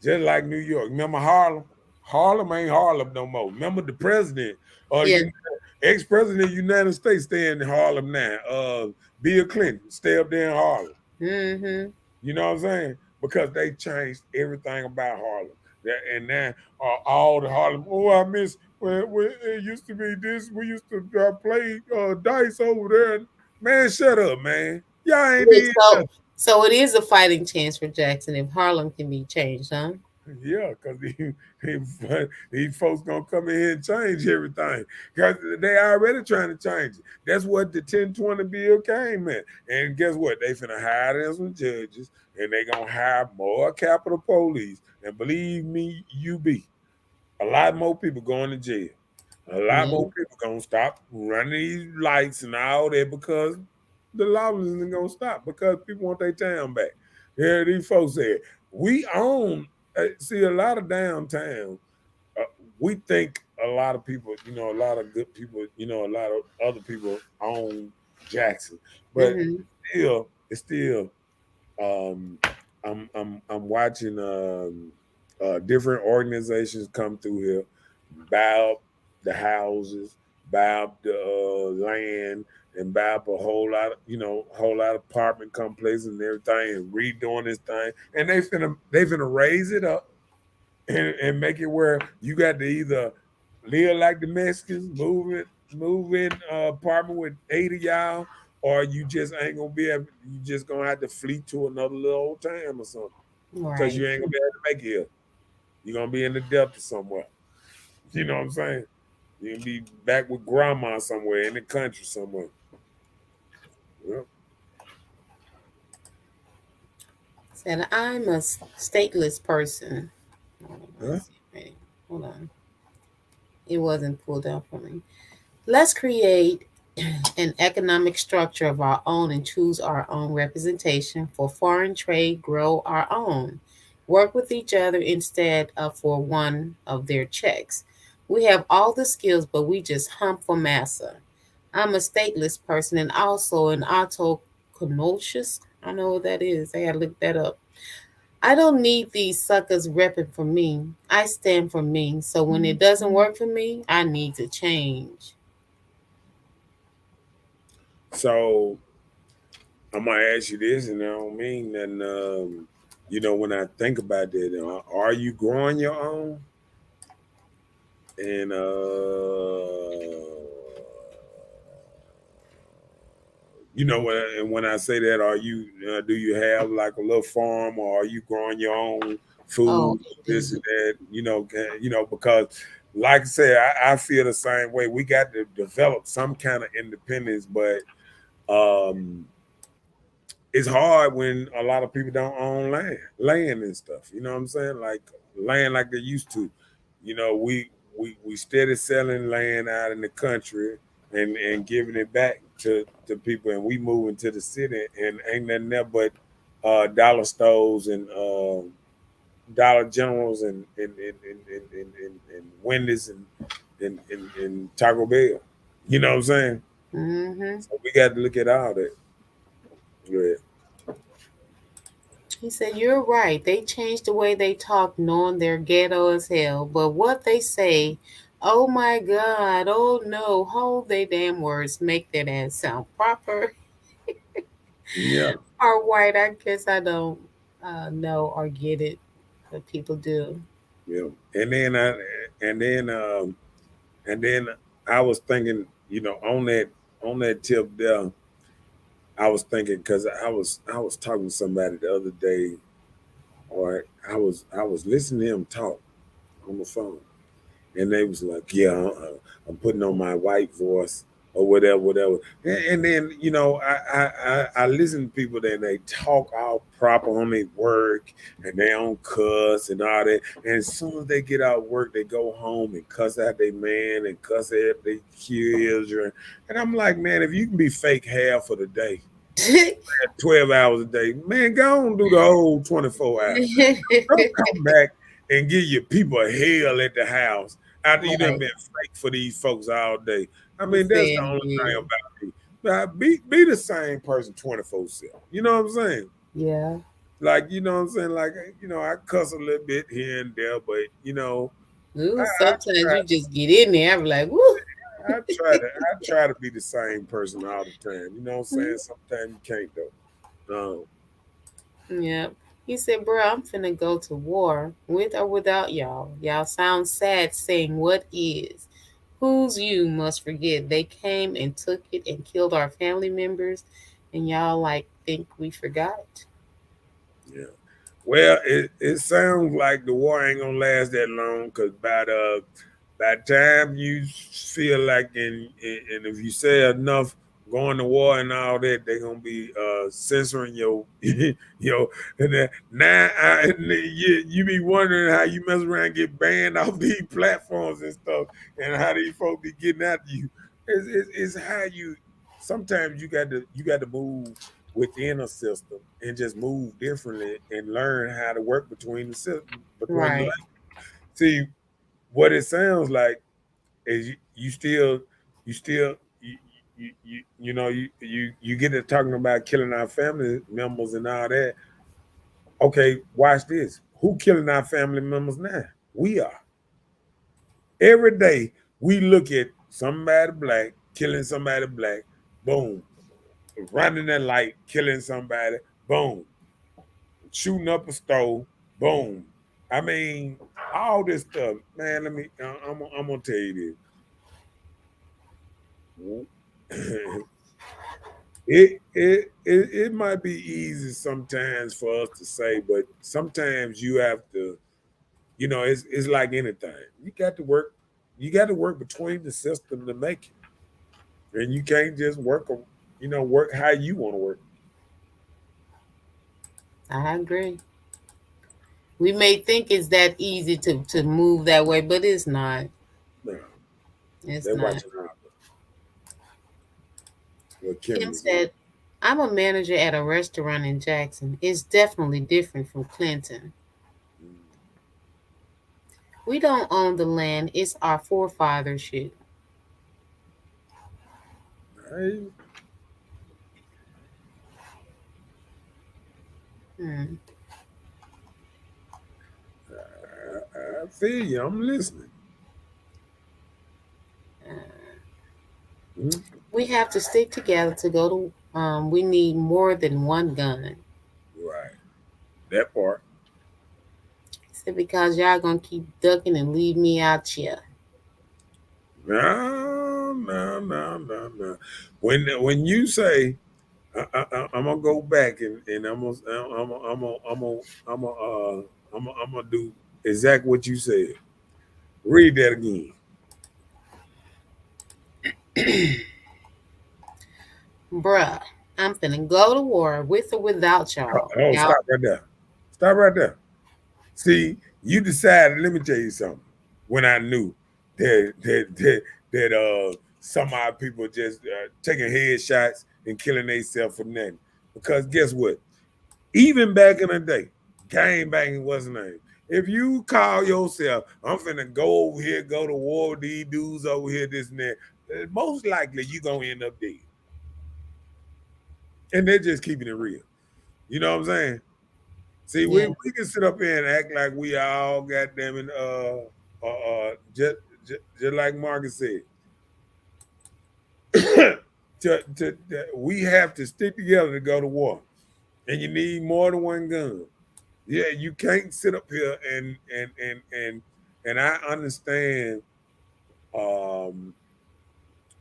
Just like New York. Remember Harlem? Harlem ain't Harlem no more. Remember the president or ex-president of the United States staying in Harlem now. Bill Clinton stay up there in Harlem. Mm-hmm. You know what I'm saying? Because they changed everything about Harlem. And now all the Harlem, I miss when it used to be this. We used to play dice over there. Man, shut up, man. Y'all ain't so it is a fighting chance for Jackson if Harlem can be changed, huh? Yeah, because these folks gonna come in here and change everything. Because they already trying to change it. That's what the 1020 bill came in. And guess what? They finna hire them some judges and they gonna hire more Capitol Police. And believe me, a lot more people going to jail. A lot more people gonna stop running these lights and all that because the law isn't gonna stop because people want their town back. Yeah, these folks said we own. See, a lot of downtown, we think a lot of people, a lot of good people, a lot of other people own Jackson, but it's still. I'm watching different organizations come through here, buy up the houses, buy up the land, and buy up a whole lot of apartment complexes and everything, and redoing this thing. And they finna raise it up and make it where you got to either live like the Mexicans, move in apartment with 8 of y'all, or you just ain't gonna be able. You just gonna have to flee to another little old town or something, because you ain't gonna be able to make it here. You're gonna be in the Delta somewhere. You know what I'm saying? You're gonna be back with grandma somewhere in the country somewhere. Yep. Said I'm a stateless person. Huh? Hold on. It wasn't pulled out for me. Let's create an economic structure of our own and choose our own representation for foreign trade, grow our own. Work with each other instead of for one of their checks. We have all the skills, but we just hump for massa. I'm a stateless person and also an autoconocious. I don't know what that is. I gotta look that up. I don't need these suckers repping for me. I stand for me. So when it doesn't work for me, I need to change. So I'm gonna ask you this, and I don't mean that. When I think about that, are you growing your own? And when I say that, are you do you have like a little farm, or are you growing your own food, this and that? Because like I said, I feel the same way. We got to develop some kind of independence, but it's hard when a lot of people don't own land and stuff. You know what I'm saying? Like land like they used to. We steady selling land out in the country and giving it back to people, and we moving to the city, and ain't nothing there but dollar stores and Dollar Generals and Wendy's and Taco Bell. You know what I'm saying? Mm-hmm. So we got to look at all that. Yeah. He said, "You're right. They changed the way they talk, knowing they're ghetto as hell. But what they say, oh my God, oh no, hold they damn words, make that ass sound proper." Yeah. Or white. I guess I don't know or get it, but people do. Yeah. And then I was thinking, on that tip there, I was thinking, because I was talking to somebody the other day, or I was listening to him talk on the phone, and they was like, "Yeah, I'm putting on my white voice, or whatever. And then I listen to people that they talk all proper on their work and they don't cuss and all that. And as soon as they get out of work, they go home and cuss out their man and cuss out their children. And I'm like, man, if you can be fake half of the day, 12 hours a day, man, go on do the whole 24 hours. Don't come back and give your people hell at the house after you done been fake for these folks all day. I mean, that's the only thing about me. But be the same person 24/7. You know what I'm saying? Yeah. Like, you know what I'm saying? Like, I cuss a little bit here and there, but sometimes you just get in there. I'm like, woo. I try to be the same person all the time. You know what I'm saying? Sometimes you can't though. Yeah. He said, bro, I'm finna go to war with or without y'all. Y'all sound sad saying what is. Who's you must forget. They came and took it and killed our family members, and y'all think we forgot. Yeah. Well, it sounds like the war ain't gonna last that long because by the time you feel like and if you say enough going to war and all that, they're gonna be censoring your and now you be wondering how you mess around and get banned off these platforms and stuff and how these folks be getting at you. It's how you sometimes you got to move within a system and just move differently and learn how to work between the system. Right. See, what it sounds like is you get to talking about killing our family members and all that. Okay, watch this. Who killing our family members now? We are. Every day we look at somebody black killing somebody black. Boom. Running that light, killing somebody. Boom. Shooting up a stove. Boom. I mean, all this stuff, man. I'm gonna tell you this. It might be easy sometimes for us to say, but sometimes you have to, it's like anything. You got to work between the system to make it. And you can't just work how you want to work. I agree. We may think it's that easy to move that way, but it's not. No. It's They're not. watching out. Kim said, I'm a manager at a restaurant in Jackson. It's definitely different from Clinton. We don't own the land. It's our forefathers' shit. Right. I feel you. I'm listening. We have to stick together to go to. We need more than one gun. Right. That part. He said, because y'all gonna keep ducking and leave me out here. No. When you say, I'm gonna go back and I'm gonna do exactly what you said. Read that again. Bruh, I'm finna go to war with or without y'all. Oh, stop right there. Stop right there. See, you decided. Let me tell you something. When I knew that some of our people just taking headshots and killing themselves for nothing. Because guess what? Even back in the day, gang banging wasn't name. If you call yourself, I'm finna go over here, go to war with these dudes over here, this and that, most likely you're gonna end up dead. And they're just keeping it real. You know what I'm saying? See, we can sit up here and act like we all goddamn just like Marcus said. We have to stick together to go to war, and you need more than one gun. Yeah, you can't sit up here and I understand.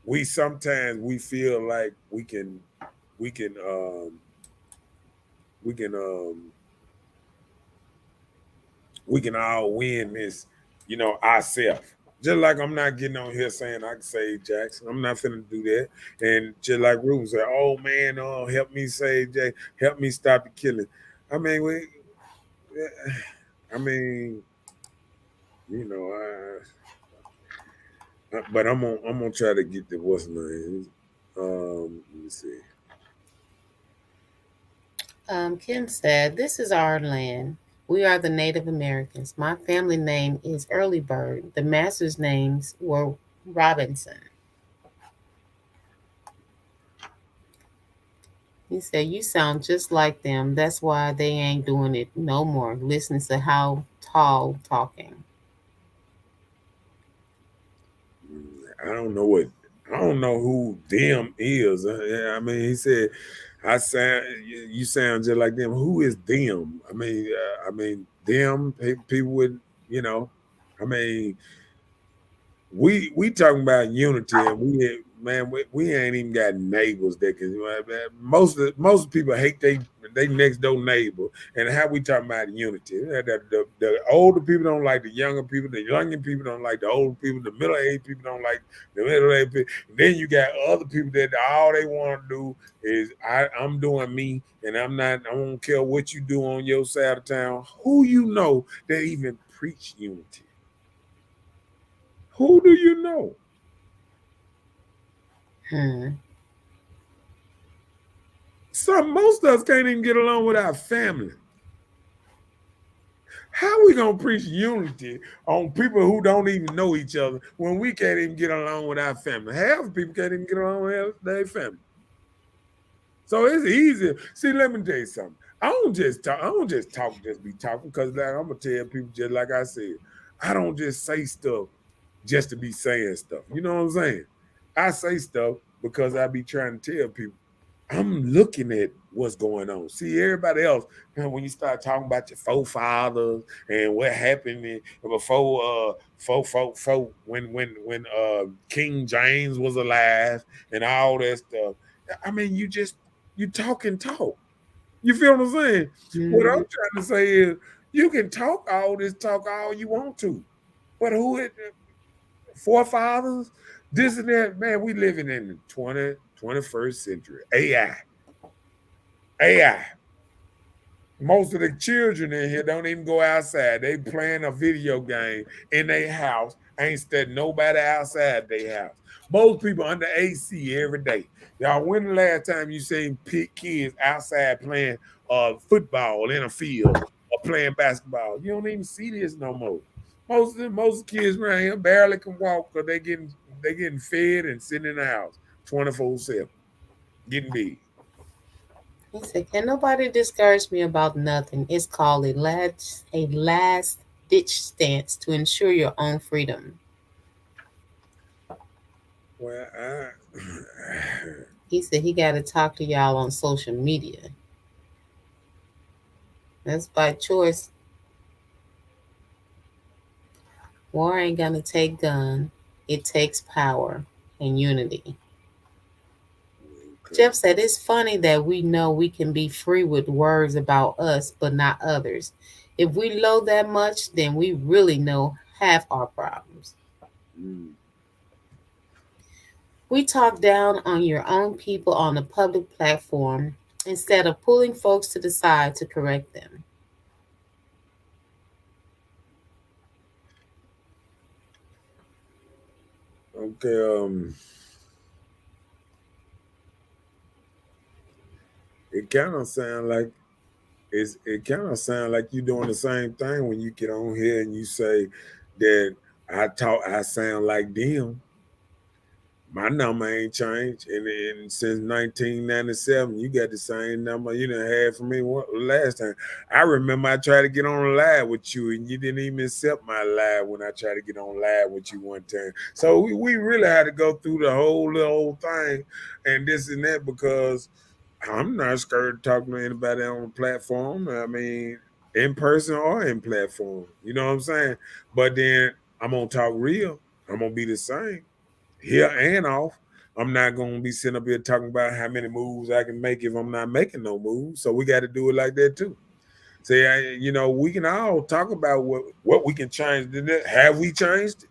We sometimes feel like we can all win this, ourselves. Just like I'm not getting on here saying I can save Jackson. I'm not finna do that. And just like Ruben said, oh man, oh help me save Jack, help me stop the killing. I mean, you know, but I'm gonna try to get the what's name. Let me see. Kim said, "This is our land. We are the Native Americans. My family name is Early Bird. The master's names were Robinson." He said, "You sound just like them. That's why they ain't doing it no more. Listening to how tall talking." I don't know who them is. I mean, he said, you sound just like them. Who is them? I mean, them people with, you know, I mean, we talking about unity, and we ain't even got neighbors that can. Most people hate they next door neighbor, and how we talking about unity. The older people don't like the younger people. The younger people don't like the older people. The middle aged people don't like the middle aged people. And then you got other people that all they want to do is I'm doing me, and I don't care what you do on your side of town. Who you know that even preach unity? Who do you know? Most of us can't even get along with our family. How we gonna preach unity on people who don't even know each other when we can't even get along with our family? Half of people can't even get along with their family. So it's easy. See, let me tell you something. I don't just be talking, because I'm gonna tell people just like I said. I don't just say stuff just to be saying stuff. You know what I'm saying? I say stuff because I be trying to tell people I'm looking at what's going on. See, everybody else, when you start talking about your forefathers and what happened before when King James was alive and all that stuff. I mean, you talk and talk. You feel what I'm saying? Mm-hmm. What I'm trying to say is you can talk all you want to. But who it forefathers, this and that, man, we living in the 21st century. AI. Most of the children in here don't even go outside. They playing a video game in their house. Ain't studying nobody outside their house. Most people under AC every day. Y'all, when the last time you seen kids outside playing football in a field or playing basketball? You don't even see this no more. Most kids around here barely can walk because they getting fed and sitting in the house 24/7, getting big. He said, "Can nobody discourage me about nothing? It's called a last ditch stance to ensure your own freedom." Well, he said he got to talk to y'all on social media. That's by choice. War ain't gonna take gun. It takes power and unity. Jeff said, "It's funny that we know we can be free with words about us, but not others. If we load that much, then we really know half our problems." We talk down on your own people on a public platform instead of pulling folks to the side to correct them. Okay, it kind of sound like you're doing the same thing when you get on here and you say that I sound like them. My number ain't changed, and since 1997, you got the same number you done had for me last time. I remember I tried to get on a live with you, and you didn't even accept my live when I tried to get on live with you one time. So we really had to go through the whole little thing and this and that, because I'm not scared to talk to anybody on the platform. I mean, in person or in platform. You know what I'm saying? But then I'm gonna talk real. I'm gonna be the same here and off. I'm not going to be sitting up here talking about how many moves I can make if I'm not making no moves. So we got to do it like that too. See, we can all talk about what we can change. Have we changed it?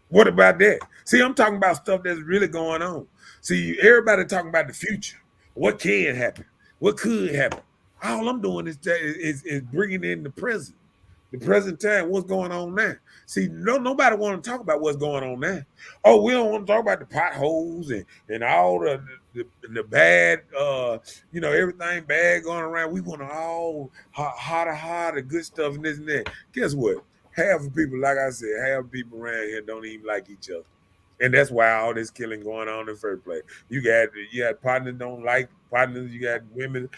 What about that? See, I'm talking about stuff that's really going on. See, everybody talking about the future. What can happen? What could happen? All I'm doing is bringing in the present time. What's going on now? See, nobody want to talk about what's going on now. Oh, we don't want to talk about the potholes and all the bad, everything bad going around. We want to all the good stuff and this and that. Guess what? Half of people, like I said, half of people around here don't even like each other. And that's why all this killing going on in the first place. You got partners don't like partners. You got women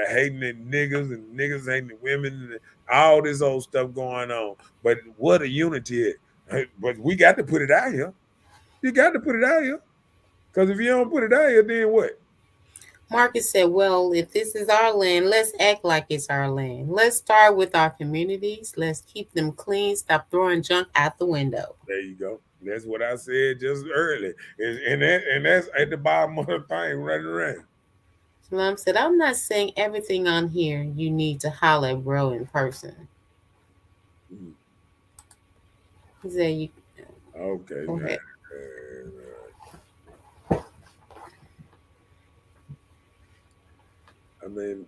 hating the niggas and niggas hating the women. And all this old stuff going on. But what a unity is. But we got to put it out here. You got to put it out here. Because if you don't put it out here, then what? Marcus said, well, if this is our land, let's act like it's our land. Let's start with our communities. Let's keep them clean. Stop throwing junk out the window. There you go. That's what I said just early. And that's at the bottom of the thing running around. Shalom said, I'm not saying everything on here you need to holler at bro in person. He said, you. Okay. Go ahead. I mean,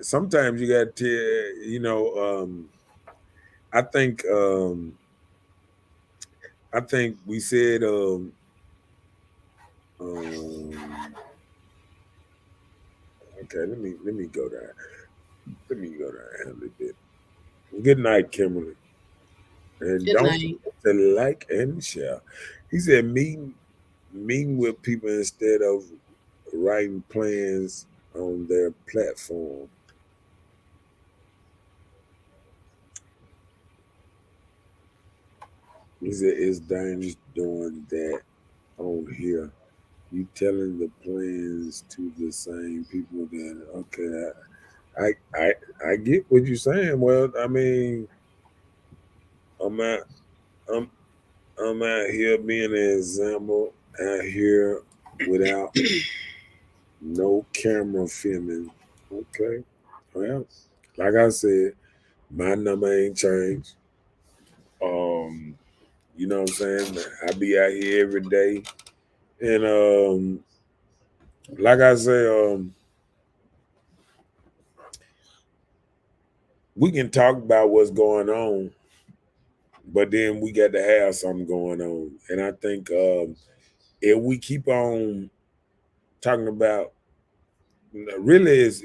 sometimes you got to, I think we said, okay, let me go there. Let me go there a little bit. Good night, Kimberly. And Good don't night. forget to like and share. He said meeting with people instead of writing plans on their platform. He said, it's dangerous doing that on here. You telling the plans to the same people that, okay, I get what you're saying. Well, I mean, I'm out here being an example out here without no camera filming. Okay. Well, like I said, my number ain't changed. You know what I'm saying? I be out here every day. And like I say, we can talk about what's going on, but then we got to have something going on. And I think if we keep on talking about really is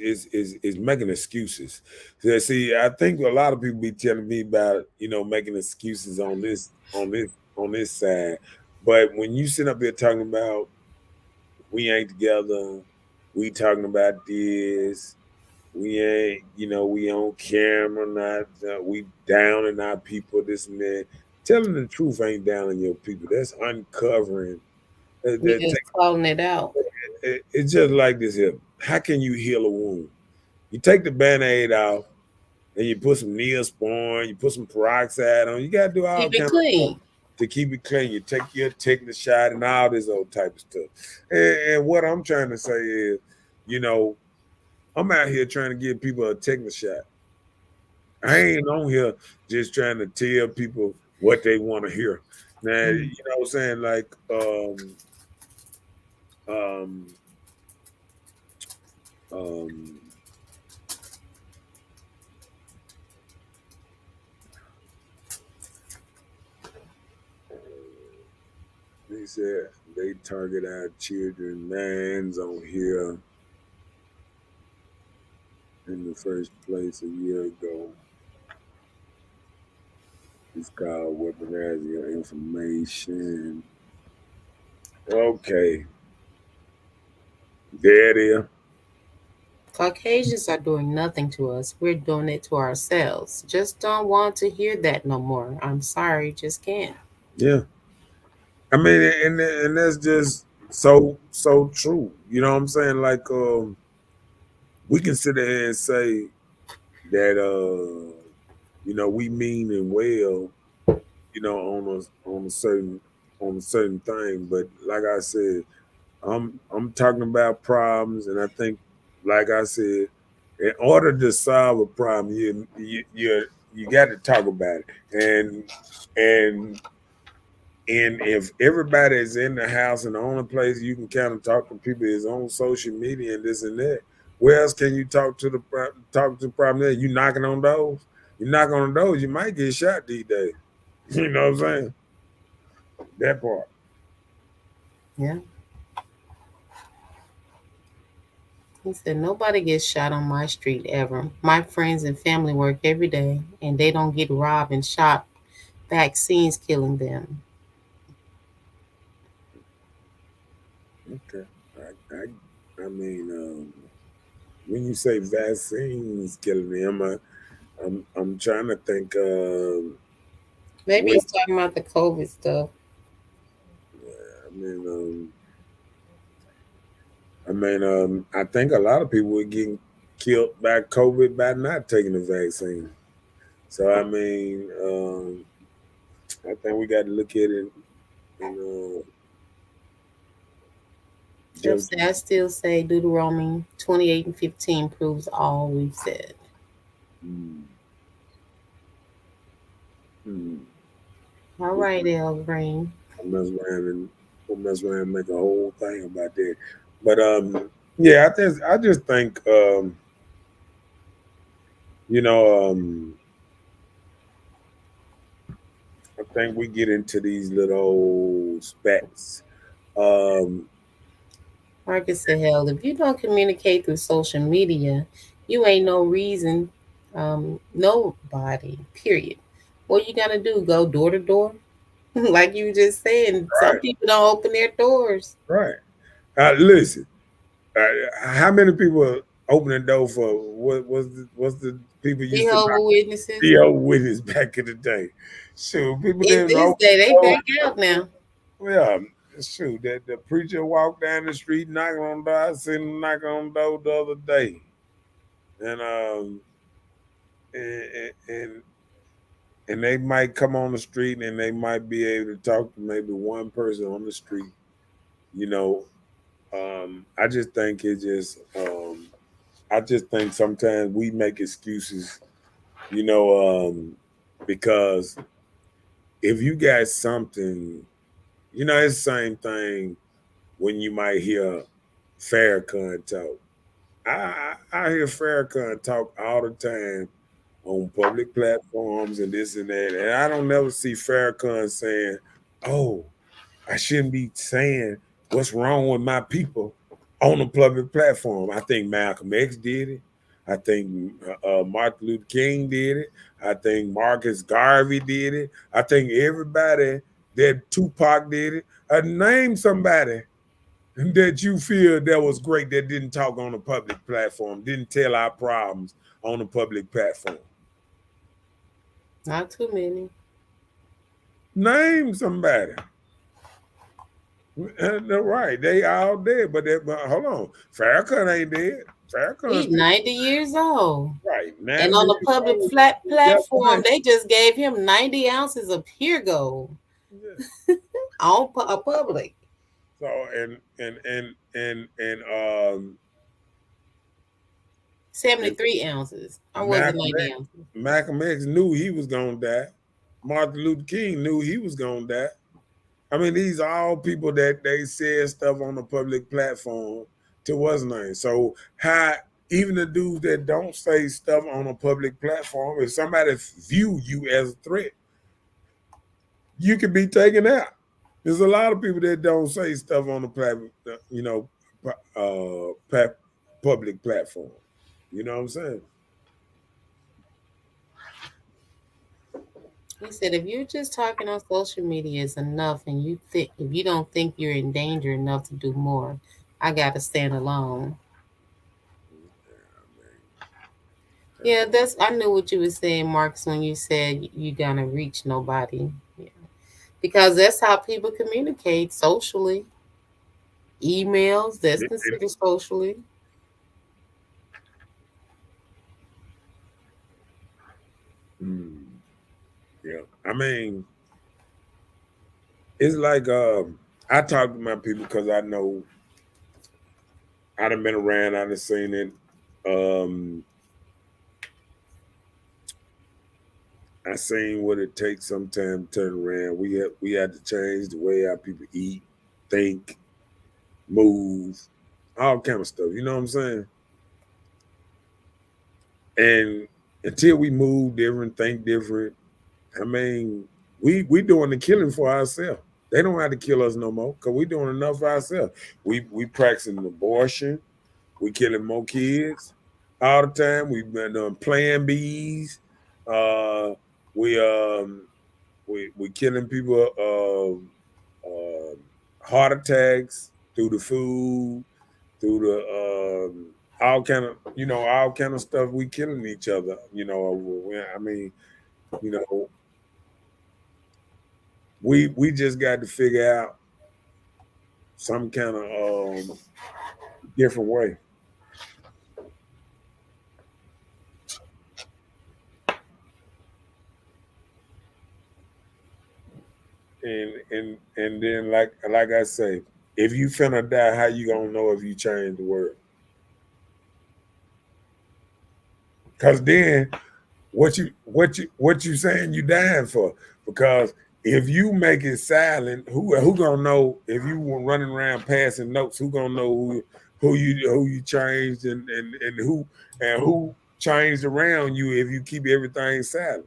making excuses. So, see, I think a lot of people be telling me about making excuses on this side, but when you sit up here talking about we ain't together, we talking about this, we ain't we on camera, not we downing our people, this and that. Telling the truth ain't downing your people. That's uncovering. We just calling it out. It's just like this here. How can you heal a wound? You take the Band-Aid off and you put some Neosporin, you put some peroxide on. You got to do all Keep it clean. To keep it clean. You taking the shot and all this old type of stuff. And what I'm trying to say is, I'm out here trying to give people a tetanus shot. I ain't on here just trying to tell people what they want to hear. Now, you know what I'm saying? Like, they said they target our children minds on here in the first place a year ago. It's called weaponizing your information. Okay. There it is. Caucasians are doing nothing to us. We're doing it to ourselves. Just don't want to hear that no more. I'm sorry, just can't. Yeah. I mean, and that's just so true. You know what I'm saying? Like, we can sit there and say that, we mean and well, on a certain thing. But like I said, I'm talking about problems, and I think, like I said, in order to solve a problem, you got to talk about it, and And if everybody is in the house and the only place you can kind of talk to people is on social media and this and that, where else can you talk to the problem? You knocking on doors. You knock on the doors, you might get shot these days. You know what I'm saying? That part. Yeah. He said, nobody gets shot on my street ever. My friends and family work every day, and they don't get robbed and shot. Vaccines killing them. Okay. I mean, when you say vaccines killing them, I'm trying to think. Maybe he's talking about the COVID stuff. I think a lot of people were getting killed by COVID by not taking the vaccine. So I think we got to look at it. I still say Deuteronomy 28:15 proves all we've said. All right, El Green. We'll mess around and make a whole thing about that. But yeah, I just think I think we get into these little spats. Marcus said, hell, if you don't communicate through social media, you ain't no reason, nobody, period. What you gotta do? Go door to door? Like you just said, right. Some people don't open their doors. Right. Listen, how many people open the door for what's the people used Jehovah's Witnesses? Jehovah's Witnesses back in the day. Shoot, people in this day, they back out now. Yeah, shoot, that the preacher walked down the street knocking on the door. I seen him knocking on the door the other day. And they might come on the street and they might be able to talk to maybe one person on the street. I just think I just think sometimes we make excuses, because if you got something, it's the same thing when you might hear Farrakhan talk. I hear Farrakhan talk all the time on public platforms and this and that, and I don't never see Farrakhan saying, "Oh, I shouldn't be saying what's wrong with my people on a public platform." I think Malcolm X did it. I think Martin Luther King did it. I think Marcus Garvey did it. I think everybody that Tupac did it. Name somebody that you feel that was great that didn't talk on a public platform, didn't tell our problems on a public platform. Not too many. Name somebody. Right, they all dead, but hold on, Farrakhan ain't dead. He's 90 years old. Right, and on the public platform, they just gave him 90 ounces of pure gold on a public. So 73 ounces, or was it 90 ounces? Malcolm X knew he was gonna die. Martin Luther King knew he was gonna die. I mean, these are all people that they said stuff on the public platform to what's name. So how even the dudes that don't say stuff on a public platform, if somebody view you as a threat, you could be taken out. There's a lot of people that don't say stuff on the public platform. You know what I'm saying? He said, if you're just talking on social media is enough, and if you don't think you're in danger enough to do more, I gotta stand alone. Yeah, I knew what you were saying, Marcus, when you said you're gonna reach nobody. Yeah. Because that's how people communicate socially. Emails, that's considered socially. Yeah, I mean, it's like I talk to my people because I know I done been around, I done seen it. I seen what it takes sometimes to turn around. We had to change the way our people eat, think, move, all kind of stuff. You know what I'm saying? And until we move different, think different, I mean, we doing the killing for ourselves. They don't have to kill us no more because we doing enough for ourselves. We practicing abortion. We killing more kids all the time. We've been doing Plan Bs. We killing people heart attacks through the food, through the all kind of stuff. We killing each other. I mean, we just got to figure out some kind of different way. And then like I say, if you finna die, how you gonna know if you change the world? Cause then what you saying you dying for? Because if you make it silent, who gonna know if you were running around passing notes? Who gonna know who you changed and who changed around you if you keep everything silent?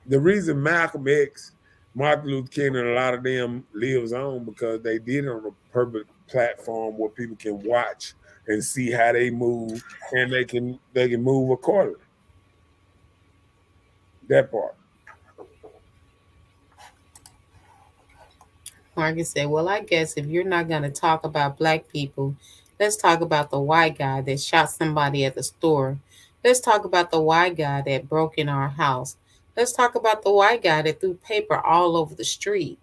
The reason Malcolm X, Martin Luther King, and a lot of them lives on because they did it on a public platform where people can watch and see how they move, and they can move accordingly. That part. Marcus said, well, I guess if you're not going to talk about black people, let's talk about the white guy that shot somebody at the store. Let's talk about the white guy that broke in our house. Let's talk about the white guy that threw paper all over the street.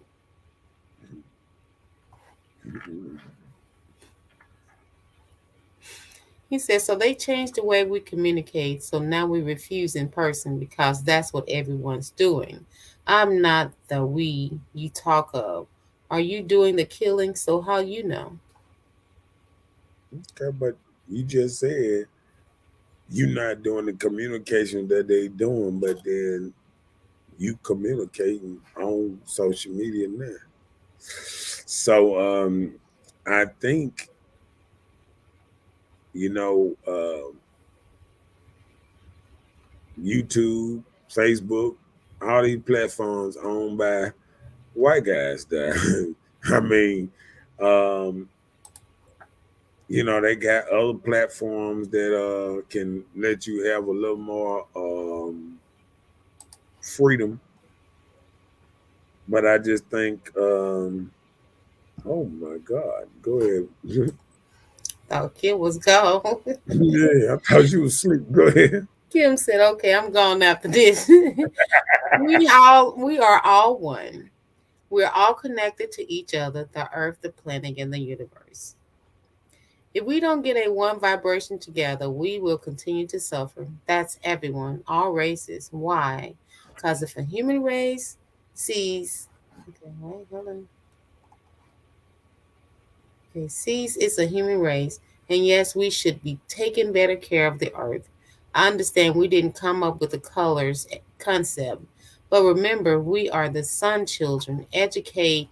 He said, so they changed the way we communicate. So now we refuse in person because that's what everyone's doing. I'm not the we you talk of. Are you doing the killing? So how you know? Okay, but you just said you're not doing the communication that they doing, but then you communicating on social media now. So I think YouTube, Facebook, all these platforms owned by white guys that I mean, they got other platforms that can let you have a little more freedom. But I just think oh my God, go ahead. Thought Kim was gone. Yeah, I thought you was asleep. Go ahead. Kim said, okay, I'm gone after this. We are all one. We're all connected to each other, the earth, the planet, and the universe. If we don't get a one vibration together, we will continue to suffer. That's everyone, all races. Why? Because if a human race sees, okay, wait, hold on. Okay, sees it's a human race, and yes, we should be taking better care of the earth. I understand we didn't come up with the colors concept, but remember, we are the sun children. Educate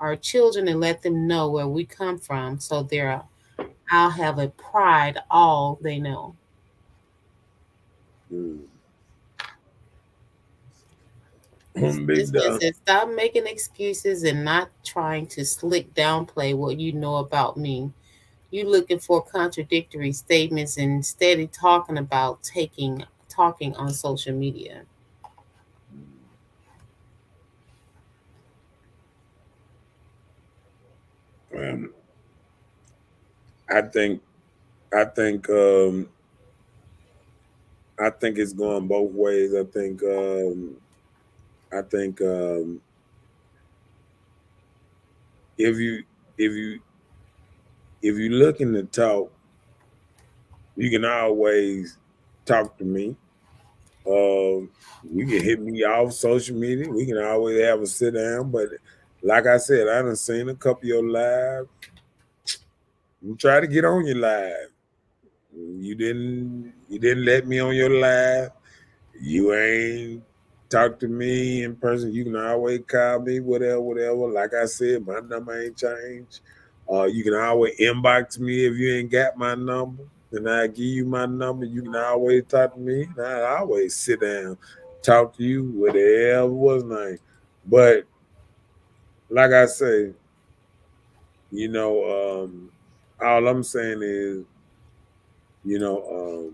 our children and let them know where we come from, so I'll have a pride all they know. This man said, stop making excuses and not trying to slick downplay what you know about me. You looking for contradictory statements and instead of talking about talking on social media. I think it's going both ways. I think if you're looking to talk, you can always talk to me. You can hit me off social media. We can always have a sit down. But like I said, I done seen a couple of your live. You try to get on your live. You didn't let me on your live. You ain't talk to me in person. You can always call me, whatever. Like I said, my number ain't changed. You can always inbox me if you ain't got my number. Then I give you my number. You can always talk to me. And I always sit down, talk to you, whatever was name. But like I say, all I'm saying is, you know,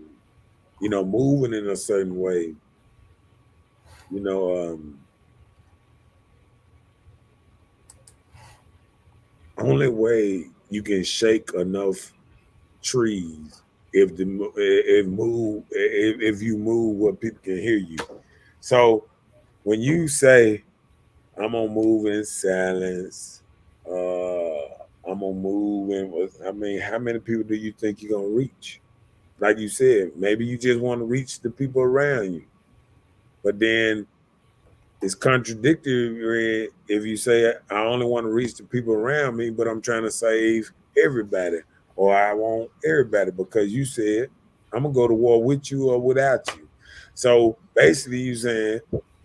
moving in a certain way, you know, only way you can shake enough trees if you move where people can hear you. So when you say I'm gonna move in silence, I'm gonna move in, I mean, how many people do you think you're gonna reach? Like you said, maybe you just want to reach the people around you, but then it's contradictory if you say I only want to reach the people around me, but I'm trying to save everybody, or I want everybody because you said I'm gonna go to war with you or without you. So basically, you saying,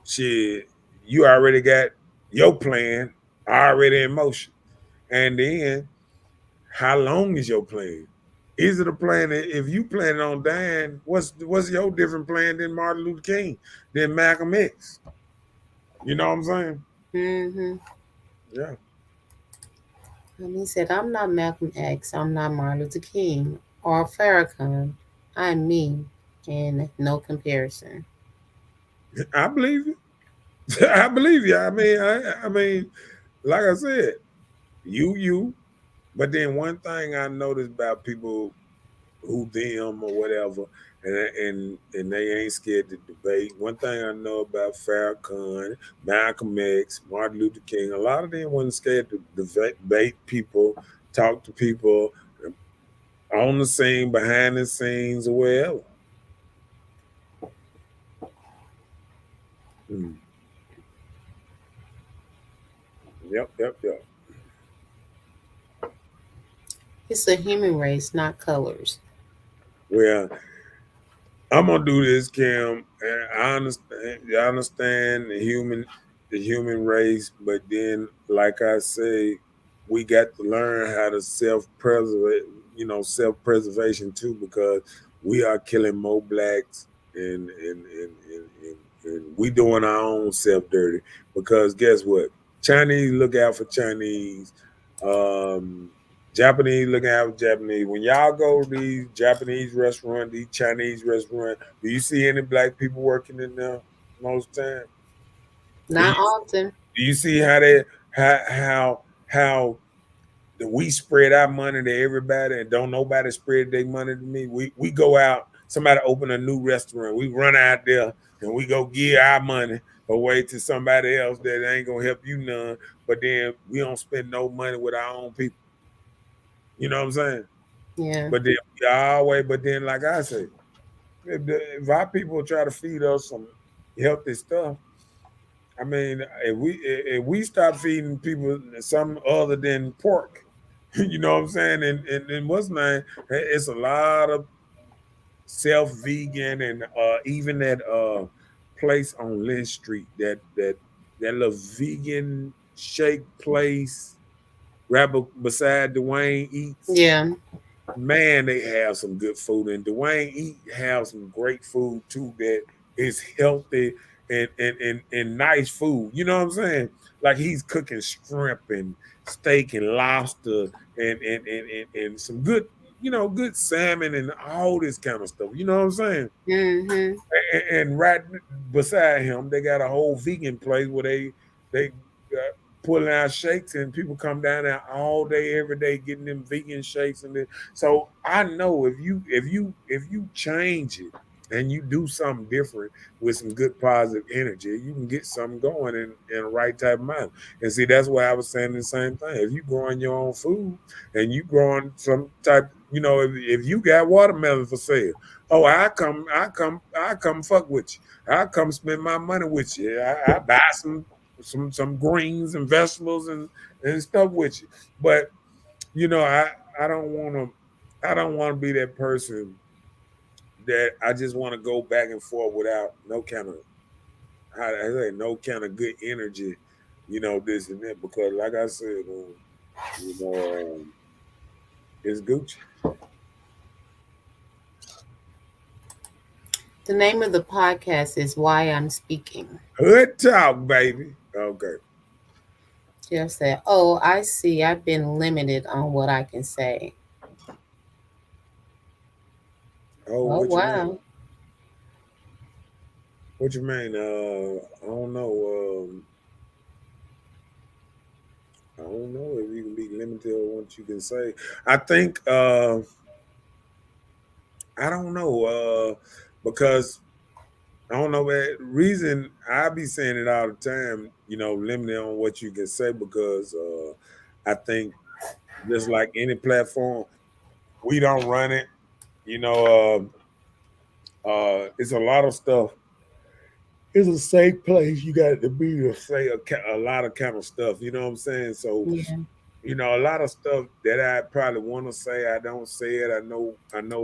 shit, you already got your plan already in motion, and then how long is your plan? Is it a plan that if you planning on dying, what's your different plan than Martin Luther King, than Malcolm X? You know what I'm saying? Mm-hmm. Yeah. And he said, I'm not Malcolm X, I'm not Martin Luther King or Farrakhan. I'm me, and no comparison. I believe you. I believe you. I mean, like I said, you. But then one thing I noticed about people who them or whatever, and they ain't scared to debate. One thing I know about Farrakhan, Malcolm X, Martin Luther King, a lot of them wasn't scared to debate people, talk to people on the scene, behind the scenes, or wherever. Hmm. Yep. It's a human race, not colors. Well, I'm gonna do this, Kim. And I understand the human race, but then, like I say, we got to learn how to self-preservation too, because we are killing more blacks, and we doing our own self dirty. Because guess what? Chinese look out for Chinese. Um, Japanese looking out for Japanese. When y'all go to these Japanese restaurants, these Chinese restaurants, do you see any black people working in there most time? Do Not you often. do you see how they how we spread our money to everybody and don't nobody spread their money to me? We go out, somebody open a new restaurant, we run out there and we go give our money away to somebody else that ain't gonna help you none. But then we don't spend no money with our own people. You know what I'm saying? Yeah. But then but then, like I say, if our people try to feed us some healthy stuff, I mean, if we stop feeding people something other than pork, you know what I'm saying? And what's name? It's a lot of self vegan, and even that place on Lynch Street, that little vegan shake place right beside Dwayne Eats. Yeah. Man, they have some good food, and Dwayne have some great food too that is healthy and nice food. You know what I'm saying? Like he's cooking shrimp and steak and lobster and some good, good salmon and all this kind of stuff. You know what I'm saying? Mm-hmm. And right beside him, they got a whole vegan place where they pulling out shakes, and people come down there all day, every day, getting them vegan shakes. So I know if you change it and you do something different with some good positive energy, you can get something going in the right type of mind. And see, that's why I was saying the same thing. If you growing your own food and you growing some type, if you got watermelon for sale, oh, I come fuck with you. I come spend my money with you. I buy some greens and vegetables and stuff with you. But I don't want to be that person that I just want to go back and forth without no kind of no kind of good energy, this and that. Because like I said, it's Gucci. The name of the podcast is Why I'm Speaking. Hood talk, baby. Okay. Jeff said, "Oh, I see. I've been limited on what I can say." Oh, wow. What you mean? I don't know. I don't know if you can be limited on what you can say. I think I don't know. Because I don't know that reason I be saying it all the time, limited on what you can say, because I think just like any platform, we don't run it. It's a lot of stuff. It's a safe place. You got to be to say a lot of kind of stuff. You know what I'm saying? So, a lot of stuff that I probably want to say, I don't say it. I know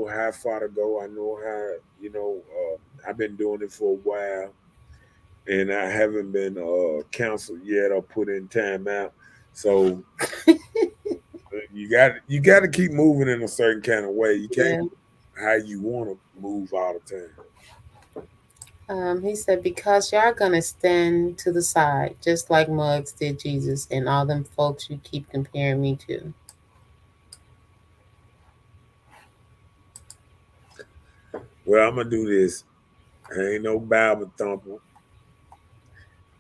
how far to go. I know how. I've been doing it for a while, and I haven't been counseled yet or put in time out. So you got to keep moving in a certain kind of way. You can't how you want to move all the time. He said, because y'all gonna stand to the side, just like Muggs did Jesus and all them folks you keep comparing me to. Well, I'm gonna do this. I ain't no Bible thumper.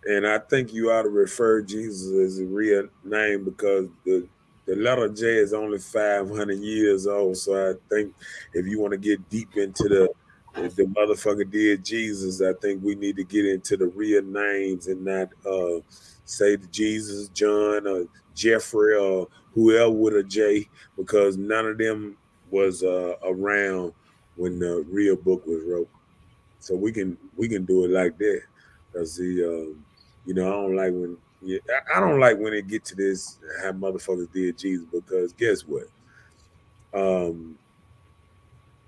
And I think you ought to refer Jesus as a real name, because the letter J is only 500 years old. So I think if you want to get deep into if the motherfucker did Jesus, I think we need to get into the real names and not say Jesus, John, or Jeffrey, or whoever with a J, because none of them was around when the real book was wrote. So we can do it like that. Because I don't like when it get to this how motherfuckers did Jesus, because guess what?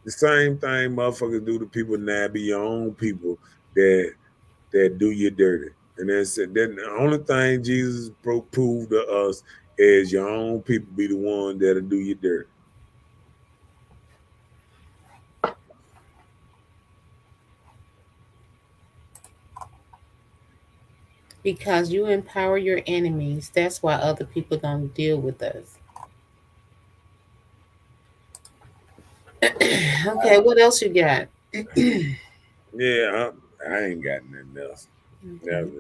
The same thing motherfuckers do to people now be your own people that do you dirty. And that's it. Then the only thing Jesus proved to us is your own people be the one that'll do you dirty. Because you empower your enemies. That's why other people don't deal with us. Okay, what else you got? Yeah, I ain't got nothing else. Okay.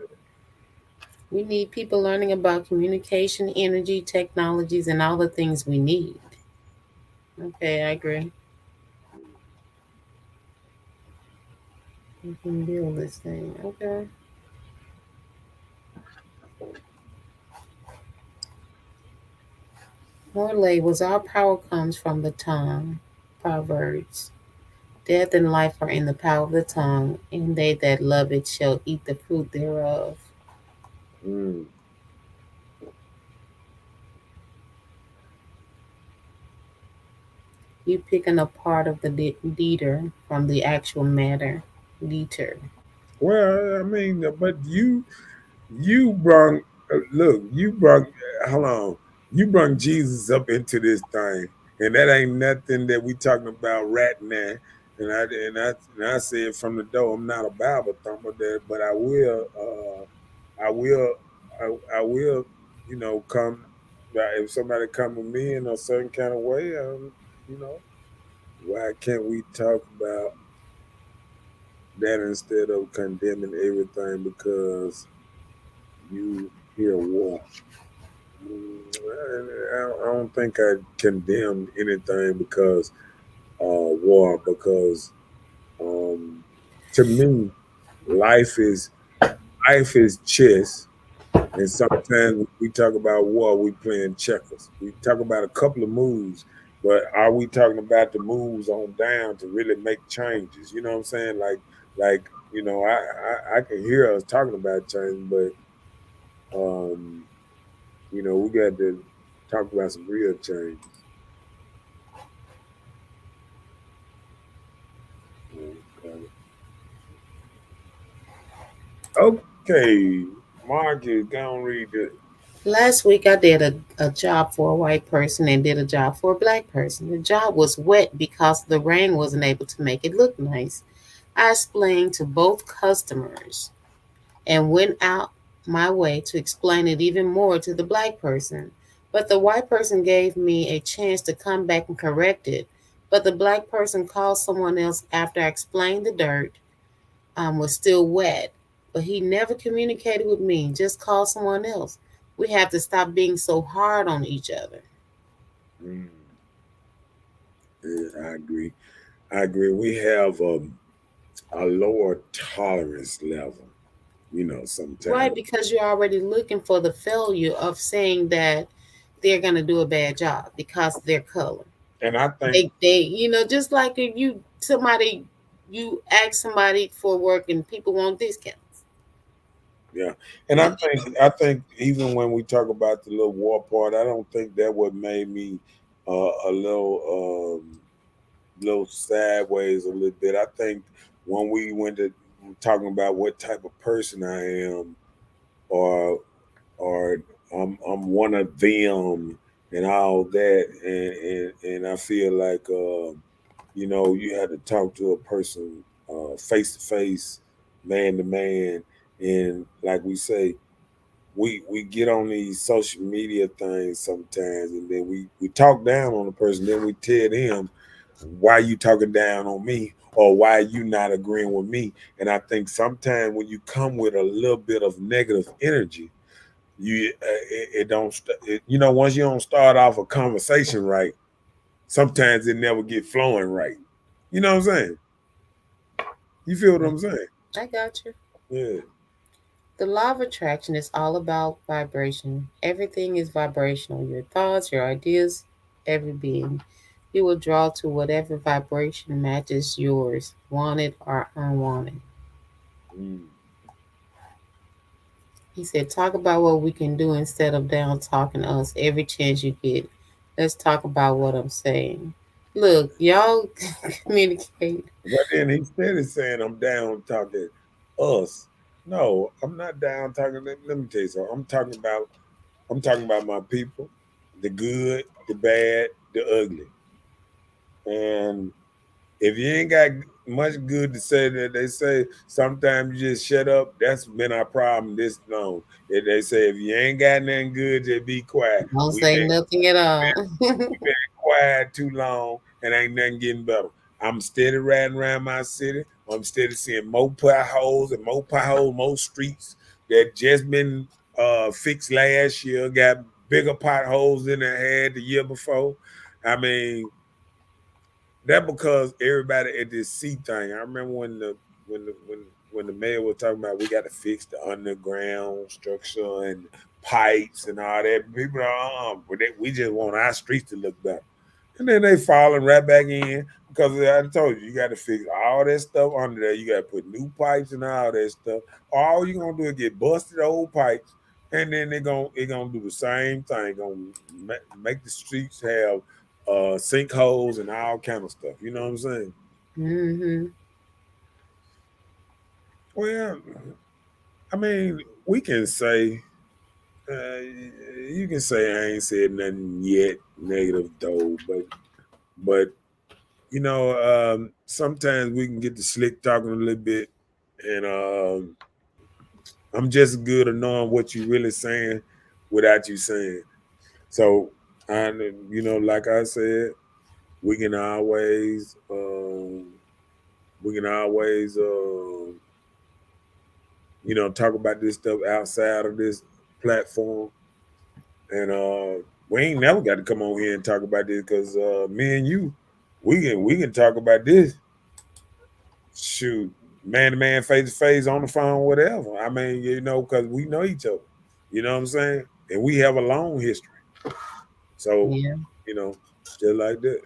We need people learning about communication, energy, technologies, and all the things we need. Okay, I agree. We can build this thing. Okay. More labels. Our power comes from the tongue. Proverbs. Death and life are in the power of the tongue, and they that love it shall eat the fruit thereof. Mm. You picking a part of the leader from the actual matter. Leader. Well, I mean, but you brung look, you brung hold on, you brung Jesus up into this thing, and that ain't nothing that we talking about right now. And I said from the door, I'm not a Bible thumper there, but I will I will come if somebody come with me in a certain kind of way. Why can't we talk about that instead of condemning everything because you hear war? I don't think I condemn anything because war, because to me life is chess, and sometimes when we talk about war, we playing checkers. We talk about a couple of moves, but are we talking about the moves on down to really make changes? You know what I'm saying? Like I can hear us talking about change, but we got to talk about some real changes. Okay, Marcus, go and read it. Last week I did a job for a white person and did a job for a black person. The job was wet because the rain wasn't able to make it look nice. I explained to both customers and went out my way to explain it even more to the black person. But the white person gave me a chance to come back and correct it. But the black person called someone else after I explained the dirt was still wet. But he never communicated with me, just called someone else. We have to stop being so hard on each other. Mm, yeah, I agree. I agree. We have a lower tolerance level, sometimes. Right, because you're already looking for the failure of saying that they're going to do a bad job because of their color. And I think Just like if you ask somebody for work and people want discounts. yeah, and I think even when we talk about the little war part, I don't think that what made me a little sideways a little bit. I think when we went to talking about what type of person I am, or I'm one of them and all that, and I feel like you had to talk to a person face to face, man to man, and like we say, we get on these social media things sometimes, and then we talk down on the person, then we tell them why you talking down on me or why you not agreeing with me. And I think sometimes when you come with a little bit of negative energy, it don't once you don't start off a conversation right, sometimes it never get flowing right. You know what I'm saying? You feel what I'm saying? I got you. Yeah. The law of attraction is all about vibration. Everything is vibrational. Your thoughts, your ideas, every being. You will draw to whatever vibration matches yours, wanted or unwanted. Mm. He said, talk about what we can do instead of down talking us every chance you get. Let's talk about what I'm saying. Look, y'all communicate. But then he started saying, I'm down talking us. No, I'm not down talking. Let me tell you something. I'm talking about my people, the good, the bad, the ugly. And if you ain't got much good to say, that they say sometimes you just shut up. That's been our problem this long. They say if you ain't got nothing good, just be quiet. Don't We say been nothing at all. quiet too long and ain't nothing getting better. I'm steady riding around my city. I'm steady seeing more potholes and more streets that just been fixed last year. Got bigger potholes than they had the year before. I mean, that because everybody at this C thing. I remember when the mayor was talking about we got to fix the underground structure and pipes and all that. People are we just want our streets to look better. And then they falling right back in because I told you got to fix all that stuff under there. You got to put new pipes and all that stuff. All you gonna do is get busted old pipes, and then they gonna do the same thing. Gonna make the streets have sinkholes and all kind of stuff. You know what I'm saying? Mm-hmm. Well, I mean, we can say you can say I ain't said nothing yet negative though, but sometimes we can get the slick talking a little bit, and I'm just good at knowing what you really saying without you saying. So, and like I said, we can always, we can always, talk about this stuff outside of this platform, and we ain't never got to come on here and talk about this because me and you, we can talk about this. Shoot, man to man, face to face, on the phone, whatever. I mean, because we know each other. You know what I'm saying? And we have a long history. So, Yeah. Just like that.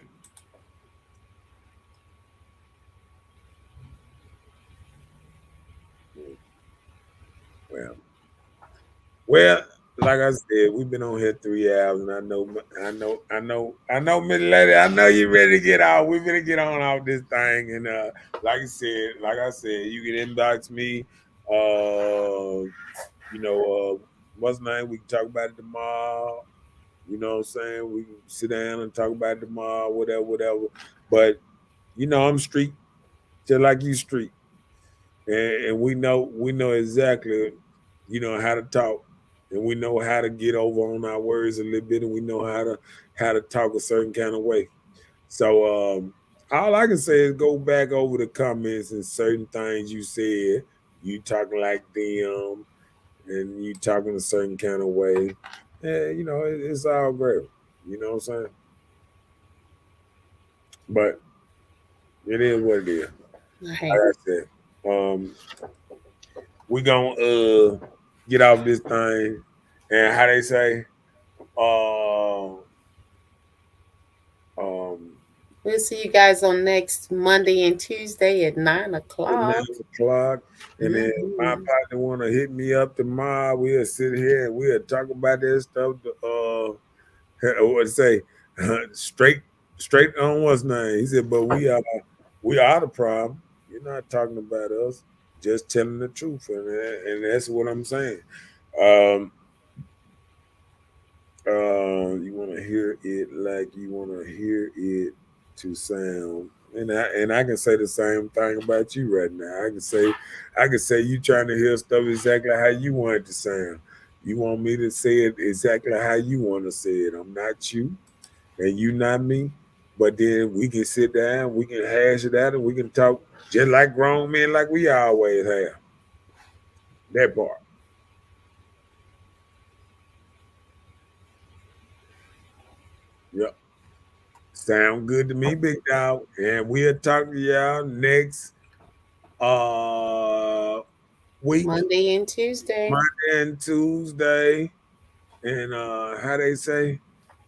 Well, well, like I said, we've been on here 3 hours, and I know, Miss Lady, I know you ready to get out. We ready to get on off this thing, and like I said, you can inbox me, What's the name? We can talk about it tomorrow. You know what I'm saying? We can sit down and talk about it tomorrow, whatever. But I'm street, just like you street, and we know exactly, how to talk, and we know how to get over on our words a little bit, and we know how to talk a certain kind of way. So all I can say is go back over the comments and certain things you said. You talking like them, and you talking a certain kind of way. Yeah, it's all great. You know what I'm saying? But it is what it is. Like I said, we gonna get off this thing, and how they say, we'll see you guys on next Monday and Tuesday at 9 o'clock. And then my partner want to hit me up tomorrow. We'll sit here and we'll talk about that stuff. What to say? Straight on what's name? He said, but we are the problem. You're not talking about us, just telling the truth, and that's what I'm saying. You want to hear it like you want to hear it to sound, and I can say the same thing about you right now. I can say you trying to hear stuff exactly how you want it to sound. You want me to say it exactly how you want to say it. I'm not you, and you not me. But then we can sit down, we can hash it out, and we can talk just like grown men, like we always have. That part. Yep. Sound good to me, big dog. And we'll talk to y'all next week. Monday and Tuesday. And how they say,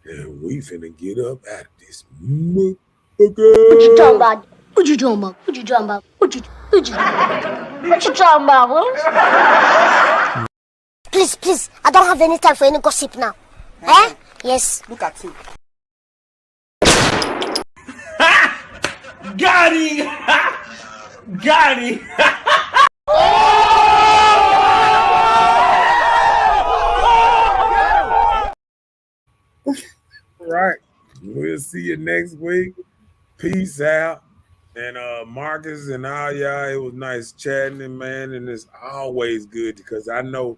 and we finna get up out of this motherfucker. What you talking about? What you talking about? What you talking about? What you talking about? Please, I don't have any time for any gossip now. Eh? Yes. Look at you. Got him! Got him! Right. We'll see you next week. Peace out. And Marcus and all y'all, it was nice chatting, man. And it's always good because I know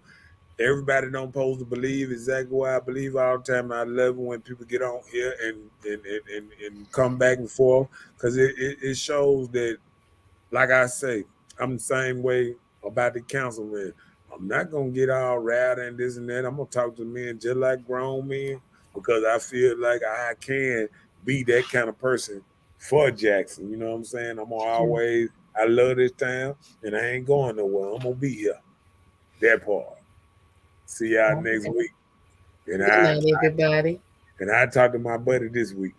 everybody don't supposed to believe exactly what I believe all the time. I love it when people get on here and come back and forth because it shows that, like I say, I'm the same way about the councilman. I'm not going to get all rowdy and this and that. I'm going to talk to men just like grown men because I feel like I can be that kind of person for Jackson. You know what I'm saying? I'm going to always, I love this town and I ain't going nowhere. I'm going to be here. That part. See y'all next week. Good night, everybody. And I talked to my buddy this week.